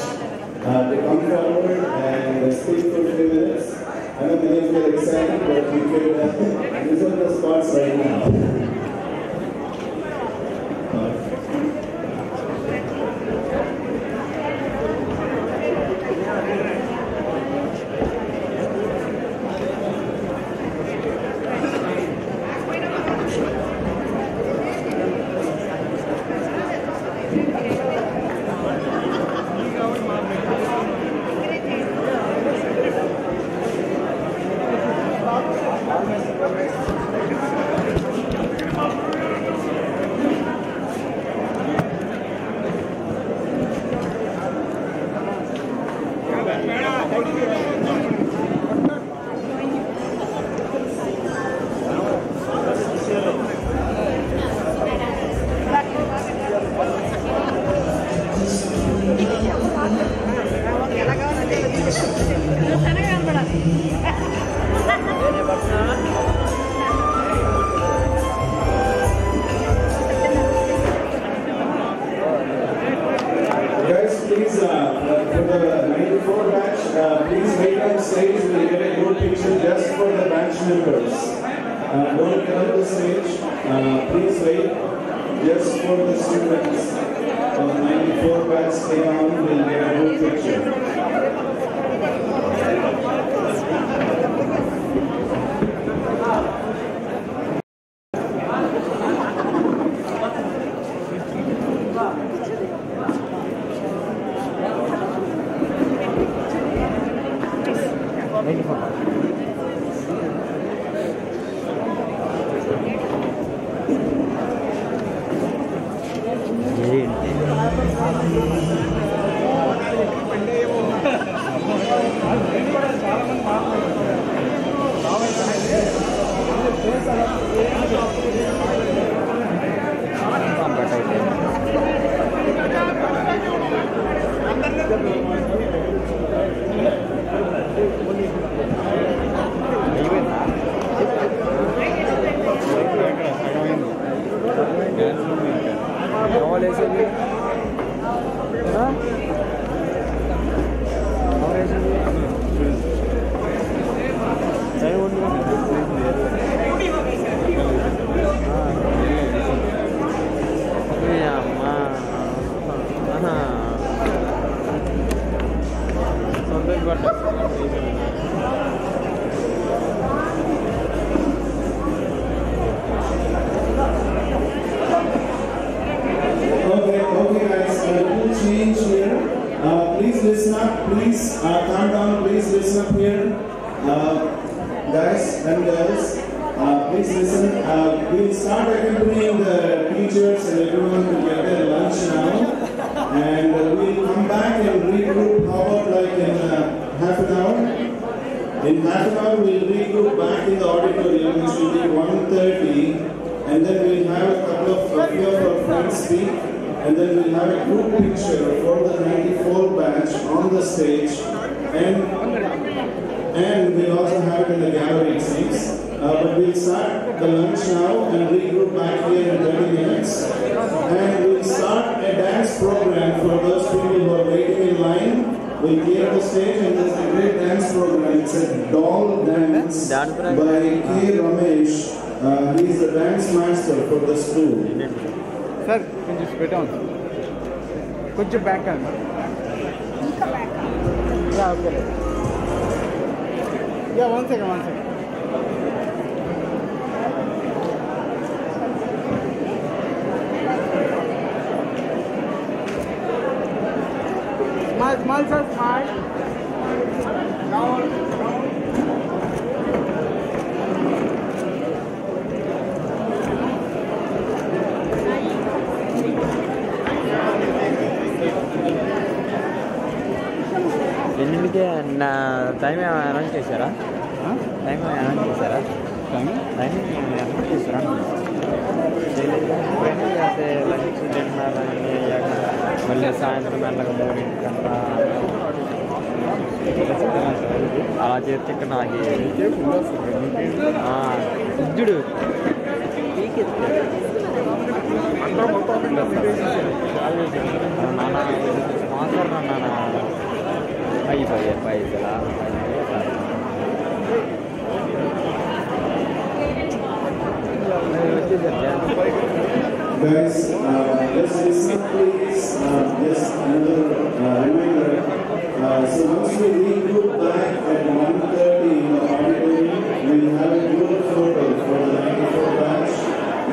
to come forward and speak for 3 minutes. I know many of you are excited, but we could reserve the spots right now. Guys, please, for the 94 batch, please wait on stage. We'll get a group picture just for the batch members. Don't get on the stage. Please wait just for the students. Of the 94 batch, stay on. We'll get a group picture. Okay guys, cool change here. Please listen up, please calm down, please listen up here. Guys and girls, please listen. We'll start accompanying the teachers and everyone to get their lunch now. And we'll come back and regroup, how about like in half an hour? In half an hour we'll regroup back in the auditorium, which will be 1:30. And then we'll have a couple of few of our friends speak. And then we'll have a group picture for the 94 batch on the stage, and we'll also have it in the gallery, it seems. But we'll start the lunch now and regroup back here in 30 minutes. And we'll start a dance program for those people who are waiting in line. We'll clear the stage and there's a great dance program. It's a doll dance by K. Ramesh. He is the dance master for the school. Sir, can you spit on? Put your back on. Yeah, okay. Yeah, one second. Small sir, small. Down. ఎన్నింటికి నా time ఏమైనా announce చేశారా? Time ఏమైనా announce చేశారా? Time announce చేశారా? ఎప్పుడైనా లేకపోతే lunch dinner అన్నీ అయ్యాక మళ్ళీ సాయంత్రం మెల్లగా 3:00 అలా చేస్తే ఇక్కడ నాకు ఇద్దుడు నాన్న స్పాన్సర్ నాన్న పైసలా Guys, let's listen please. Just another reminder. So once we regroup back at 1:30 in the auditorium, we'll have a group photo for the 94 batch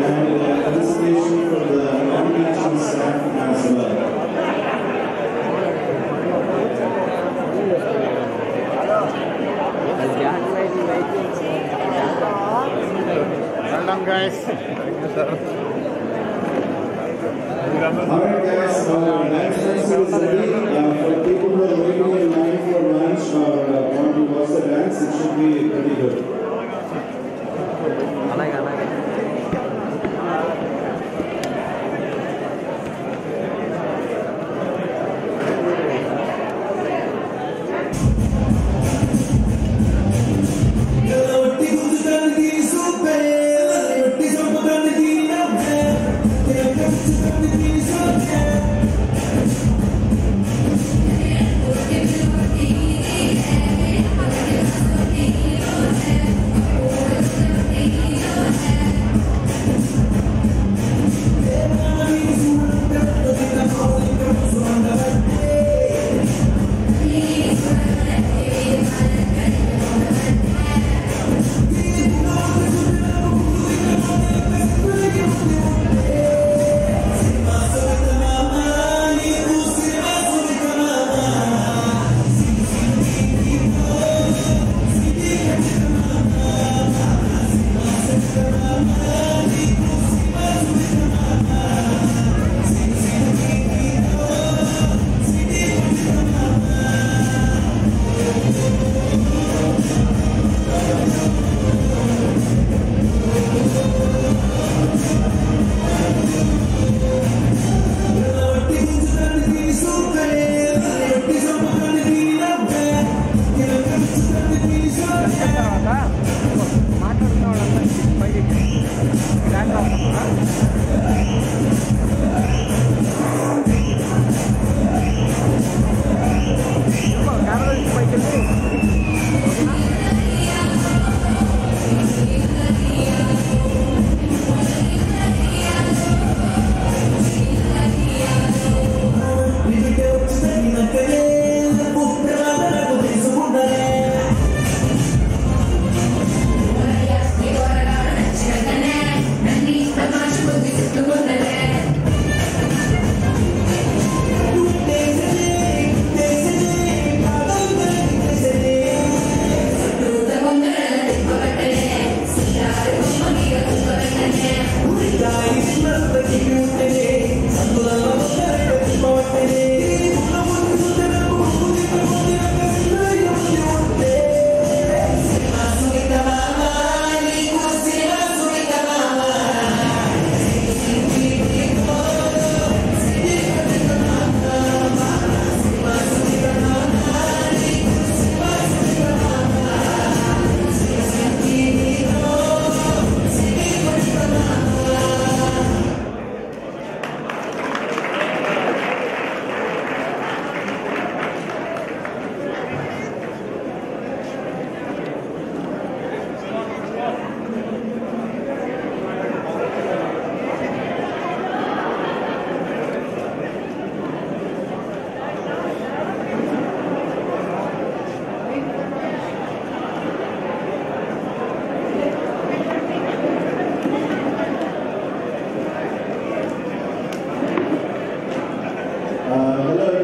and felicitation for the non-teaching staff as well. Well done, guys. Alright guys, our dance lesson is ready. For people who are waiting in line for lunch or want to watch the dance, it should be pretty good.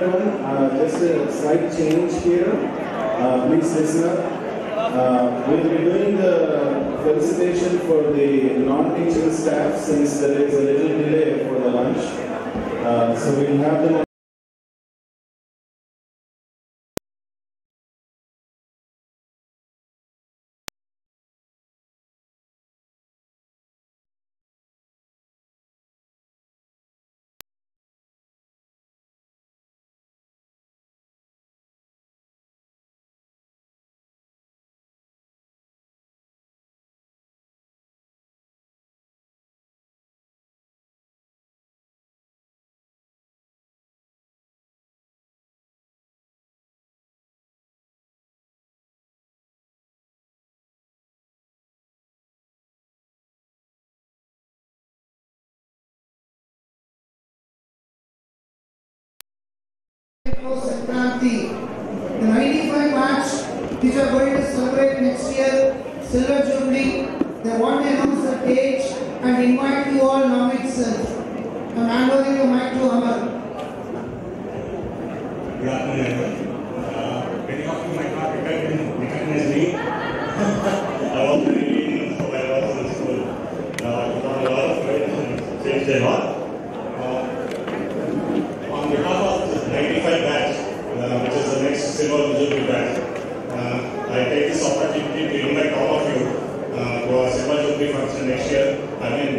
everyone. Just a slight change here. Please listen up. We'll be doing the felicitation for the non-teaching staff since there is a little delay for the lunch. So we'll have them. The 95 batch which are going to celebrate next year Silver Jubilee, they want to announce the date and invite you all now itself. I'm handing the mic to Amar. Good afternoon, everyone. Many of you might not recognize me. I was very so I was in school. I got a lot of friends and changed a lot. On behalf of the 95 batch, which is the next Silver Jubilee batch, I take this opportunity to invite all of you to our Silver Jubilee function next year. I mean,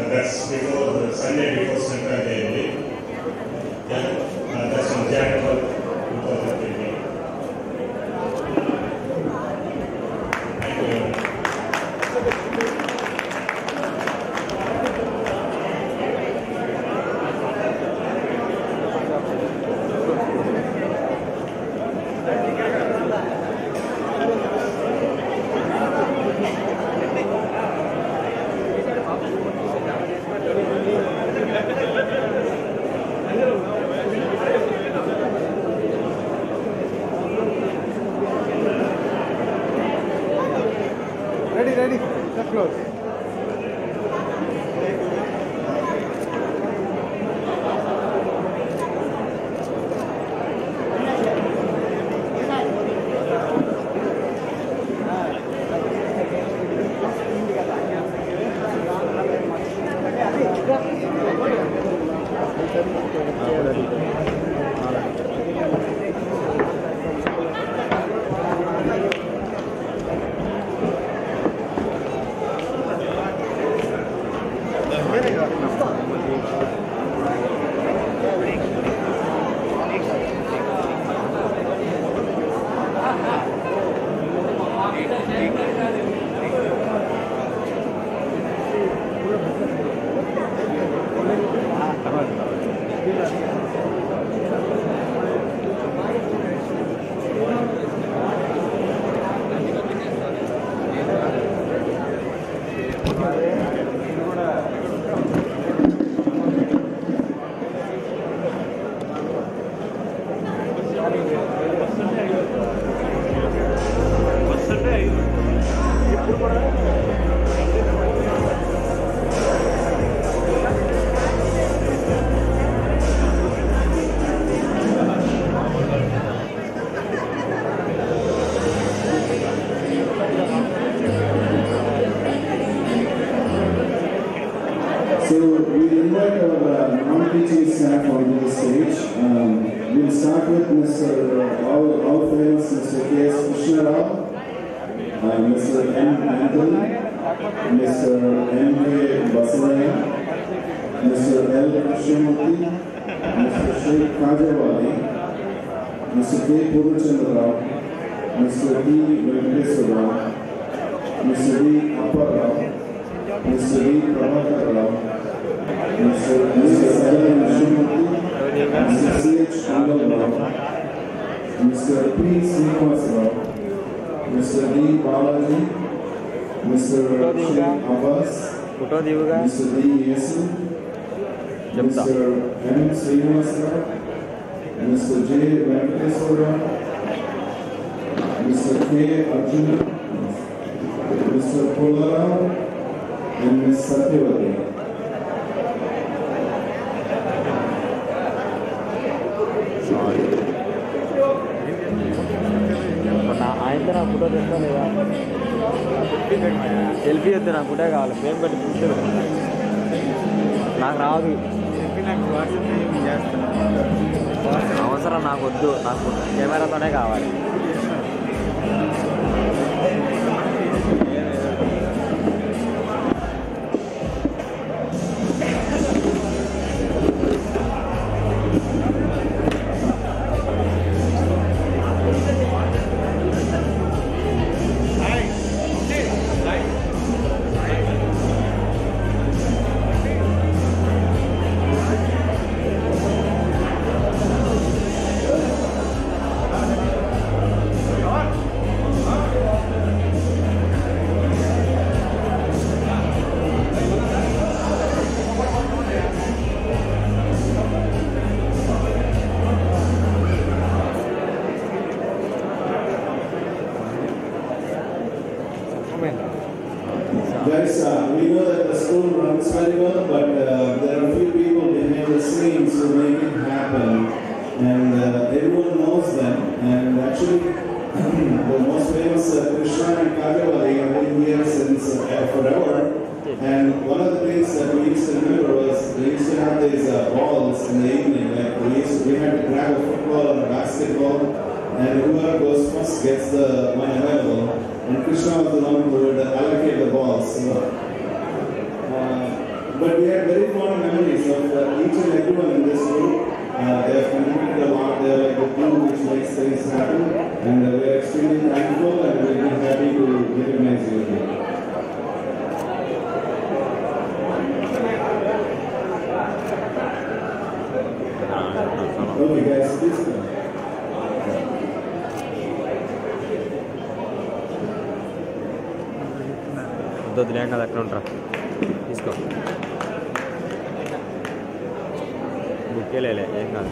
that's before the Sunday before Sankranti, I believe. Yeah, that's on January 2020. Thank you very much. Ready, just close. So we invite our non-teaching staff onto the stage. We'll start with Mr. All famous Mr. K.S. Krishna Rao, Mr. M. Anthony, Mr. M.K. Basaraya, Mr. L. Krishnamurthy, Mr. Sheikh Kajawali, Mr. K. Purachandra Rao, Mr. D. Venkateswara Rao, Mr. D. Appar Rao, Mr. D. Prabhakar Rao, Mr. Saran Krishnamurthy, Mr. C.H. Angal Rao, Mr. P. Srinivas Rao, Mr. D. Balaji, Mr. Sheikh Abbas, Mr. D. Yesu, Mr. M. Srinivas Rao, Mr. J. Venkateswara Rao, Mr. K. Arjuna, Mr. Pulla and Ms. Satyavati. Sorry. Photo తెస్తా లేదా selfie వద్దు నాకు photo కావాలి పేరు పెట్టి photo నాకు రాదు నాకు వాట్సాప్ చేస్తాను అవసరం నాకు వద్దు నాకు కెమెరాతోనే కావాలి Guys, we know that the school runs very well, but there are a few people behind the scenes who make it happen, and everyone knows them. And actually, the most famous Krishna and Kajavali have been here since forever. And one of the things that we used to remember was we used to have these balls in the evening. Like we had to grab a football or a basketball, and whoever goes first gets the one available. And Krishna was the one who would allocate the balls. So, but we had very fond memories of each and everyone in this group. They have contributed a lot. They are like the glue which makes things happen. And we are extremely thankful and we will be happy to recognize you again. Okay guys, please come. వద్దు లేక అది అక్కడ ఉంటారా తీసుకో బుక్కే లేలే ఏం కాదు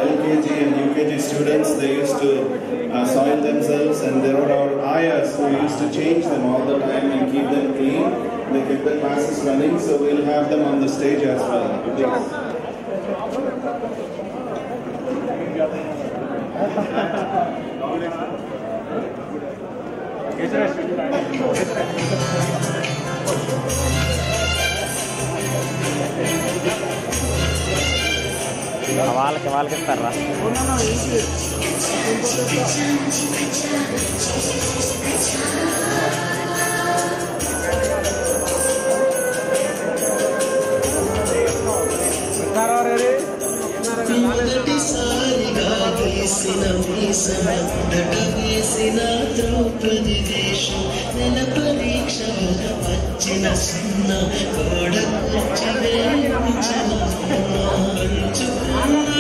LKG and UKG students, they used to soil themselves, and there were our ayahs who used to change them all the time and keep them clean. They kept the classes running, so we'll have them on the stage as well. వాళ్ళకి ఇస్తారా మొదటిసారిగా వేసిన మీసమ that వేసిన ద్రౌపది వేషం నెల పరీక్ష వచ్చిన సున్న గోడ కూర్చి వేయించిన పంచుకున్న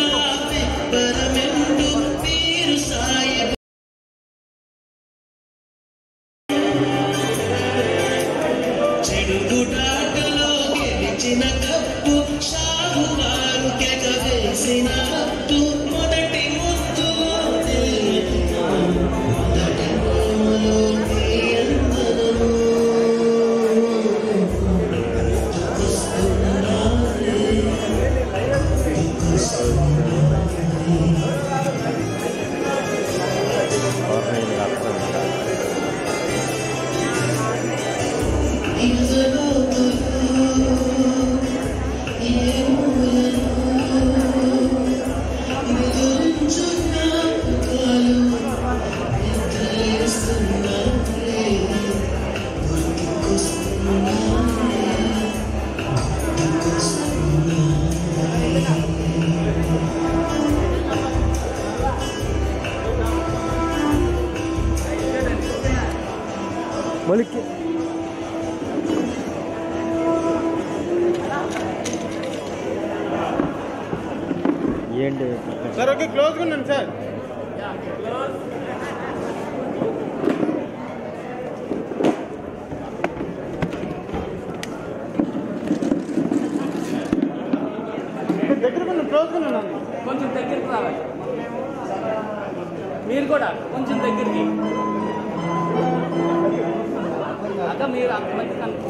పెప్పరమెంటు వీరు సాయి చెడుగుడాటలో గెలిచిన కప్పు షాహుకారు కెగవేసిన హట్టు ఏంటి సార్ ఓకే క్లోజ్గా ఉన్నాను సార్. దగ్గరగా క్లోజ్గా ఉన్నాను. కొంచెం దగ్గరికి రావాలి. మీరు కూడా కొంచెం దగ్గరికి అక్క మీరు అంతమంది కనుక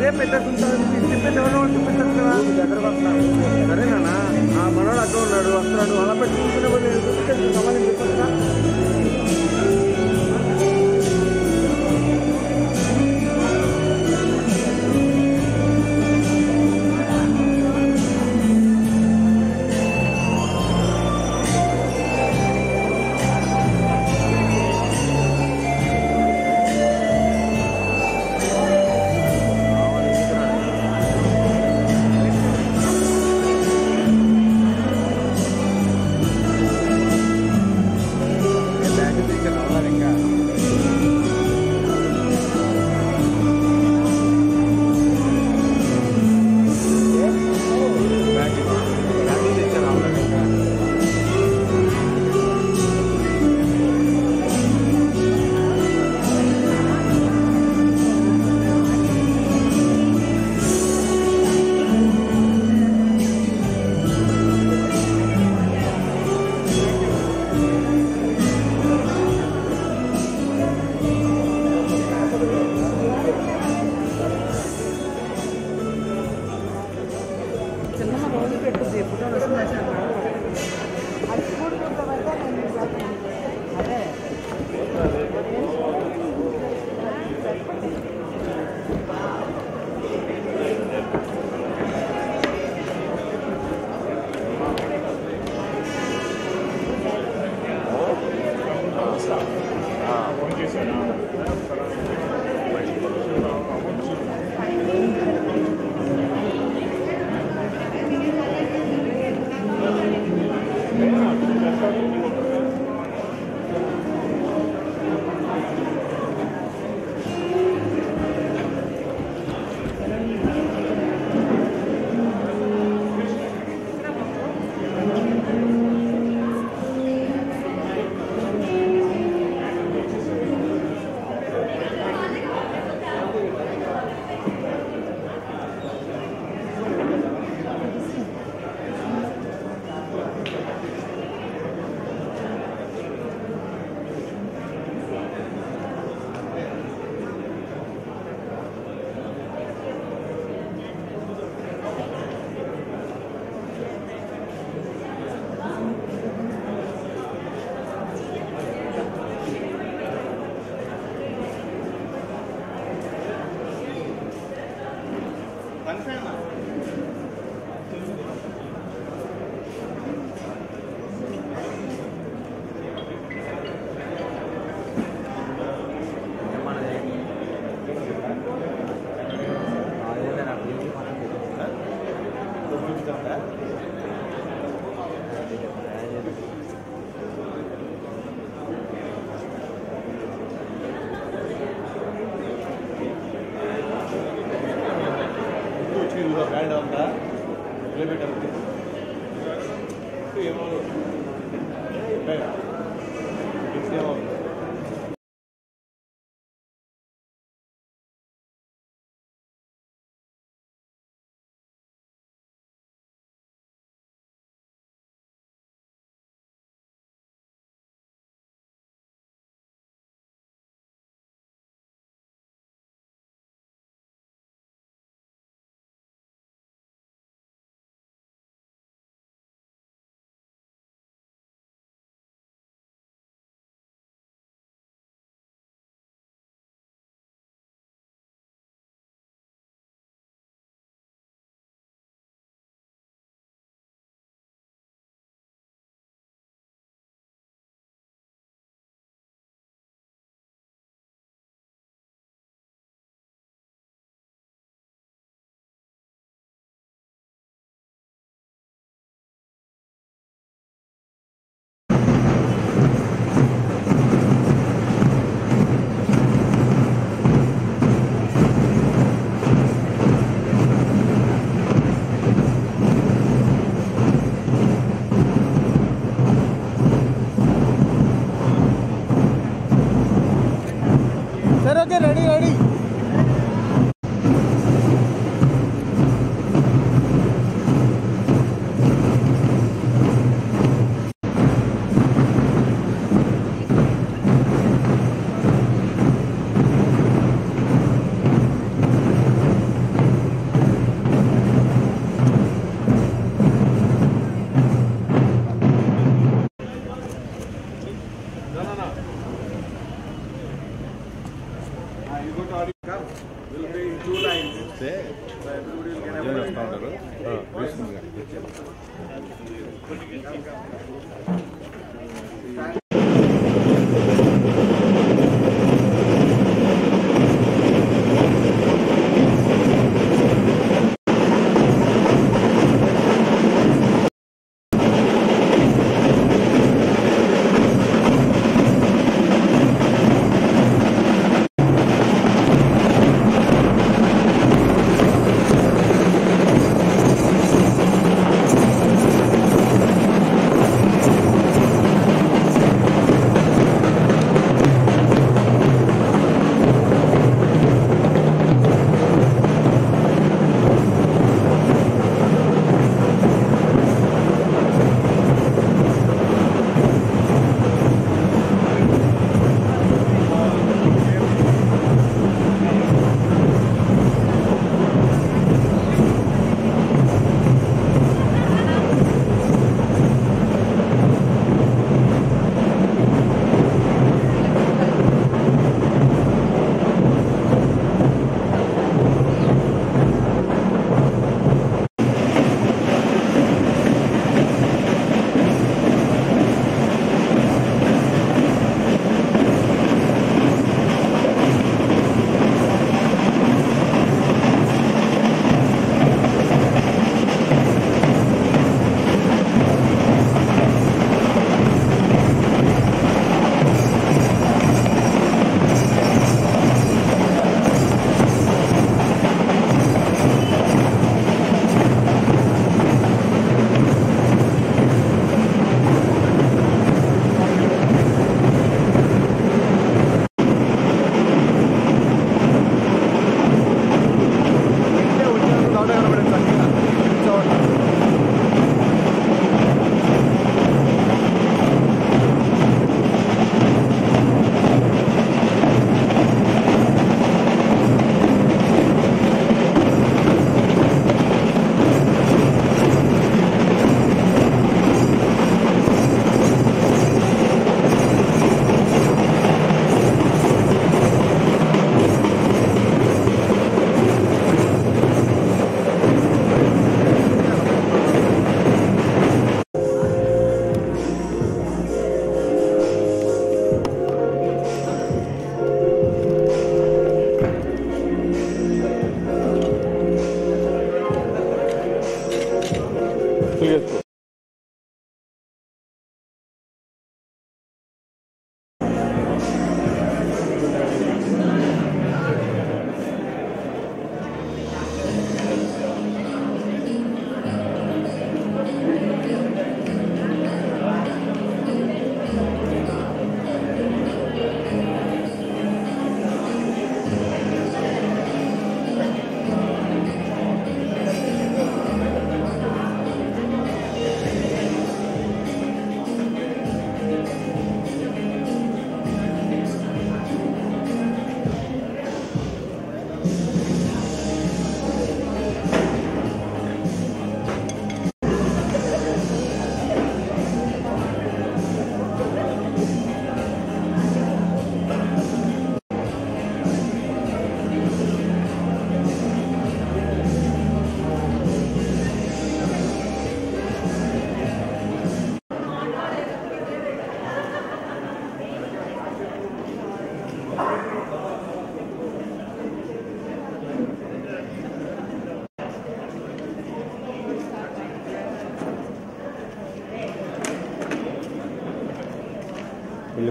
అదే పెట్టేస్తుంటారు పెట్టేవాళ్ళు చూపించచ్చు కదా దగ్గరకు వస్తున్నారు సరేనా ఆ మనోడు అక్కడ ఉన్నాడు వస్తున్నాడు అలా పెట్టుకుంటున్న వాళ్ళు నేను చూపించాను సమాధానం చెప్పొచ్చుగా బ్యాండ్ ఉందా ఏమో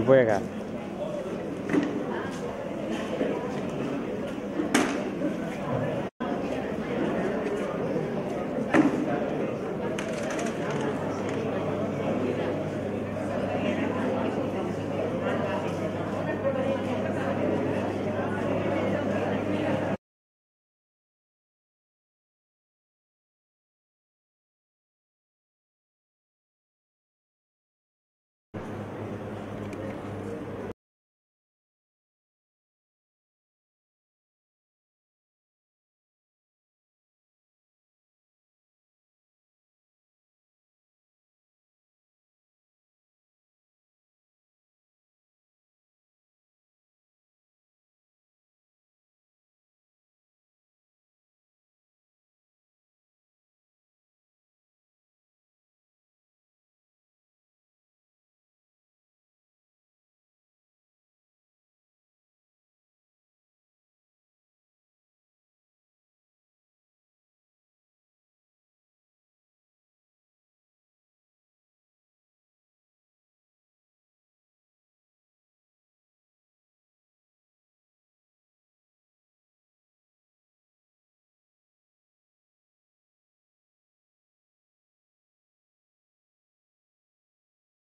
వెళ్ళిపోయాక